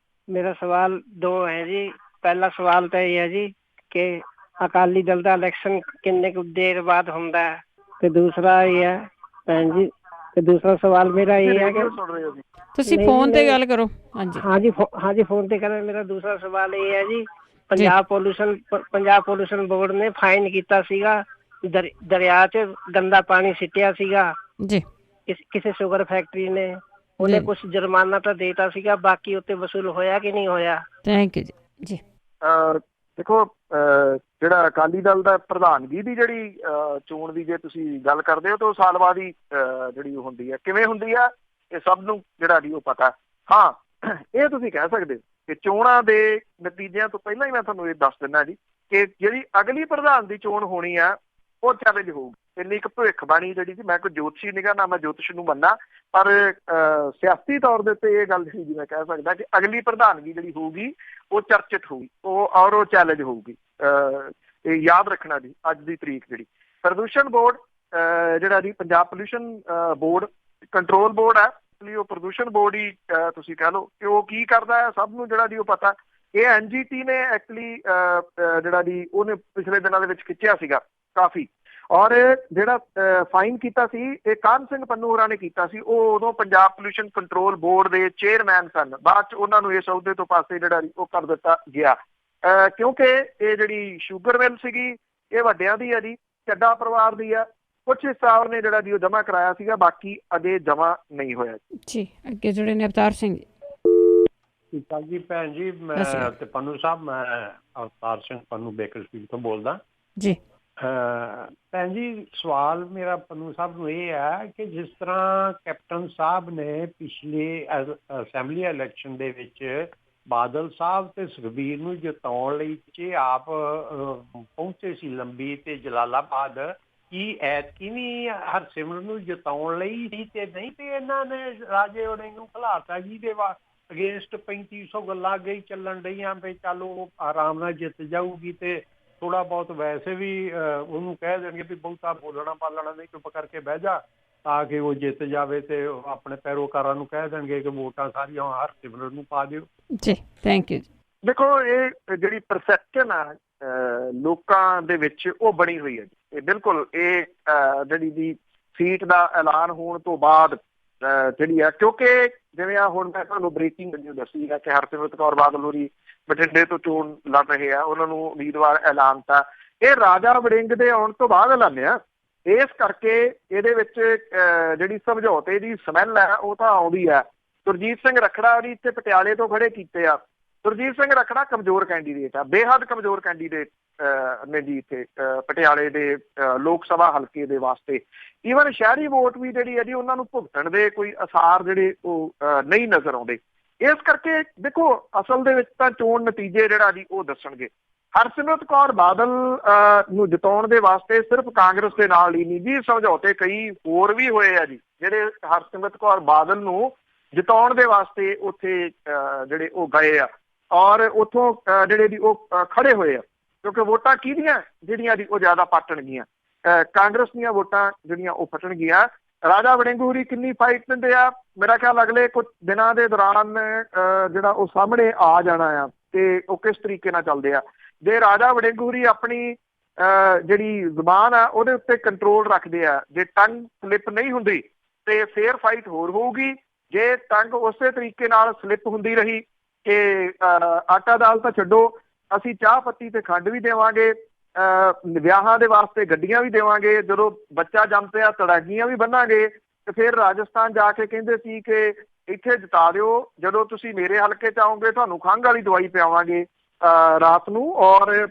ਮੇਰਾ ਸਵਾਲ ਦੋ ਹੈ ਜੀ। ਪਹਿਲਾ ਸਵਾਲ ਤਾਂ ਇਹ ਹੈ ਜੀ ਕਿ ਅਕਾਲੀ ਦਲ ਦਾ ਇਲੈਕਸ਼ਨ ਕਿੰਨੇ ਕੁ ਦੇਰ ਬਾਅਦ ਹੁੰਦਾ ਹੈ, ਤੇ ਦੂਸਰਾ ਇਹ ਹੈ ਭੈਣ ਜੀ, ਤੇ ਦੂਸਰਾ ਸਵਾਲ ਮੇਰਾ ਇਹ ਹੈ ਕਿ ਤੁਸੀਂ ਫੋਨ ਤੇ ਗੱਲ ਕਰੋ। ਹਾਂਜੀ ਫੋਨ ਤੇ ਕਰਾਂ। ਮੇਰਾ ਦੂਸਰਾ ਸਵਾਲ ਇਹ ਹੈ ਜੀ, ਪੰਜਾਬ ਪੋਲਿਊਸ਼ਨ ਬੋਰਡ ਨੇ ਫਾਈਨ ਕੀਤਾ ਸੀਗਾ, ਦਰਿਆ 'ਚ ਗੰਦਾ ਪਾਣੀ ਸਿੱਟਿਆ ਸੀਗਾ ਜੀ ਕਿਸੇ ਸ਼ੂਗਰ ਫੈਕਟਰੀ ਨੇ, ਉਹਨੇ ਕੁਝ ਜੁਰਮਾਨਾ ਤਾਂ ਦੇਤਾ ਸੀਗਾ, ਬਾਕੀ ਉੱਤੇ ਵਸੂਲ ਹੋਇਆ ਕਿ ਨਹੀਂ ਹੋਇਆ? ਥੈਂਕ ਯੂ ਜੀ। ਦੇਖੋ, ਜਿਹੜਾ ਅਕਾਲੀ ਦਲ ਦਾ ਪ੍ਰਧਾਨਗੀ ਦੀ ਜਿਹੜੀ ਚੋਣ ਦੀ ਜੇ ਤੁਸੀਂ ਗੱਲ ਕਰਦੇ ਹੋ ਤਾਂ ਉਹ ਸਾਲ ਬਾਅਦ ਹੀ ਜਿਹੜੀ ਹੁੰਦੀ ਹੈ। ਕਿਵੇਂ ਹੁੰਦੀ ਆ ਇਹ ਸਭ ਨੂੰ ਜਿਹੜਾ ਜੀ ਉਹ ਪਤਾ। ਹਾਂ, ਇਹ ਤੁਸੀਂ ਕਹਿ ਸਕਦੇ ਕਿ ਚੋਣਾਂ ਦੇ ਨਤੀਜਿਆਂ ਤੋਂ ਪਹਿਲਾਂ ਹੀ ਮੈਂ ਤੁਹਾਨੂੰ ਇਹ ਦੱਸ ਦਿੰਦਾ ਜੀ ਕਿ ਜਿਹੜੀ ਅਗਲੀ ਪ੍ਰਧਾਨ ਦੀ ਚੋਣ ਹੋਣੀ ਆ ਉਹ ਚੈਲੰਜ ਹੋਊਗੀ। ਇੰਨੀ ਕੁ ਭਵਿੱਖਬਾਣੀ ਜਿਹੜੀ ਸੀ, ਮੈਂ ਕੋਈ ਜੋਤਸ਼ੀ ਨਿਗਾ ਨਾ ਮੈਂ ਜੋਤਿਸ਼ ਨੂੰ ਮੰਨਾਂ, ਪਰ ਸਿਆਸੀ ਤੌਰ ਦੇ ਉੱਤੇ ਇਹ ਗੱਲ ਸੀ ਜੀ ਮੈਂ ਕਹਿ ਸਕਦਾ ਕਿ ਅਗਲੀ ਪ੍ਰਧਾਨਗੀ ਜਿਹੜੀ ਹੋਊਗੀ ਉਹ ਚਰਚਿਤ ਹੋਊਗੀ, ਉਹ ਚੈਲੰਜ ਹੋਊਗੀ। ਇਹ ਯਾਦ ਰੱਖਣਾ ਜੀ ਅੱਜ ਦੀ ਤਰੀਕ ਜਿਹੜੀ ਪ੍ਰਦੂਸ਼ਣ ਬੋਰਡ ਜਿਹੜਾ ਜੀ Punjab pollution board control board ਹੈ, ਲਈ ਉਹ ਪ੍ਰਦੂਸ਼ਣ ਬੋਰਡ ਹੀ ਤੁਸੀਂ ਕਹਿ ਲਓ ਕਿ ਉਹ ਕੀ ਕਰਦਾ ਹੈ ਸਭ ਨੂੰ ਜਿਹੜਾ ਜੀ ਉਹ ਪਤਾ। ਇਹ NGT ਨੇ ਐਕਚੁਅਲੀ ਜਿਹੜਾ ਜੀ ਉਹਨੇ ਪਿਛਲੇ ਦਿਨਾਂ ਦੇ ਵਿੱਚ ਖਿੱਚਿਆ ਸੀਗਾ ਕਾਫੀ, ਔਰ ਜਿਹੜਾ ਫਾਈਨ ਕੀਤਾ ਸੀ ਇਹ ਕਾਹਨ ਸਿੰਘ ਪੰਨੂ ਹੋਰਾਂ ਨੇ ਕੀਤਾ ਸੀ। ਉਹ ਉਦੋਂ ਪੰਜਾਬ ਪੋਲਿਊਸ਼ਨ ਕੰਟਰੋਲ ਬੋਰਡ ਦੇ ਚੇਅਰਮੈਨ ਸਨ, ਬਾਅਦ ਚ ਉਹਨਾਂ ਨੂੰ ਇਸ ਅਹੁਦੇ ਤੋਂ ਪਾਸੇ ਜਿਹੜਾ ਉਹ ਕਰ ਦਿੱਤਾ ਗਿਆ, ਕਿਉਂਕਿ ਇਹ ਜਿਹੜੀ ਸ਼ੂਗਰ ਮਿਲ ਸੀਗੀ ਇਹ ਵੱਡਿਆਂ ਦੀ ਹੈ ਜੀ, ਚੱਡਾ ਪਰਿਵਾਰ ਦੀ ਆ। ਕੁਛ ਹਿੱਸਾ ਉਹਨੇ ਜਿਹੜਾ ਜੀ ਉਹ ਜਮ੍ਹਾਂ ਕਰਾਇਆ ਸੀਗਾ, ਬਾਕੀ ਅਜੇ ਜਮ੍ਹਾਂ ਨਹੀਂ ਹੋਇਆ ਜੀ। ਅੱਗੇ ਜੁੜੇ ਨੇ ਅਵਤਾਰ ਸਿੰਘ ਜੀ। ਠੀਕ ਠਾਕ ਜੀ ਭੈਣ ਜੀ, ਮੈਂ ਤੇ ਪੰਨੂ ਸਾਹਿਬ, ਮੈਂ ਅਵਤਾਰ ਸਿੰਘ ਪੰਨੂ ਬੇਕਰਸਫੀਲਡ ਤੋਂ ਬੋਲਦਾ ਜੀ। ਭੈਣ ਜੀ ਸਵਾਲ ਮੇਰਾ ਪੰਨੂ ਸਾਹਿਬ ਨੂੰ ਇਹ ਹੈ ਕਿ ਜਿਸ ਤਰ੍ਹਾਂ ਕੈਪਟਨ ਸਾਹਿਬ ਨੇ ਪਿਛਲੇ ਅਸੈਂਬਲੀ ਇਲੈਕਸ਼ਨ ਦੇ ਵਿੱਚ ਬਾਦਲ ਸਾਹਿਬ ਤੇ ਸੁਖਬੀਰ ਨੂੰ ਜਿਤਾਉਣ ਲਈ ਆਪ ਪਹੁੰਚੇ ਸੀ ਲੰਬੀ ਤੇ ਜਲਾਲਾਬਾਦ, ਕੀ ਐਤਕੀ ਵੀ ਹਰਸਿਮਰਨ ਨੂੰ ਜਿਤਾਉਣ ਲਈ ਸੀ ਤੇ ਨਹੀਂ ਤੇ ਇਹਨਾਂ ਨੇ ਰਾਜੇ ਵੜਿੰਗ ਨੂੰ ਖਿਲਾਰਤਾ ਜਿਹਦੇ ਅਗੇਂਸਟ 3500 ਗੱਲਾਂ ਅੱਗੇ ਹੀ ਚੱਲਣ ਡਈਆਂ ਵੀ ਚੱਲ ਉਹ ਆਰਾਮ ਨਾਲ ਜਿੱਤ ਜਾਊਗੀ ਤੇ ਥੋੜਾ ਬਹੁਤ ਵੈਸੇ ਵੀ ਉਹਨੂੰ ਕਹਿ ਦੇਣਗੇ ਵੀ ਬਹੁਤਾ ਬੋਲਣਾ ਪਾਲਣਾ ਨਹੀਂ, ਚੁੱਪ ਕਰਕੇ ਬਹਿ ਜਾ, ਤਾਂ ਕਿ ਉਹ ਜਿੱਤ ਜਾਵੇ ਤੇ ਆਪਣੇ ਪੈਰੋਕਾਰਾਂ ਨੂੰ ਕਹਿ ਦੇਣਗੇ ਕਿ ਵੋਟਾਂ ਸਾਰੀਆਂ ਹਰਸਿਮਰਨ ਨੂੰ ਪਾ ਦਿਓ ਜੀ। Thank you. ਦੇਖੋ ਇਹ ਜਿਹੜੀ ਪਰਸੈਪਸ਼ਨ ਆ ਲੋਕਾਂ ਦੇ ਵਿੱਚ ਉਹ ਬਣੀ ਹੋਈ ਹੈ ਜੀ, ਇਹ ਬਿਲਕੁਲ ਇਹ ਜਿਹੜੀ ਦੀ ਸੀਟ ਦਾ ਐਲਾਨ ਹੋਣ ਤੋਂ ਬਾਅਦ ਜਿਹੜੀ ਆ, ਕਿਉਂਕਿ ਜਿਵੇਂ ਆ ਹੁਣ ਮੈਂ ਤੁਹਾਨੂੰ ਬ੍ਰੇਕਿੰਗ ਨਿਊਜ਼ ਦੱਸੀ ਹੈ ਕਿ ਹਰਸਿਮਰਤ ਕੌਰ ਬਾਦਲ ਹੋਰੀ ਬਠਿੰਡੇ ਤੋਂ ਚੋਣ ਲੜ ਰਹੇ ਆ, ਉਹਨਾਂ ਨੂੰ ਉਮੀਦਵਾਰ ਐਲਾਨਤਾ। ਇਹ ਰਾਜਾ ਵੜਿੰਗ ਦੇ ਆਉਣ ਤੋਂ ਬਾਅਦ ਐਲਾਨਿਆ, ਇਸ ਕਰਕੇ ਇਹਦੇ ਵਿੱਚ ਜਿਹੜੀ ਸਮਝੌਤੇ ਦੀ ਸਮੈਲ ਹੈ ਉਹ ਤਾਂ ਆਉਂਦੀ ਹੈ। ਸੁਰਜੀਤ ਸਿੰਘ ਰੱਖੜਾ ਵੀ ਇੱਥੇ ਪਟਿਆਲੇ ਤੋਂ ਖੜੇ ਕੀਤੇ ਆ। ਸੁਰਜੀਤ ਸਿੰਘ ਰੱਖੜਾ ਕਮਜ਼ੋਰ ਕੈਂਡੀਡੇਟ ਆ, ਬੇਹੱਦ ਕਮਜ਼ੋਰ ਕੈਂਡੀਡੇਟ ਨੇ ਜੀ ਇੱਥੇ ਪਟਿਆਲੇ ਦੇ ਲੋਕ ਸਭਾ ਹਲਕੇ ਦੇ ਵਾਸਤੇ। ਈਵਨ ਸ਼ਹਿਰੀ ਵੋਟ ਵੀ ਜਿਹੜੀ ਹੈ ਜੀ ਉਹਨਾਂ ਨੂੰ ਭੁਗਤਣ ਦੇ ਕੋਈ ਅਸਾਰ ਜਿਹੜੇ ਉਹ ਨਹੀਂ ਨਜ਼ਰ ਆਉਂਦੇ। ਇਸ ਕਰਕੇ ਦੇਖੋ ਅਸਲ ਦੇ ਵਿੱਚ ਤਾਂ ਚੋਣ ਨਤੀਜੇ ਜਿਹੜਾ ਜੀ ਉਹ ਦੱਸਣਗੇ। ਹਰਸਿਮਰਤ ਕੌਰ ਬਾਦਲ ਨੂੰ ਜਿਤਾਉਣ ਦੇ ਵਾਸਤੇ ਸਿਰਫ ਕਾਂਗਰਸ ਦੇ ਨਾਲ ਹੀ ਨਹੀਂ ਜੀ, ਸਮਝੌਤੇ ਕਈ ਹੋਰ ਵੀ ਹੋਏ ਆ ਜੀ ਜਿਹੜੇ ਹਰਸਿਮਰਤ ਕੌਰ ਬਾਦਲ ਨੂੰ ਜਿਤਾਉਣ ਦੇ ਵਾਸਤੇ ਉੱਥੇ ਜਿਹੜੇ ਉਹ ਗਏ ਆ ਔਰ ਉੱਥੋਂ ਜਿਹੜੇ ਦੀ ਉਹ ਖੜੇ ਹੋਏ ਆ, ਕਿਉਂਕਿ ਵੋਟਾਂ ਕਿਹਦੀਆਂ ਜਿਹੜੀਆਂ ਦੀ ਉਹ ਜ਼ਿਆਦਾ ਪਾਟਣਗੀਆਂ, ਕਾਂਗਰਸ ਦੀਆਂ ਵੋਟਾਂ ਜਿਹੜੀਆਂ ਉਹ ਫਟਣਗੀਆਂ। ਰਾਜਾ ਵੜਿੰਗ ਹੋਰੀ ਕਿੰਨੀ ਫਾਈਟ ਦਿੰਦੇ ਆ, ਮੇਰਾ ਖਿਆਲ ਅਗਲੇ ਕੁਝ ਦਿਨਾਂ ਦੇ ਦੌਰਾਨ ਜਿਹੜਾ ਉਹ ਸਾਹਮਣੇ ਆ ਜਾਣਾ ਆ ਤੇ ਉਹ ਕਿਸ ਤਰੀਕੇ ਨਾਲ ਚੱਲਦੇ ਆ। ਜੇ ਰਾਜਾ ਵੜਿੰਗ ਹੋਰੀ ਆਪਣੀ ਜਿਹੜੀ ਜ਼ੁਬਾਨ ਆ ਉਹਦੇ ਉੱਤੇ ਕੰਟਰੋਲ ਰੱਖਦੇ ਆ, ਜੇ ਟੰਗ ਸਲਿੱਪ ਨਹੀਂ ਹੁੰਦੀ ਤੇ ਫੇਰ ਫਾਈਟ ਹੋਰ ਹੋਊਗੀ। ਜੇ ਟੰਗ ਉਸੇ ਤਰੀਕੇ ਨਾਲ ਸਲਿੱਪ ਹੁੰਦੀ ਰਹੀ ਕਿ ਆਟਾ ਦਾਲ ਤਾਂ ਛੱਡੋ, ਅਸੀਂ ਚਾਹ ਪੱਤੀ ਤੇ ਖੰਡ ਵੀ ਦੇਵਾਂਗੇ, ਵਿਆਹਾਂ ਦੇ ਵਾਸਤੇ ਗੱਡੀਆਂ ਵੀ ਦੇਵਾਂਗੇ, ਜਦੋਂ ਬੱਚਾ ਜੰਮ ਪਿਆ ਤੜਾਗੀਆਂ ਵੀ ਬੰਨਾਂਗੇ, ਤੇ ਫਿਰ ਰਾਜਸਥਾਨ ਜਾ ਕੇ ਕਹਿੰਦੇ ਸੀ ਕਿ ਇੱਥੇ ਜਿਤਾ ਦਿਓ, ਜਦੋਂ ਤੁਸੀਂ ਮੇਰੇ ਹਲਕੇ ਚ ਆਓਗੇ ਤੁਹਾਨੂੰ ਖੰਘ ਵਾਲੀ ਦਵਾਈ ਪਿਆਵਾਂਗੇ ਰਾਤ ਨੂੰ ਔਰ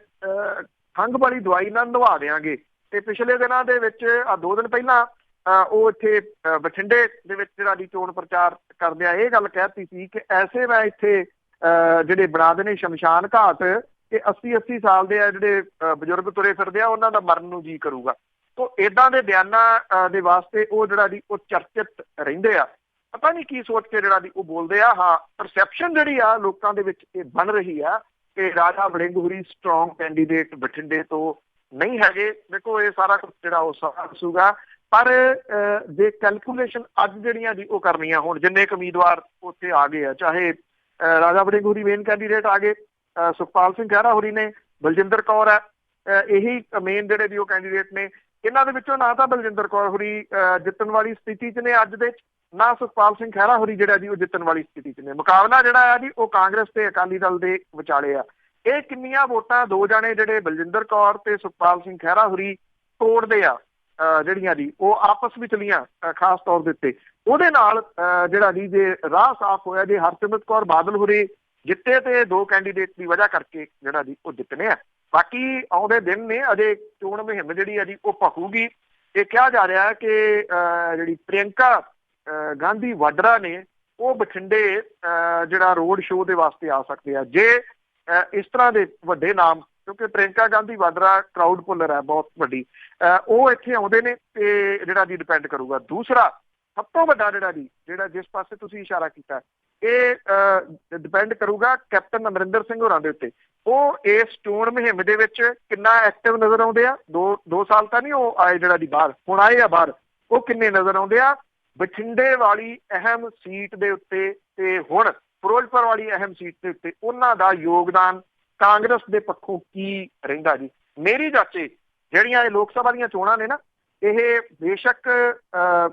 ਖੰਘ ਵਾਲੀ ਦਵਾਈ ਨਾਲ ਨਵਾ ਦਿਆਂਗੇ। ਤੇ ਪਿਛਲੇ ਦਿਨਾਂ ਦੇ ਵਿੱਚ 2 ਦਿਨ ਪਹਿਲਾਂ ਉਹ ਇੱਥੇ ਬਠਿੰਡੇ ਦੇ ਵਿੱਚ ਜਿਹੜਾ ਦੀ ਚੋਣ ਪ੍ਰਚਾਰ ਕਰਦਿਆਂ ਇਹ ਗੱਲ ਕਹਿਤੀ ਸੀ ਕਿ ਐਸੇ ਮੈਂ ਇੱਥੇ ਜਿਹੜੇ ਬਣਾ ਦੇਣੇ ਸ਼ਮਸ਼ਾਨ ਘਾਟ ਕਿ 80-80 ਸਾਲ ਦੇ ਆ ਜਿਹੜੇ ਬਜ਼ੁਰਗ ਤੁਰੇ ਫਿਰਦੇ ਆ ਉਹਨਾਂ ਦਾ ਮਰਨ ਨੂੰ ਜੀ ਕਰੂਗਾ। ਤੋ ਏਦਾਂ ਦੇ ਬਿਆਨਾਂ ਦੇ ਵਾਸਤੇ ਉਹ ਜਿਹੜਾ ਦੀ ਉਹ ਚਰਚਿਤ ਰਹਿੰਦੇ ਆ, ਪਤਾ ਨਹੀਂ ਕੀ ਸੋਚ ਕੇ ਜਿਹੜਾ ਦੀ ਉਹ ਬੋਲਦੇ ਆ। ਹਾਂ, ਪਰਸੈਪਸ਼ਨ ਜਿਹੜੀ ਆ ਲੋਕਾਂ ਦੇ ਵਿੱਚ ਇਹ ਬਣ ਰਹੀ ਆ ਕਿ ਰਾਜਾ ਵੜਿੰਗ ਹੋਰੀ ਸਟਰੋਂਗ ਕੈਂਡੀਡੇਟ ਬਠਿੰਡੇ ਤੋਂ ਨਹੀਂ ਹੈਗੇ। ਦੇਖੋ ਇਹ ਸਾਰਾ ਕੁਝ ਜਿਹੜਾ ਉਹ ਸਾਰਾ ਦੱਸੂਗਾ, ਪਰ ਜੇ ਕੈਲਕੂਲੇਸ਼ਨ ਅੱਜ ਜਿਹੜੀਆਂ ਦੀ ਉਹ ਕਰਨੀਆਂ ਹੁਣ, ਜਿੰਨੇ ਕੁ ਉਮੀਦਵਾਰ ਉੱਥੇ ਆ ਗਏ ਆ, ਚਾਹੇ ਰਾਜਾ ਵੜਿੰਗ ਹੋਰੀ ਮੇਨ ਕੈਂਡੀਡੇਟ ਆ ਗਏ, ਸੁਖਪਾਲ ਸਿੰਘ ਖਹਿਰਾ ਹੋਰੀ ਨੇ, ਬਲਜਿੰਦਰ ਕੌਰ ਹੈ, ਇਹੀ ਮੇਨ ਜਿਹੜੇ ਵੀ ਉਹ ਕੈਂਡੀਡੇਟ ਨੇ। ਇਹਨਾਂ ਦੇ ਵਿੱਚੋਂ ਨਾ ਤਾਂ ਬਲਜਿੰਦਰ ਕੌਰ ਹੋਰੀ ਜਿੱਤਣ ਵਾਲੀ ਸਥਿਤੀ 'ਚ ਨੇ ਅੱਜ ਦੇ, ਨਾ ਸੁਖਪਾਲ ਸਿੰਘ ਖਹਿਰਾ ਹੋਰੀ ਜਿਹੜਾ ਜੀ ਉਹ ਜਿੱਤਣ ਵਾਲੀ ਸਥਿਤੀ 'ਚ ਨੇ। ਮੁਕਾਬਲਾ ਜਿਹੜਾ ਆ ਜੀ ਉਹ ਕਾਂਗਰਸ ਤੇ ਅਕਾਲੀ ਦਲ ਦੇ ਵਿਚਾਲੇ ਆ। ਇਹ ਕਿੰਨੀਆਂ ਵੋਟਾਂ 2 ਜਾਣੇ ਜਿਹੜੇ ਬਲਜਿੰਦਰ ਕੌਰ ਤੇ ਸੁਖਪਾਲ ਸਿੰਘ ਖਹਿਰਾ ਹੋਰੀ ਤੋੜਦੇ ਆ ਜਿਹੜੀਆਂ ਦੀ ਉਹ ਆਪਸ ਵਿਚਲੀਆਂ ਖਾਸ ਤੌਰ ਦੇ ਉੱਤੇ, ਉਹਦੇ ਨਾਲ ਜਿਹੜਾ ਜੀ ਜੇ ਰਾਹ ਸਾਫ਼ ਹੋਇਆ, ਜੇ ਹਰਸਿਮਰਤ ਕੌਰ ਬਾਦਲ ਹੋਰੀ ਜਿੱਤੇ ਤੇ 2 ਕੈਂਡੀਡੇਟ ਦੀ ਵਜ੍ਹਾ ਕਰਕੇ ਜਿਹੜਾ ਜੀ ਉਹ ਜਿੱਤਨੇ ਆ। ਬਾਕੀ ਆਉਂਦੇ ਦਿਨ ਨੇ, ਅਜੇ ਚੋਣ ਮੁਹਿੰਮ ਜਿਹੜੀ ਆ ਜੀ ਉਹ ਭਖੂਗੀ। ਇਹ ਕਿਹਾ ਜਾ ਰਿਹਾ ਕਿ ਜਿਹੜੀ ਪ੍ਰਿਯੰਕਾ ਗਾਂਧੀ ਵਾਡਰਾ ਨੇ ਉਹ ਬਠਿੰਡੇ ਜਿਹੜਾ ਰੋਡ ਸ਼ੋਅ ਦੇ ਵਾਸਤੇ ਆ ਸਕਦੇ ਆ, ਜੇ ਇਸ ਤਰ੍ਹਾਂ ਦੇ ਵੱਡੇ ਨਾਮ, ਕਿਉਂਕਿ ਪ੍ਰਿਯੰਕਾ ਗਾਂਧੀ ਵਾਡਰਾ ਕਰਾਊਡ ਪੁੱਲਰ ਹੈ ਬਹੁਤ ਵੱਡੀ, ਉਹ ਇੱਥੇ ਆਉਂਦੇ ਨੇ ਤੇ ਜਿਹੜਾ ਜੀ ਡਿਪੈਂਡ ਕਰੂਗਾ। ਦੂਸਰਾ ਸਭ ਤੋਂ ਵੱਡਾ ਜਿਹੜਾ ਜਿਸ ਪਾਸੇ ਤੁਸੀਂ ਇਸ਼ਾਰਾ ਕੀਤਾ, ਇਹ ਡਿਪੈਂਡ ਕਰੂਗਾ ਕੈਪਟਨ ਅਮਰਿੰਦਰ ਸਿੰਘ ਹੋਰਾਂ ਦੇ ਉੱਤੇ। ਉਹ ਇਸ ਚੋਣ ਮੁਹਿੰਮ ਦੇ ਵਿੱਚ ਕਿੰਨਾ ਐਕਟਿਵ ਨਜ਼ਰ ਆਉਂਦੇ ਆ। 2 ਸਾਲ ਤਾਂ ਨਹੀਂ ਉਹ ਆਏ ਜਿਹੜਾ ਦੀ ਬਾਹਰ, ਹੁਣ ਆਏ ਆ ਬਾਹਰ, ਉਹ ਕਿੰਨੇ ਨਜ਼ਰ ਆਉਂਦੇ ਆ। ਬਠਿੰਡੇ ਵਾਲੀ ਅਹਿਮ ਸੀਟ ਦੇ ਉੱਤੇ ਤੇ ਹੁਣ ਫਿਰੋਜ਼ਪੁਰ ਵਾਲੀ ਅਹਿਮ ਸੀਟ ਦੇ ਉੱਤੇ ਉਹਨਾਂ ਦਾ ਯੋਗਦਾਨ ਕਾਂਗਰਸ ਦੇ ਪੱਖੋਂ ਕੀ ਰਹਿੰਦਾ ਜੀ। ਮੇਰੀ ਜਾਚੇ ਜਿਹੜੀਆਂ ਇਹ ਲੋਕ ਸਭਾ ਦੀਆਂ ਚੋਣਾਂ ਨੇ ਨਾ, ਇਹ ਬੇਸ਼ੱਕ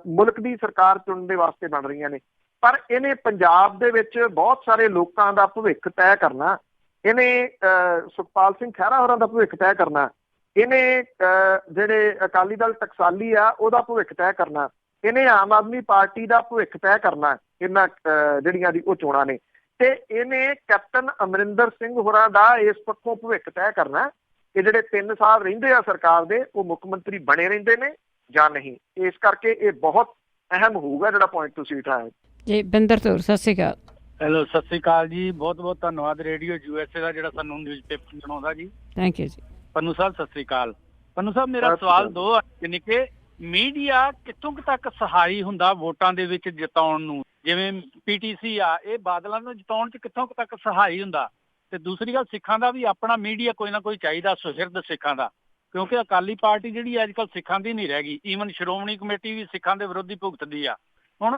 ਮੁਲਕ ਦੀ ਸਰਕਾਰ ਚੁਣਨ ਦੇ ਵਾਸਤੇ ਬਣ ਰਹੀਆਂ ਨੇ, ਪਰ ਇਹਨੇ ਪੰਜਾਬ ਦੇ ਵਿੱਚ ਬਹੁਤ ਸਾਰੇ ਲੋਕਾਂ ਦਾ ਭਵਿੱਖ ਤੈਅ ਕਰਨਾ। ਇਹਨੇ ਸੁਖਪਾਲ ਸਿੰਘ ਖਹਿਰਾ ਹੋਰਾਂ ਦਾ ਭਵਿੱਖ ਤੈਅ ਕਰਨਾ। ਇਹਨੇ ਜਿਹੜੇ ਅਕਾਲੀ ਦਲ ਟਕਸਾਲੀ ਆ ਉਹਦਾ ਭਵਿੱਖ ਤੈਅ ਕਰਨਾ। ਇਹਨੇ ਆਮ ਆਦਮੀ ਪਾਰਟੀ ਦਾ ਭਵਿੱਖ ਤੈਅ ਕਰਨਾ। ਇਹਨਾਂ ਜਿਹੜੀਆਂ ਦੀ ਉਹ ਚੋਣਾਂ ਨੇ, ਤੇ ਇਹਨੇ ਕੈਪਟਨ ਅਮਰਿੰਦਰ ਸਿੰਘ ਹੋਰਾਂ ਦਾ ਇਸ ਪੱਖੋਂ ਭਵਿੱਖ ਤੈਅ ਕਰਨਾ ਕਿ ਜਿਹੜੇ 3 ਸਾਲ ਰਹਿੰਦੇ ਆ ਸਰਕਾਰ ਦੇ, ਉਹ ਮੁੱਖ ਮੰਤਰੀ ਬਣੇ ਰਹਿੰਦੇ ਨੇ ਜਾਂ ਨਹੀਂ। ਇਸ ਕਰਕੇ ਇਹ ਬਹੁਤ ਅਹਿਮ ਹੋਊਗਾ ਜਿਹੜਾ ਪੁਆਇੰਟ ਤੁਸੀਂ ਉਠਾਇਆ ਜੀ। ਬਿੰਦਰ ਤੌਰ ਸਤਿ ਸ਼੍ਰੀ ਅਕਾਲ। ਹੈਲੋ, ਸਤਿ ਸ਼੍ਰੀ ਅਕਾਲ ਜੀ। ਬਹੁਤ ਬਹੁਤ ਧੰਨਵਾਦ ਰੇਡੀਓ USA ਦਾ ਜਿਹੜਾ ਸਾਨੂੰ ਨਿਊਜ਼ ਪੇਪਰ ਸੁਣਾਉਂਦਾ ਜੀ। ਥੈਂਕ ਯੂ ਜੀ। ਪੰਨੂ ਸਾਹਿਬ ਸਤਿ ਸ਼੍ਰੀ ਅਕਾਲ। ਪੰਨੂ ਸਾਹਿਬ ਮੇਰਾ ਸਵਾਲ 2 ਹੈ, ਯਾਨੀ ਕਿ ਮੀਡੀਆ ਕਿੱਥੋਂ ਤੱਕ ਸਹਾਈ ਹੁੰਦਾ ਵੋਟਾਂ ਦੇ ਵਿੱਚ ਜਿਤਾਉਣ ਨੂੰ। ਜਿਵੇਂ PTC ਆ, ਇਹ ਬਾਦਲਾਂ ਨੂੰ ਜਿਤਾਉਣ 'ਚ ਕਿੱਥੋਂ ਤੱਕ ਸਹਾਈ ਹੁੰਦਾ। ਤੇ ਦੂਸਰੀ ਗੱਲ, ਸਿੱਖਾਂ ਦਾ ਵੀ ਆਪਣਾ ਮੀਡੀਆ ਕੋਈ ਨਾ ਕੋਈ ਚਾਹੀਦਾ, ਸੁਹਿਰਦ ਸਿੱਖਾਂ ਦਾ, ਕਿਉਂਕਿ ਅਕਾਲੀ ਪਾਰਟੀ ਜਿਹੜੀ ਅੱਜ ਕੱਲ੍ਹ ਸਿੱਖਾਂ ਦੀ ਨਹੀਂ ਰਹਿ ਗਈ। ਈਵਨ ਸ਼੍ਰੋਮਣੀ ਕਮੇਟੀ ਵੀ ਸਿੱਖਾਂ ਦੇ ਵਿਰੋਧੀ ਭੁਗਤਦੀ ਆ। ਹੁਣ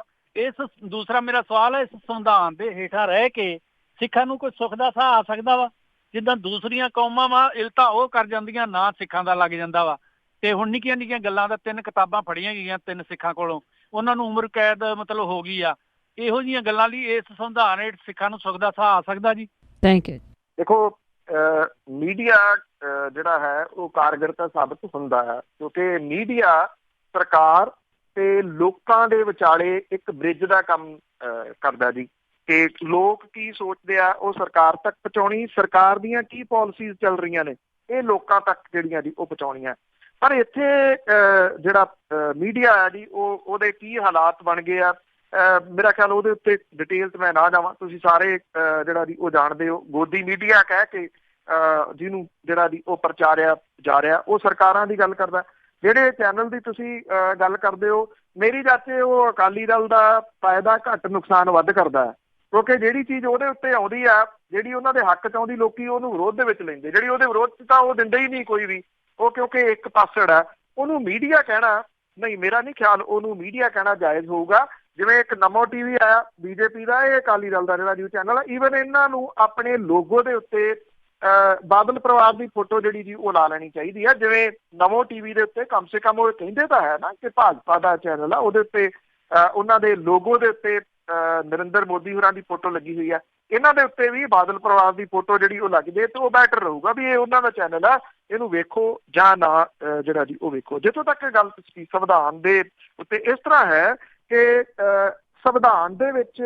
ਦੂਸਰਾ ਮੇਰਾ ਸਵਾਲ ਹੈ, ਇਸ ਸੰਵਿਧਾਨ ਦੇ ਹੇਠਾਂ ਰਹਿ ਕੇ ਸਿੱਖਾਂ ਨੂੰ ਕੋਈ ਸੁੱਖ ਦਾ ਸਾਹ ਆ ਸਕਦਾ ਵਾ? ਜਿੱਦਾਂ ਦੂਸਰੀਆਂ ਕੌਮਾਂ ਵਾ ਇਲਤਾ ਉਹ ਕਰ ਜਾਂਦੀਆਂ, ਨਾ ਸਿੱਖਾਂ ਦਾ ਲੱਗ ਜਾਂਦਾ ਵਾ। ਤੇ ਹੁਣ ਨਿੱਕੀਆਂ ਨਿੱਕੀਆਂ ਗੱਲਾਂ ਦਾ 3 ਕਿਤਾਬਾਂ ਫੜੀਆਂ ਗਈਆਂ 3 ਸਿੱਖਾਂ ਕੋਲੋਂ, ਉਹਨਾਂ ਨੂੰ ਉਮਰ ਕੈਦ ਮਤਲਬ ਹੋ ਗਈ ਆ। ਇਹੋ ਜਿਹੀਆਂ ਗੱਲਾਂ ਲਈ ਇਸ ਸੰਵਿਧਾਨ ਹੇਠ ਸਿੱਖਾਂ ਨੂੰ ਸੁੱਖ ਦਾ ਸਾਹ ਆ ਸਕਦਾ ਜੀ? Thank you. ਦੇਖੋ, ਮੀਡੀਆ ਜਿਹੜਾ ਹੈ ਉਹ ਕਾਰਗਰ ਤਾਂ ਸਾਬਤ ਹੁੰਦਾ ਹੈ, ਕਿਉਂਕਿ ਮੀਡੀਆ ਸਰਕਾਰ ਤੇ ਲੋਕਾਂ ਦੇ ਵਿਚਾਲੇ ਇੱਕ ਬ੍ਰਿਜ ਦਾ ਕੰਮ ਕਰਦਾ ਜੀ। ਕਿ ਲੋਕ ਕੀ ਸੋਚਦੇ ਆ ਉਹ ਸਰਕਾਰ ਤੱਕ ਪਹੁੰਚਾਉਣੀ, ਸਰਕਾਰ ਦੀਆਂ ਕੀ ਪਾਲਿਸੀਜ਼ ਚੱਲ ਰਹੀਆਂ ਨੇ ਇਹ ਲੋਕਾਂ ਤੱਕ ਜਿਹੜੀਆਂ ਜੀ ਉਹ ਪਹੁੰਚਾਉਣੀਆਂ। ਪਰ ਇੱਥੇ ਜਿਹੜਾ ਮੀਡੀਆ ਹੈ ਜੀ ਉਹਦੇ ਕੀ ਹਾਲਾਤ ਬਣ ਗਏ ਆ, ਮੇਰਾ ਖਿਆਲ ਉਹਦੇ ਉੱਤੇ ਡਿਟੇਲ 'ਚ ਮੈਂ ਨਾ ਜਾਵਾਂ। ਤੁਸੀਂ ਸਾਰੇ ਜਿਹੜਾ ਜੀ ਉਹ ਜਾਣਦੇ ਹੋ। ਗੋਦੀ ਮੀਡੀਆ ਕਹਿ ਕੇ ਜਿਹਨੂੰ ਜਿਹੜਾ ਜੀ ਉਹ ਪ੍ਰਚਾਰਿਆ ਜਾ ਰਿਹਾ, ਉਹ ਸਰਕਾਰਾਂ ਦੀ ਗੱਲ ਕਰਦਾ। ਜਿਹੜੇ ਚੈਨਲ ਦੀ ਤੁਸੀਂ ਗੱਲ ਕਰਦੇ ਹੋ, ਮੇਰੀ ਜਾਚੇ ਉਹ ਅਕਾਲੀ ਦਲ ਦਾ ਫਾਇਦਾ ਘੱਟ ਨੁਕਸਾਨ ਵੱਧ ਕਰਦਾ ਹੈ। ਕਿਉਂਕਿ ਜਿਹੜੀ ਚੀਜ਼ ਉਹਦੇ ਉੱਤੇ ਆਉਂਦੀ ਆ, ਜਿਹੜੀ ਉਹਨਾਂ ਦੇ ਹੱਕ 'ਚ ਆਉਂਦੀ, ਲੋਕੀ ਉਹਨੂੰ ਵਿਰੋਧ ਦੇ ਵਿੱਚ ਲੈਂਦੇ। ਜਿਹੜੀ ਉਹਦੇ ਵਿਰੋਧ 'ਚ ਤਾਂ ਉਹ ਦਿੰਦੇ ਹੀ ਨਹੀਂ ਕੋਈ ਵੀ, ਉਹ ਕਿਉਂਕਿ ਇੱਕ ਪਾਸੜ ਹੈ। ਉਹਨੂੰ ਮੀਡੀਆ ਕਹਿਣਾ ਨਹੀਂ, ਮੇਰਾ ਨਹੀਂ ਖਿਆਲ ਉਹਨੂੰ ਮੀਡੀਆ ਕਹਿਣਾ ਜਾਇਜ਼ ਹੋਊਗਾ। ਜਿਵੇਂ ਇੱਕ ਨਮੋ TV ਆਇਆ BJP ਦਾ, ਇਹ ਅਕਾਲੀ ਦਲ ਦਾ ਜਿਹੜਾ ਨਿਊਜ਼ ਚੈਨਲ ਆ। ਈਵਨ ਇਹਨਾਂ ਨੂੰ ਆਪਣੇ ਲੋਗੋ ਦੇ ਉੱਤੇ ਬਾਦਲ ਪਰਿਵਾਰ ਦੀ ਫੋਟੋ ਜਿਹੜੀ ਜੀ ਉਹ ਲਾ ਲੈਣੀ ਚਾਹੀਦੀ ਹੈ। ਜਿਵੇਂ ਨਮੋ TV ਦੇ ਉੱਤੇ ਕਮ ਸੇ ਕਮ ਉਹ ਕਹਿੰਦੇ ਤਾਂ ਹੈ ਨਾ ਕਿ ਭਾਜਪਾ ਦਾ ਚੈਨਲ ਆ, ਉਹਦੇ ਉੱਤੇ ਉਹਨਾਂ ਦੇ ਲੋਗੋ ਦੇ ਉੱਤੇ ਨਰਿੰਦਰ ਮੋਦੀ ਹੋਰਾਂ ਦੀ ਫੋਟੋ ਲੱਗੀ ਹੋਈ ਆ। ਇਹਨਾਂ ਦੇ ਉੱਤੇ ਵੀ ਬਾਦਲ ਪਰਿਵਾਰ ਦੀ ਫੋਟੋ ਜਿਹੜੀ ਉਹ ਲੱਗ ਜੇ ਤੇ ਉਹ ਬੈਟਰ ਰਹੂਗਾ ਵੀ ਇਹ ਉਹਨਾਂ ਦਾ ਚੈਨਲ ਆ, ਇਹਨੂੰ ਵੇਖੋ ਜਾਂ ਨਾ ਜਿਹੜਾ ਜੀ ਉਹ ਵੇਖੋ। ਜਿੱਥੋਂ ਤੱਕ ਗੱਲ ਸੰਵਿਧਾਨ ਦੇ ਉੱਤੇ ਇਸ ਤਰ੍ਹਾਂ ਹੈ ਕਿ ਸੰਵਿਧਾਨ ਦੇ ਵਿੱਚ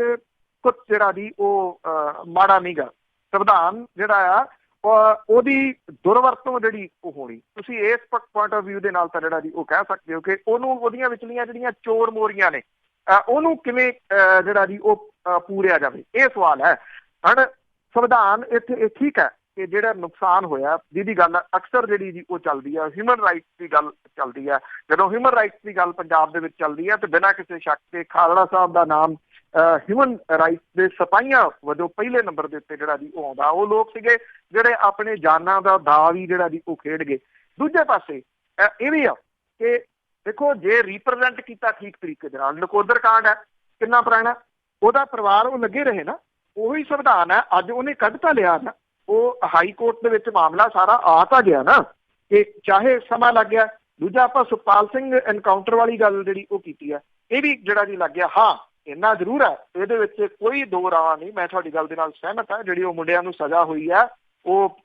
ਕੁਝ ਜਿਹੜਾ ਜੀ ਉਹ ਮਾੜਾ ਨਹੀਂ ਗਾ। ਸੰਵਿਧਾਨ ਜਿਹੜਾ ਆ ਉਹਦੀ ਦੁਰਵਰਤੋਂ ਜਿਹੜੀ ਉਹ ਹੋਣੀ, ਤੁਸੀਂ ਇਸ ਪੁਆਇੰਟ ਆਫ ਵਿਊ ਦੇ ਨਾਲ ਤਾਂ ਜਿਹੜਾ ਜੀ ਉਹ ਕਹਿ ਸਕਦੇ ਹੋ ਕਿ ਉਹਨੂੰ ਉਹਦੀਆਂ ਵਿਚਲੀਆਂ ਜਿਹੜੀਆਂ ਚੋਰ ਮੋਰੀਆਂ ਨੇ ਉਹਨੂੰ ਕਿਵੇਂ ਜਿਹੜਾ ਜੀ ਉਹ ਪੂਰਿਆ ਜਾਵੇ, ਇਹ ਸਵਾਲ ਹੈ। ਹੁਣ ਸੰਵਿਧਾਨ ਇੱਥੇ ਠੀਕ ਹੈ ਕਿ ਜਿਹੜਾ ਨੁਕਸਾਨ ਹੋਇਆ ਜਿਹਦੀ ਗੱਲ ਅਕਸਰ ਜਿਹੜੀ ਜੀ ਉਹ ਚੱਲਦੀ ਆ, ਹਿਊਮਨ ਰਾਈਟਸ ਦੀ ਗੱਲ ਚੱਲਦੀ ਆ। ਜਦੋਂ ਹਿਊਮਨ ਰਾਈਟਸ ਦੀ ਗੱਲ ਪੰਜਾਬ ਦੇ ਵਿੱਚ ਚੱਲਦੀ ਹੈ ਤੇ ਬਿਨਾਂ ਕਿਸੇ ਸ਼ੱਕ ਦੇ ਖਾਲੜਾ ਸਾਹਿਬ ਦਾ ਨਾਮ ਹਿਊਮਨ ਰਾਈਟਸ ਦੇ ਸਿਪਾਹੀਆਂ ਵਜੋਂ ਪਹਿਲੇ ਨੰਬਰ ਦੇ ਉੱਤੇ ਜਿਹੜਾ ਜੀ ਉਹ ਆਉਂਦਾ। ਉਹ ਲੋਕ ਸੀਗੇ ਜਿਹੜੇ ਆਪਣੇ ਜਾਨਾਂ ਦਾ ਦਾਅ ਵੀ ਜਿਹੜਾ ਜੀ ਉਹ ਖੇਡ ਗਏ। ਦੂਜੇ ਪਾਸੇ ਇਹ ਵੀ ਆ ਕਿ ਦੇਖੋ, ਜੇ ਰੀਪ੍ਰਜੈਂਟ ਕੀਤਾ ਠੀਕ ਤਰੀਕੇ ਦੇ ਨਾਲ, ਨਕੋਦਰ ਕਾਂਡ ਹੈ ਕਿੰਨਾ ਪੁਰਾਣਾ, ਉਹਦਾ ਪਰਿਵਾਰ ਉਹ ਲੱਗੇ ਰਹੇ ਨਾ, ਉਹੀ ਸੰਵਿਧਾਨ ਹੈ। ਅੱਜ ਉਹਨੇ ਕੱਢ ਤਾਂ ਲਿਆ ਨਾ, ਉਹ ਹਾਈ ਕੋਰਟ ਦੇ ਵਿੱਚ ਮਾਮਲਾ ਸਾਰਾ ਆ ਤਾਂ ਗਿਆ ਨਾ, ਕਿ ਚਾਹੇ ਸਮਾਂ ਲੱਗ ਗਿਆ। ਦੂਜਾ ਆਪਾਂ ਸੁਖਪਾਲ ਸਿੰਘ ਐਨਕਾਊਂਟਰ ਵਾਲੀ ਗੱਲ ਜਿਹੜੀ ਉਹ ਕੀਤੀ ਹੈ, ਇਹ ਵੀ ਜਿਹੜਾ ਜੀ ਲੱਗ ਗਿਆ। ਹਾਂ, ਇੰਨਾ ਜ਼ਰੂਰ ਹੈ, ਇਹਦੇ ਵਿੱਚ ਕੋਈ ਦੋ ਰਾਹ ਨਹੀਂ, ਮੈਂ ਤੁਹਾਡੀ ਗੱਲ ਦੇ ਨਾਲ ਸਹਿਮਤ ਹਾਂ। ਜਿਹੜੀ ਉਹ ਮੁੰਡਿਆਂ ਨੂੰ ਸਜ਼ਾ ਹੋਈ ਹੈ ਉਹ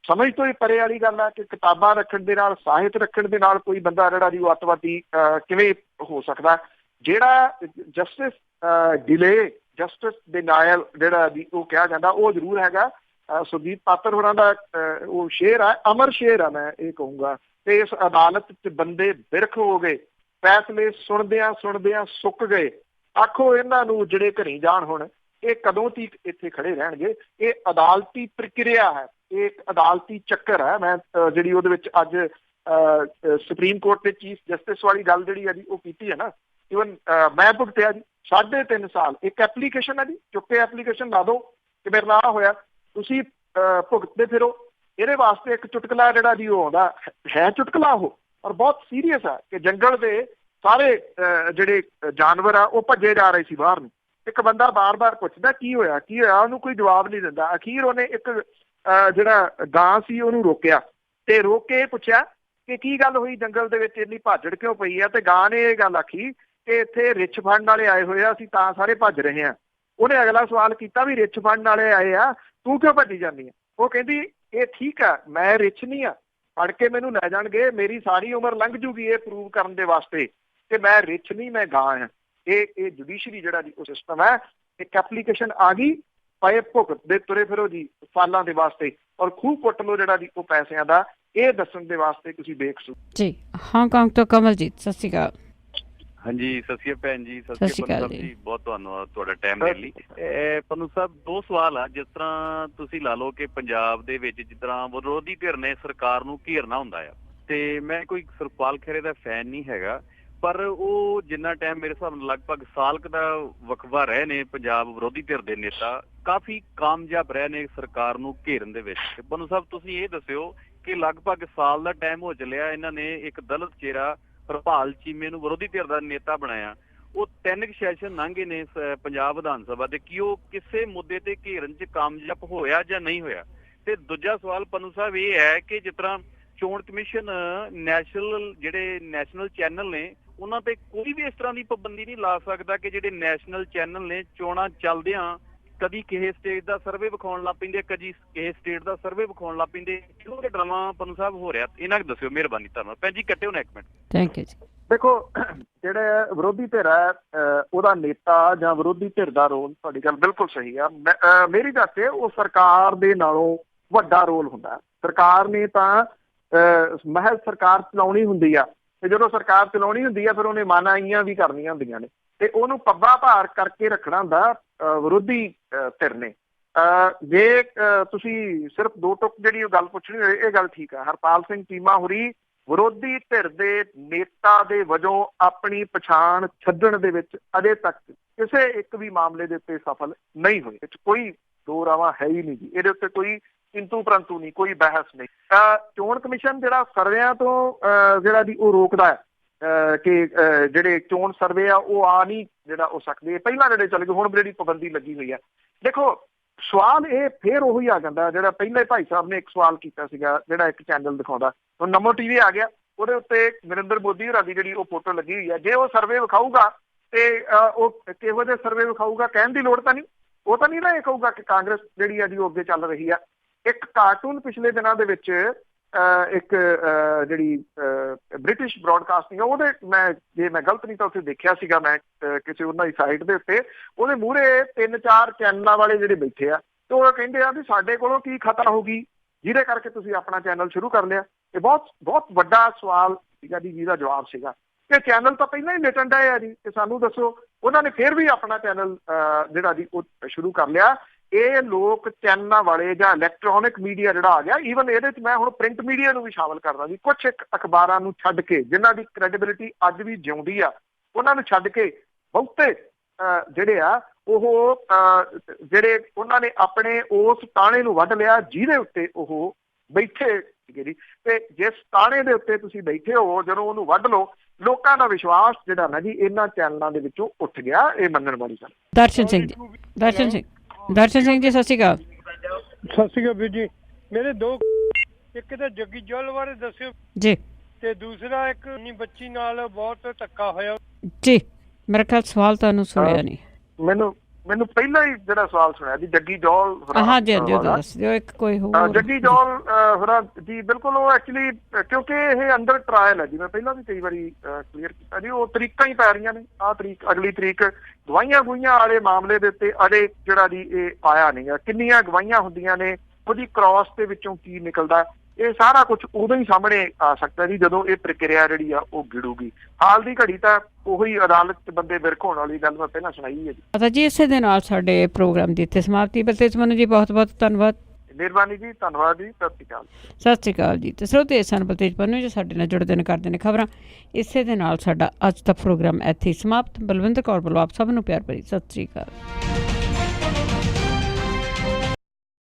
ਸਮਝ ਤੋਂ ਹੀ ਪਰੇ ਵਾਲੀ ਗੱਲ ਹੈ ਕਿ ਕਿਤਾਬਾਂ ਰੱਖਣ ਦੇ ਨਾਲ, ਸਾਹਿਤ ਰੱਖਣ ਦੇ ਨਾਲ ਕੋਈ ਬੰਦਾ ਜਿਹੜਾ ਜੀ ਉਹ ਅੱਤਵਾਦੀ ਕਿਵੇਂ ਹੋ ਸਕਦਾ। ਜਿਹੜਾ ਜਸਟਿਸ ਡਿਲੇ, ਜਸਟਿਸ ਡਿਨਾਇਲ ਜਿਹੜਾ ਜੀ ਉਹ ਕਿਹਾ ਜਾਂਦਾ, ਉਹ ਜ਼ਰੂਰ ਹੈਗਾ। ਸੁਰਜੀਤ ਪਾਤਰ ਹੋਰਾਂ ਦਾ ਉਹ ਸ਼ੇਰ ਹੈ, ਅਮਰ ਸ਼ੇਰ ਹੈ, ਮੈਂ ਇਹ ਕਹੂੰਗਾ। ਤੇ ਇਸ ਅਦਾਲਤ 'ਚ ਬੰਦੇ ਬਿਰਖ ਹੋ ਗਏ, ਫੈਸਲੇ ਸੁਣਦਿਆਂ ਸੁਣਦਿਆਂ ਸੁੱਕ ਗਏ। ਆਖੋ ਇਹਨਾਂ ਨੂੰ ਜਿਹੜੇ ਘਰੀ ਜਾਣ ਹੁਣ, ਇਹ ਕਦੋਂ ਤੱਕ ਇੱਥੇ ਖੜੇ ਰਹਿਣਗੇ। ਇਹ ਅਦਾਲਤੀ ਪ੍ਰਕਿਰਿਆ ਹੈ, ਇਹ ਇੱਕ ਅਦਾਲਤੀ ਚੱਕਰ ਹੈ। ਮੈਂ ਜਿਹੜੀ ਉਹਦੇ ਵਿੱਚ ਅੱਜ ਸੁਪਰੀਮ ਕੋਰਟ ਦੇ ਚੀਫ ਜਸਟਿਸ ਵਾਲੀ ਗੱਲ ਜਿਹੜੀ ਹੈ ਜੀ ਉਹ ਕੀਤੀ ਹੈ ਨਾ, ਈਵਨ ਮੈਂ ਭੁਗਤਿਆ ਜੀ 3.5 ਸਾਲ। ਇੱਕ ਐਪਲੀਕੇਸ਼ਨ ਹੈ ਜੀ, ਚੁੱਕ ਕੇ ਐਪਲੀਕੇਸ਼ਨ ਲਾ ਦਿਓ ਕਿ ਮੇਰੇ ਨਾਲ ਹੋਇਆ, ਤੁਸੀਂ ਭੁਗਤਦੇ ਫਿਰੋ। ਇਹਦੇ ਵਾਸਤੇ ਇੱਕ ਚੁਟਕਲਾ ਜਿਹੜਾ ਜੀ ਉਹ ਆਉਂਦਾ ਹੈ, ਚੁਟਕਲਾ ਉਹ, ਔਰ ਬਹੁਤ ਸੀਰੀਅਸ ਆ ਕਿ ਜੰਗਲ ਦੇ ਸਾਰੇ ਜਿਹੜੇ ਜਾਨਵਰ ਆ ਉਹ ਭੱਜੇ ਜਾ ਰਹੇ ਸੀ ਬਾਹਰ ਨੂੰ। ਇੱਕ ਬੰਦਾ ਬਾਰ-ਬਾਰ ਪੁੱਛਦਾ ਕੀ ਹੋਇਆ ਕੀ ਹੋਇਆ, ਉਹਨੂੰ ਕੋਈ ਜਵਾਬ ਨਹੀਂ ਦਿੰਦਾ। ਅਖੀਰ ਉਹਨੇ ਇੱਕ ਜਿਹੜਾ ਗਾਂ ਸੀ ਉਹਨੂੰ ਰੋਕਿਆ ਤੇ ਰੋਕ ਕੇ ਪੁੱਛਿਆ ਕਿ ਕੀ ਗੱਲ ਹੋਈ, ਜੰਗਲ ਦੇ ਵਿੱਚ ਇੰਨੀ ਭਾਜੜ ਕਿਉਂ ਪਈ ਆ? ਤੇ ਗਾਂ ਨੇ ਇਹ ਗੱਲ ਆਖੀ ਕਿ ਇੱਥੇ ਰਿੱਛ ਫੜਨ ਵਾਲੇ ਆਏ ਹੋਏ ਆ, ਅਸੀਂ ਤਾਂ ਸਾਰੇ ਭੱਜ ਰਹੇ ਆ। ਉਹਨੇ ਅਗਲਾ ਸਵਾਲ ਕੀਤਾ ਵੀ ਰਿੱਛ ਫੜਨ ਵਾਲੇ ਆਏ ਆ, ਤੂੰ ਕਿਉਂ ਭੱਜੀ ਜਾਂਦੀ ਆ? ਉਹ ਕਹਿੰਦੀ ਇਹ ਠੀਕ ਆ, ਮੈਂ ਰਿੱਛ ਨਹੀਂ ਆ, ਫੜ ਕੇ ਮੈਨੂੰ ਲੈ ਜਾਣਗੇ, ਮੇਰੀ ਸਾਰੀ ਉਮਰ ਲੰਘ ਜੂਗੀ ਇਹ ਪ੍ਰੂਵ ਕਰਨ ਦੇ ਵਾਸਤੇ ਕਿ ਮੈਂ ਰਿੱਛ ਨਹੀਂ, ਮੈਂ ਗਾਂ ਆ। ਇਹ ਜੁਡੀਸ਼ਰੀ ਜਿਹੜਾ ਜੀ ਉਹ ਸਿਸਟਮ ਹੈ। ਇੱਕ ਐਪਲੀਕੇਸ਼ਨ ਆ ਗਈ, ਪਏ ਭੁਗਤਦੇ ਤੁਰੇ ਫਿਰੋ ਜੀ ਸਾਲਾਂ ਦੇ ਵਾਸਤੇ, ਔਰ ਖੂਹ ਪੁੱਟ ਲਓ ਜਿਹੜਾ ਜੀ ਉਹ ਪੈਸਿਆਂ ਦਾ, ਇਹ ਦੱਸਣ ਦੇ ਵਾਸਤੇ ਤੁਸੀਂ ਬੇਕਸੂਰ ਜੀ। ਹਾਂਗਕਾਂਗ ਤੋਂ ਕਮਲਜੀਤ, ਸਤਿ ਸ਼੍ਰੀ ਅਕਾਲ। ਹਾਂਜੀ, ਸਤਿ ਸ਼੍ਰੀ ਅਕਾਲ ਭੈਣ ਜੀ, ਸਤਿ ਸ਼੍ਰੀ ਅਕਾਲ ਜੀ, ਬਹੁਤ ਧੰਨਵਾਦ ਤੁਹਾਡਾ ਟਾਈਮ ਦੇਣ ਲਈ। ਪੰਨੂ ਸਾਹਿਬ, 2 ਸਵਾਲ ਆ। ਜਿਸ ਤਰ੍ਹਾਂ ਤੁਸੀਂ ਲਾ ਲਓ ਕਿ ਪੰਜਾਬ ਦੇ ਵਿੱਚ ਜਿਸ ਤਰ੍ਹਾਂ ਵਿਰੋਧੀ ਧਿਰ ਨੇ ਸਰਕਾਰ ਨੂੰ ਘੇਰਨਾ ਹੁੰਦਾ ਆ, ਤੇ ਮੈਂ ਕੋਈ ਸੁਖਪਾਲ ਖਹਿਰੇ ਦਾ ਫੈਨ ਨਹੀਂ ਹੈਗਾ, ਪਰ ਉਹ ਜਿੰਨਾ ਟਾਈਮ ਮੇਰੇ ਹਿਸਾਬ ਨਾਲ ਲਗਭਗ ਸਾਲ ਕੁ ਦਾ ਵਕਫਾ ਰਹੇ ਨੇ ਪੰਜਾਬ ਵਿਰੋਧੀ ਧਿਰ ਦੇ ਨੇਤਾ, ਕਾਫੀ ਕਾਮਯਾਬ ਰਹੇ ਨੇ ਸਰਕਾਰ ਨੂੰ ਘੇਰਨ ਦੇ ਵਿੱਚ। ਪੰਨੂ ਸਾਹਿਬ, ਤੁਸੀਂ ਇਹ ਦੱਸਿਓ ਕਿ ਲਗਭਗ ਸਾਲ ਦਾ ਟਾਈਮ ਹੋ ਚੱਲਿਆ, ਇਹਨਾਂ ਨੇ ਇੱਕ ਦਲਿਤ ਚਿਹਰਾ ਹਰਪਾਲ ਚੀਮੇ ਨੂੰ ਵਿਰੋਧੀ ਧਿਰ ਦਾ ਨੇਤਾ ਬਣਾਇਆ। ਉਹ 3 ਸੈਸ਼ਨ ਲੰਘੇ ਨੇ ਪੰਜਾਬ ਵਿਧਾਨ ਸਭਾ ਦੇ, ਕਿ ਉਹ ਕਿਸੇ ਮੁੱਦੇ ਤੇ ਘੇਰਨ 'ਚ ਕਾਮਯਾਬ ਹੋਇਆ ਜਾਂ ਨਹੀਂ ਹੋਇਆ? ਤੇ ਦੂਜਾ ਸਵਾਲ ਪੰਨੂ ਸਾਹਿਬ ਇਹ ਹੈ ਕਿ ਜਿਸ ਤਰ੍ਹਾਂ ਚੋਣ ਕਮਿਸ਼ਨ ਨੈਸ਼ਨਲ ਚੈਨਲ ਨੇ, ਉਹਨਾਂ ਤੇ ਕੋਈ ਵੀ ਇਸ ਤਰ੍ਹਾਂ ਦੀ ਪਾਬੰਦੀ ਨਹੀਂ ਲਾ ਸਕਦਾ ਕਿ ਜਿਹੜੇ ਨੈਸ਼ਨਲ ਚੈਨਲ ਨੇ ਚੋਣਾਂ ਚੱਲਦਿਆਂ ਕਦੀ ਕਿਸੇ ਸਟੇਟ ਦਾ ਸਰਵੇ ਵਿਖਾਉਣ ਲੱਗ ਪੈਂਦੇ, ਕਦੀ ਕਿਸੇ ਸਟੇਟ ਦਾ ਸਰਵੇ ਵਿਖਾਉਣ ਲੱਗ ਪੈਂਦੇ। ਕਿਉਂ ਇਹ ਡਰਾਮਾ ਪੰਨੂ ਸਾਹਿਬ ਹੋ ਰਿਹਾ? ਇਹਨਾਂ ਨੂੰ ਦੱਸਿਓ, ਮਿਹਰਬਾਨੀ, ਧੰਨਵਾਦ। ਭੈਣ ਜੀ ਕੱਟਿਓ ਨਾ ਇੱਕ ਮਿੰਟ। ਥੈਂਕ ਯੂ ਜੀ। ਦੇਖੋ, ਜਿਹੜੇ ਵਿਰੋਧੀ ਧਿਰ ਹੈ ਉਹਦਾ ਨੇਤਾ ਜਾਂ ਵਿਰੋਧੀ ਧਿਰ ਦਾ ਰੋਲ, ਤੁਹਾਡੀ ਗੱਲ ਬਿਲਕੁਲ ਸਹੀ ਆ। ਮੇਰੀ ਗੱਲ ਤੇ ਉਹ ਸਰਕਾਰ ਦੇ ਨਾਲੋਂ ਵੱਡਾ ਰੋਲ ਹੁੰਦਾ। ਸਰਕਾਰ ਨੇ ਤਾਂ ਮਹਿਜ਼ ਸਰਕਾਰ ਚਲਾਉਣੀ ਹੁੰਦੀ ਆ, ਤੇ ਜਦੋਂ ਸਰਕਾਰ ਚਲਾਉਣੀ ਹੁੰਦੀ ਆ ਫਿਰ ਉਹਨੇ ਮਾਨਾਈਆਂ ਵੀ ਕਰਨੀਆਂ ਹੁੰਦੀਆਂ ਨੇ, ਤੇ ਉਹਨੂੰ ਪੱਬਾ ਭਾਰ ਕਰਕੇ ਰੱਖਣਾ ਹੁੰਦਾ ਵਿਰੋਧੀ ਧਿਰ ਨੇ। ਜੇ ਤੁਸੀਂ ਸਿਰਫ 2 ਟੁਕ ਜਿਹੜੀ ਉਹ ਗੱਲ ਪੁੱਛਣੀ ਹੋਏ, ਇਹ ਗੱਲ ਠੀਕ ਆ। ਹਰਪਾਲ ਸਿੰਘ ਚੀਮਾ ਹੋਰੀ ਵਿਰੋਧੀ ਧਿਰ ਦੇ ਨੇਤਾ ਦੇ ਵਜੋਂ ਆਪਣੀ ਪਛਾਣ ਛੱਡਣ ਦੇ ਵਿੱਚ ਅਜੇ ਤੱਕ ਕਿਸੇ ਇੱਕ ਵੀ ਮਾਮਲੇ ਦੇ ਉੱਤੇ ਸਫਲ ਨਹੀਂ ਹੋਏ। ਇਹ 'ਚ ਕੋਈ ਦੋ ਰਾਵਾਂ ਹੈ ਹੀ ਨਹੀਂ ਜੀ, ਇਹਦੇ ਉੱਤੇ ਕੋਈ ਕਿੰਤੂ ਪਰੰਤੂ ਨਹੀਂ, ਕੋਈ ਬਹਿਸ ਨਹੀਂ। ਚੋਣ ਕਮਿਸ਼ਨ ਜਿਹੜਾ ਸਰਵੇਆਂ ਤੋਂ ਜਿਹੜਾ ਜੀ ਉਹ ਰੋਕਦਾ ਹੈ ਕਿ ਜਿਹੜੇ ਚੋਣ ਸਰਵੇ ਆ ਉਹ ਆ ਨਹੀਂ ਜਿਹੜਾ ਉਹ ਸਕਦੇ, ਪਹਿਲਾਂ ਜਿਹੜੇ ਚੱਲ ਗਏ, ਹੁਣ ਜਿਹੜੀ ਪਾਬੰਦੀ ਲੱਗੀ ਹੋਈ ਹੈ। ਦੇਖੋ, ਸਵਾਲ ਇਹ ਫੇਰ ਉਹੀ ਆ ਜਾਂਦਾ ਜਿਹੜਾ ਪਹਿਲੇ ਭਾਈ ਸਾਹਿਬ ਨੇ ਇੱਕ ਸਵਾਲ ਕੀਤਾ ਸੀਗਾ, ਜਿਹੜਾ ਇੱਕ ਚੈਨਲ ਦਿਖਾਉਂਦਾ, ਹੁਣ ਨਮੋ ਟੀਵੀ ਆ ਗਿਆ, ਉਹਦੇ ਉੱਤੇ ਨਰਿੰਦਰ ਮੋਦੀ ਹੋਰਾਂ ਦੀ ਜਿਹੜੀ ਉਹ ਫੋਟੋ ਲੱਗੀ ਹੋਈ ਹੈ। ਜੇ ਉਹ ਸਰਵੇ ਵਿਖਾਊਗਾ ਤੇ ਉਹ ਕਿਹੋ ਜਿਹੇ ਸਰਵੇ ਵਿਖਾਊਗਾ ਕਹਿਣ ਦੀ ਲੋੜ ਤਾਂ ਨਹੀਂ। ਉਹ ਤਾਂ ਨਹੀਂ ਨਾ ਇਹ ਕਹੂਗਾ ਕਿ ਕਾਂਗਰਸ ਜਿਹੜੀ ਆ ਜੀ ਉਹ ਅੱਗੇ ਚੱਲ ਰਹੀ ਆ। ਇੱਕ ਕਾਰਟੂਨ ਪਿਛਲੇ ਦਿਨਾਂ ਦੇ ਵਿੱਚ ਇੱਕ ਜਿਹੜੀ ਬ੍ਰਿਟਿਸ਼ ਬ੍ਰੌਡਕਾਸਟਿੰਗ ਆ, ਉਹਦੇ ਜੇ ਮੈਂ ਗਲਤ ਨਹੀਂ ਤਾਂ ਉੱਥੇ ਦੇਖਿਆ ਸੀਗਾ ਮੈਂ ਕਿਸੇ ਉਹਨਾਂ ਦੀ ਸਾਈਟ ਦੇ ਉੱਤੇ, ਉਹਦੇ ਮੂਹਰੇ 3-4 ਚੈਨਲਾਂ ਵਾਲੇ ਜਿਹੜੇ ਬੈਠੇ ਆ, ਤੇ ਉਹ ਕਹਿੰਦੇ ਆ ਵੀ ਸਾਡੇ ਕੋਲੋਂ ਕੀ ਖਤਰਾ ਹੋਊਗੀ ਜਿਹਦੇ ਕਰਕੇ ਤੁਸੀਂ ਆਪਣਾ ਚੈਨਲ ਸ਼ੁਰੂ ਕਰ ਲਿਆ। ਇਹ ਬਹੁਤ ਵੱਡਾ ਸਵਾਲ ਸੀਗਾ ਜੀ, ਜਿਹਦਾ ਜਵਾਬ ਸੀਗਾ ਕਿ ਚੈਨਲ ਤਾਂ ਪਹਿਲਾਂ ਹੀ ਲਿਟਣ ਡਏ ਆ ਜੀ, ਤੇ ਸਾਨੂੰ ਦੱਸੋ। ਉਹਨਾਂ ਨੇ ਫਿਰ ਵੀ ਆਪਣਾ ਚੈਨਲ ਜਿਹੜਾ ਜੀ ਉਹ ਸ਼ੁਰੂ ਕਰ ਲਿਆ। ਇਹ ਲੋਕ ਚੈਨਲਾਂ ਵਾਲੇ ਜਾਂ ਇਲੈਕਟ੍ਰੋਨਿਕ ਮੀਡੀਆ ਜਿਹੜਾ ਆ ਗਿਆ, ਈਵਨ ਇਹਦੇ 'ਚ ਮੈਂ ਹੁਣ ਪ੍ਰਿੰਟ ਮੀਡੀਆ ਨੂੰ ਵੀ ਸ਼ਾਮਲ ਕਰਦਾ ਜੀ, ਕੁਛ ਇੱਕ ਅਖਬਾਰਾਂ ਨੂੰ ਛੱਡ ਕੇ ਜਿਨ੍ਹਾਂ ਦੀ ਕ੍ਰੈਡੀਬਿਲਿਟੀ ਅੱਜ ਵੀ ਜਿਉਂਦੀ ਆ, ਉਹਨਾਂ ਨੂੰ ਛੱਡ ਕੇ ਬਹੁਤੇ ਜਿਹੜੇ ਆ ਉਹ ਜਿਹੜੇ ਉਹਨਾਂ ਨੇ ਆਪਣੇ ਉਸ ਤਾਣੇ ਨੂੰ ਵੱਢ ਲਿਆ ਜਿਹਦੇ ਉੱਤੇ ਉਹ ਬੈਠੇ ਸੀਗੇ ਜੀ। ਤੇ ਜਿਸ ਤਾਣੇ ਦੇ ਉੱਤੇ ਤੁਸੀਂ ਬੈਠੇ ਹੋ, ਜਦੋਂ ਉਹਨੂੰ ਵੱਢ ਲਓ, ਲੋਕਾਂ ਦਾ ਵਿਸ਼ਵਾਸ ਜਿਹੜਾ ਨਾ ਜੀ ਇਹਨਾਂ ਚੈਨਲਾਂ ਦੇ ਵਿੱਚੋਂ ਉੱਠ ਗਿਆ। ਇਹ ਮੰਨਣ ਵਾਲੀ ਗੱਲ। ਦਰਸ਼ਨ ਸਿੰਘ ਜੀ, ਦਰਸ਼ਨ ਸਿੰਘ ਜੀ, ਸਤਿ ਸ਼੍ਰੀ ਅਕਾਲ। ਸਤਿ ਸ਼੍ਰੀ ਅਕਾਲ ਵੀਰ ਜੀ। ਮੇਰੇ 2, ਇੱਕ ਤਾਂ ਜੱਗੀ ਜੋਲ ਬਾਰੇ ਦੱਸਿਓ ਜੀ, ਤੇ ਦੂਸਰਾ ਇੱਕ ਬੱਚੀ ਨਾਲ ਬਹੁਤ ਧੱਕਾ ਹੋਇਆ ਜੀ। ਮੇਰਾ ਖਿਆਲ ਸਵਾਲ ਤੁਹਾਨੂੰ ਸੁਣਿਆ ਨਹੀਂ। ਮੈਨੂੰ ਪਹਿਲਾਂ ਹੀ ਜਿਹੜਾ ਸਵਾਲ ਸੁਣਿਆ ਜੀ ਜੱਗੀ ਜੌਲ ਹਾਂ ਜੀ, ਦੱਸ ਦਿਓ ਇੱਕ ਕੋਈ ਹੋਰ। ਜੱਗੀ ਜੌਲ ਹੋਰਾਂ ਜੀ, ਬਿਲਕੁਲ। ਉਹ ਐਕਚੁਅਲੀ ਕਿਉਂਕਿ ਇਹ ਅੰਡਰ ਟਰਾਇਲ ਹੈ ਜੀ, ਮੈਂ ਪਹਿਲਾਂ ਵੀ ਕਈ ਵਾਰੀ ਕਲੀਅਰ ਕੀਤਾ ਜੀ, ਉਹ ਤਰੀਕਾਂ ਹੀ ਪੈ ਰਹੀਆਂ ਨੇ। ਆਹ ਤਰੀਕ, ਅਗਲੀ ਤਰੀਕ ਗਵਾਹੀਆਂ ਵਾਲੇ ਮਾਮਲੇ ਦੇ ਉੱਤੇ ਅਜੇ ਜਿਹੜਾ ਜੀ ਇਹ ਆਇਆ ਨਹੀਂ ਗਾ। ਕਿੰਨੀਆਂ ਗਵਾਹੀਆਂ ਹੁੰਦੀਆਂ ਨੇ, ਉਹਦੀ ਕ੍ਰਾਸ ਦੇ ਵਿੱਚੋਂ ਕੀ ਨਿਕਲਦਾ, ਇਹ ਸਾਰਾ ਕੁਝ ਉਦੋਂ ਹੀ ਸਾਹਮਣੇ ਆ ਸਕਦਾ ਜੀ ਜਦੋਂ ਇਹ ਪ੍ਰਕਿਰਿਆ ਜਿਹੜੀ ਆ ਉਹ ਗਿੜੂਗੀ। ਹਾਲ ਦੀ ਘੜੀ ਤਾਂ ਉਹੀ ਅਦਾਲਤ 'ਚ ਬੰਦੇ ਬਿਰਖ ਹੋਣ ਵਾਲੀ ਗੱਲ ਮੈਂ ਪਹਿਲਾਂ ਸੁਣਾਈ ਹੈ ਜੀ। ਅੱਛਾ ਜੀ, ਇਸੇ ਦੇ ਨਾਲ ਸਾਡੇ ਪ੍ਰੋਗਰਾਮ ਦੀ ਇੱਥੇ ਸਮਾਪਤੀ। ਬਲਤੇਜ ਮਨੂ ਜੀ, ਬਹੁਤ ਬਹੁਤ ਧੰਨਵਾਦ। ਮਿਹਰਬਾਨੀ ਜੀ, ਧੰਨਵਾਦ ਜੀ, ਸਤਿ ਸ਼੍ਰੀ ਅਕਾਲ। ਸਤਿ ਸ਼੍ਰੀ ਅਕਾਲ ਜੀ। ਤੇ ਸਰੋਤੇ ਸਨ ਬਲਤੇਜ ਪੰਨੂ ਜੋ ਸਾਡੇ ਨਾਲ ਜੁੜਦੇ ਨੇ, ਕਰਦੇ ਨੇ ਖਬਰਾਂ। ਇਸੇ ਦੇ ਨਾਲ ਸਾਡਾ ਅੱਜ ਦਾ ਪ੍ਰੋਗਰਾਮ ਇੱਥੇ ਹੀ ਸਮਾਪਤ। ਬਲਵਿੰਦਰ ਕੌਰ ਵੱਲੋਂ ਆਪ ਸਭ ਨੂੰ ਪਿਆਰ ਭਰੀ ਸਤਿ ਸ਼੍ਰੀ ਅਕਾਲ।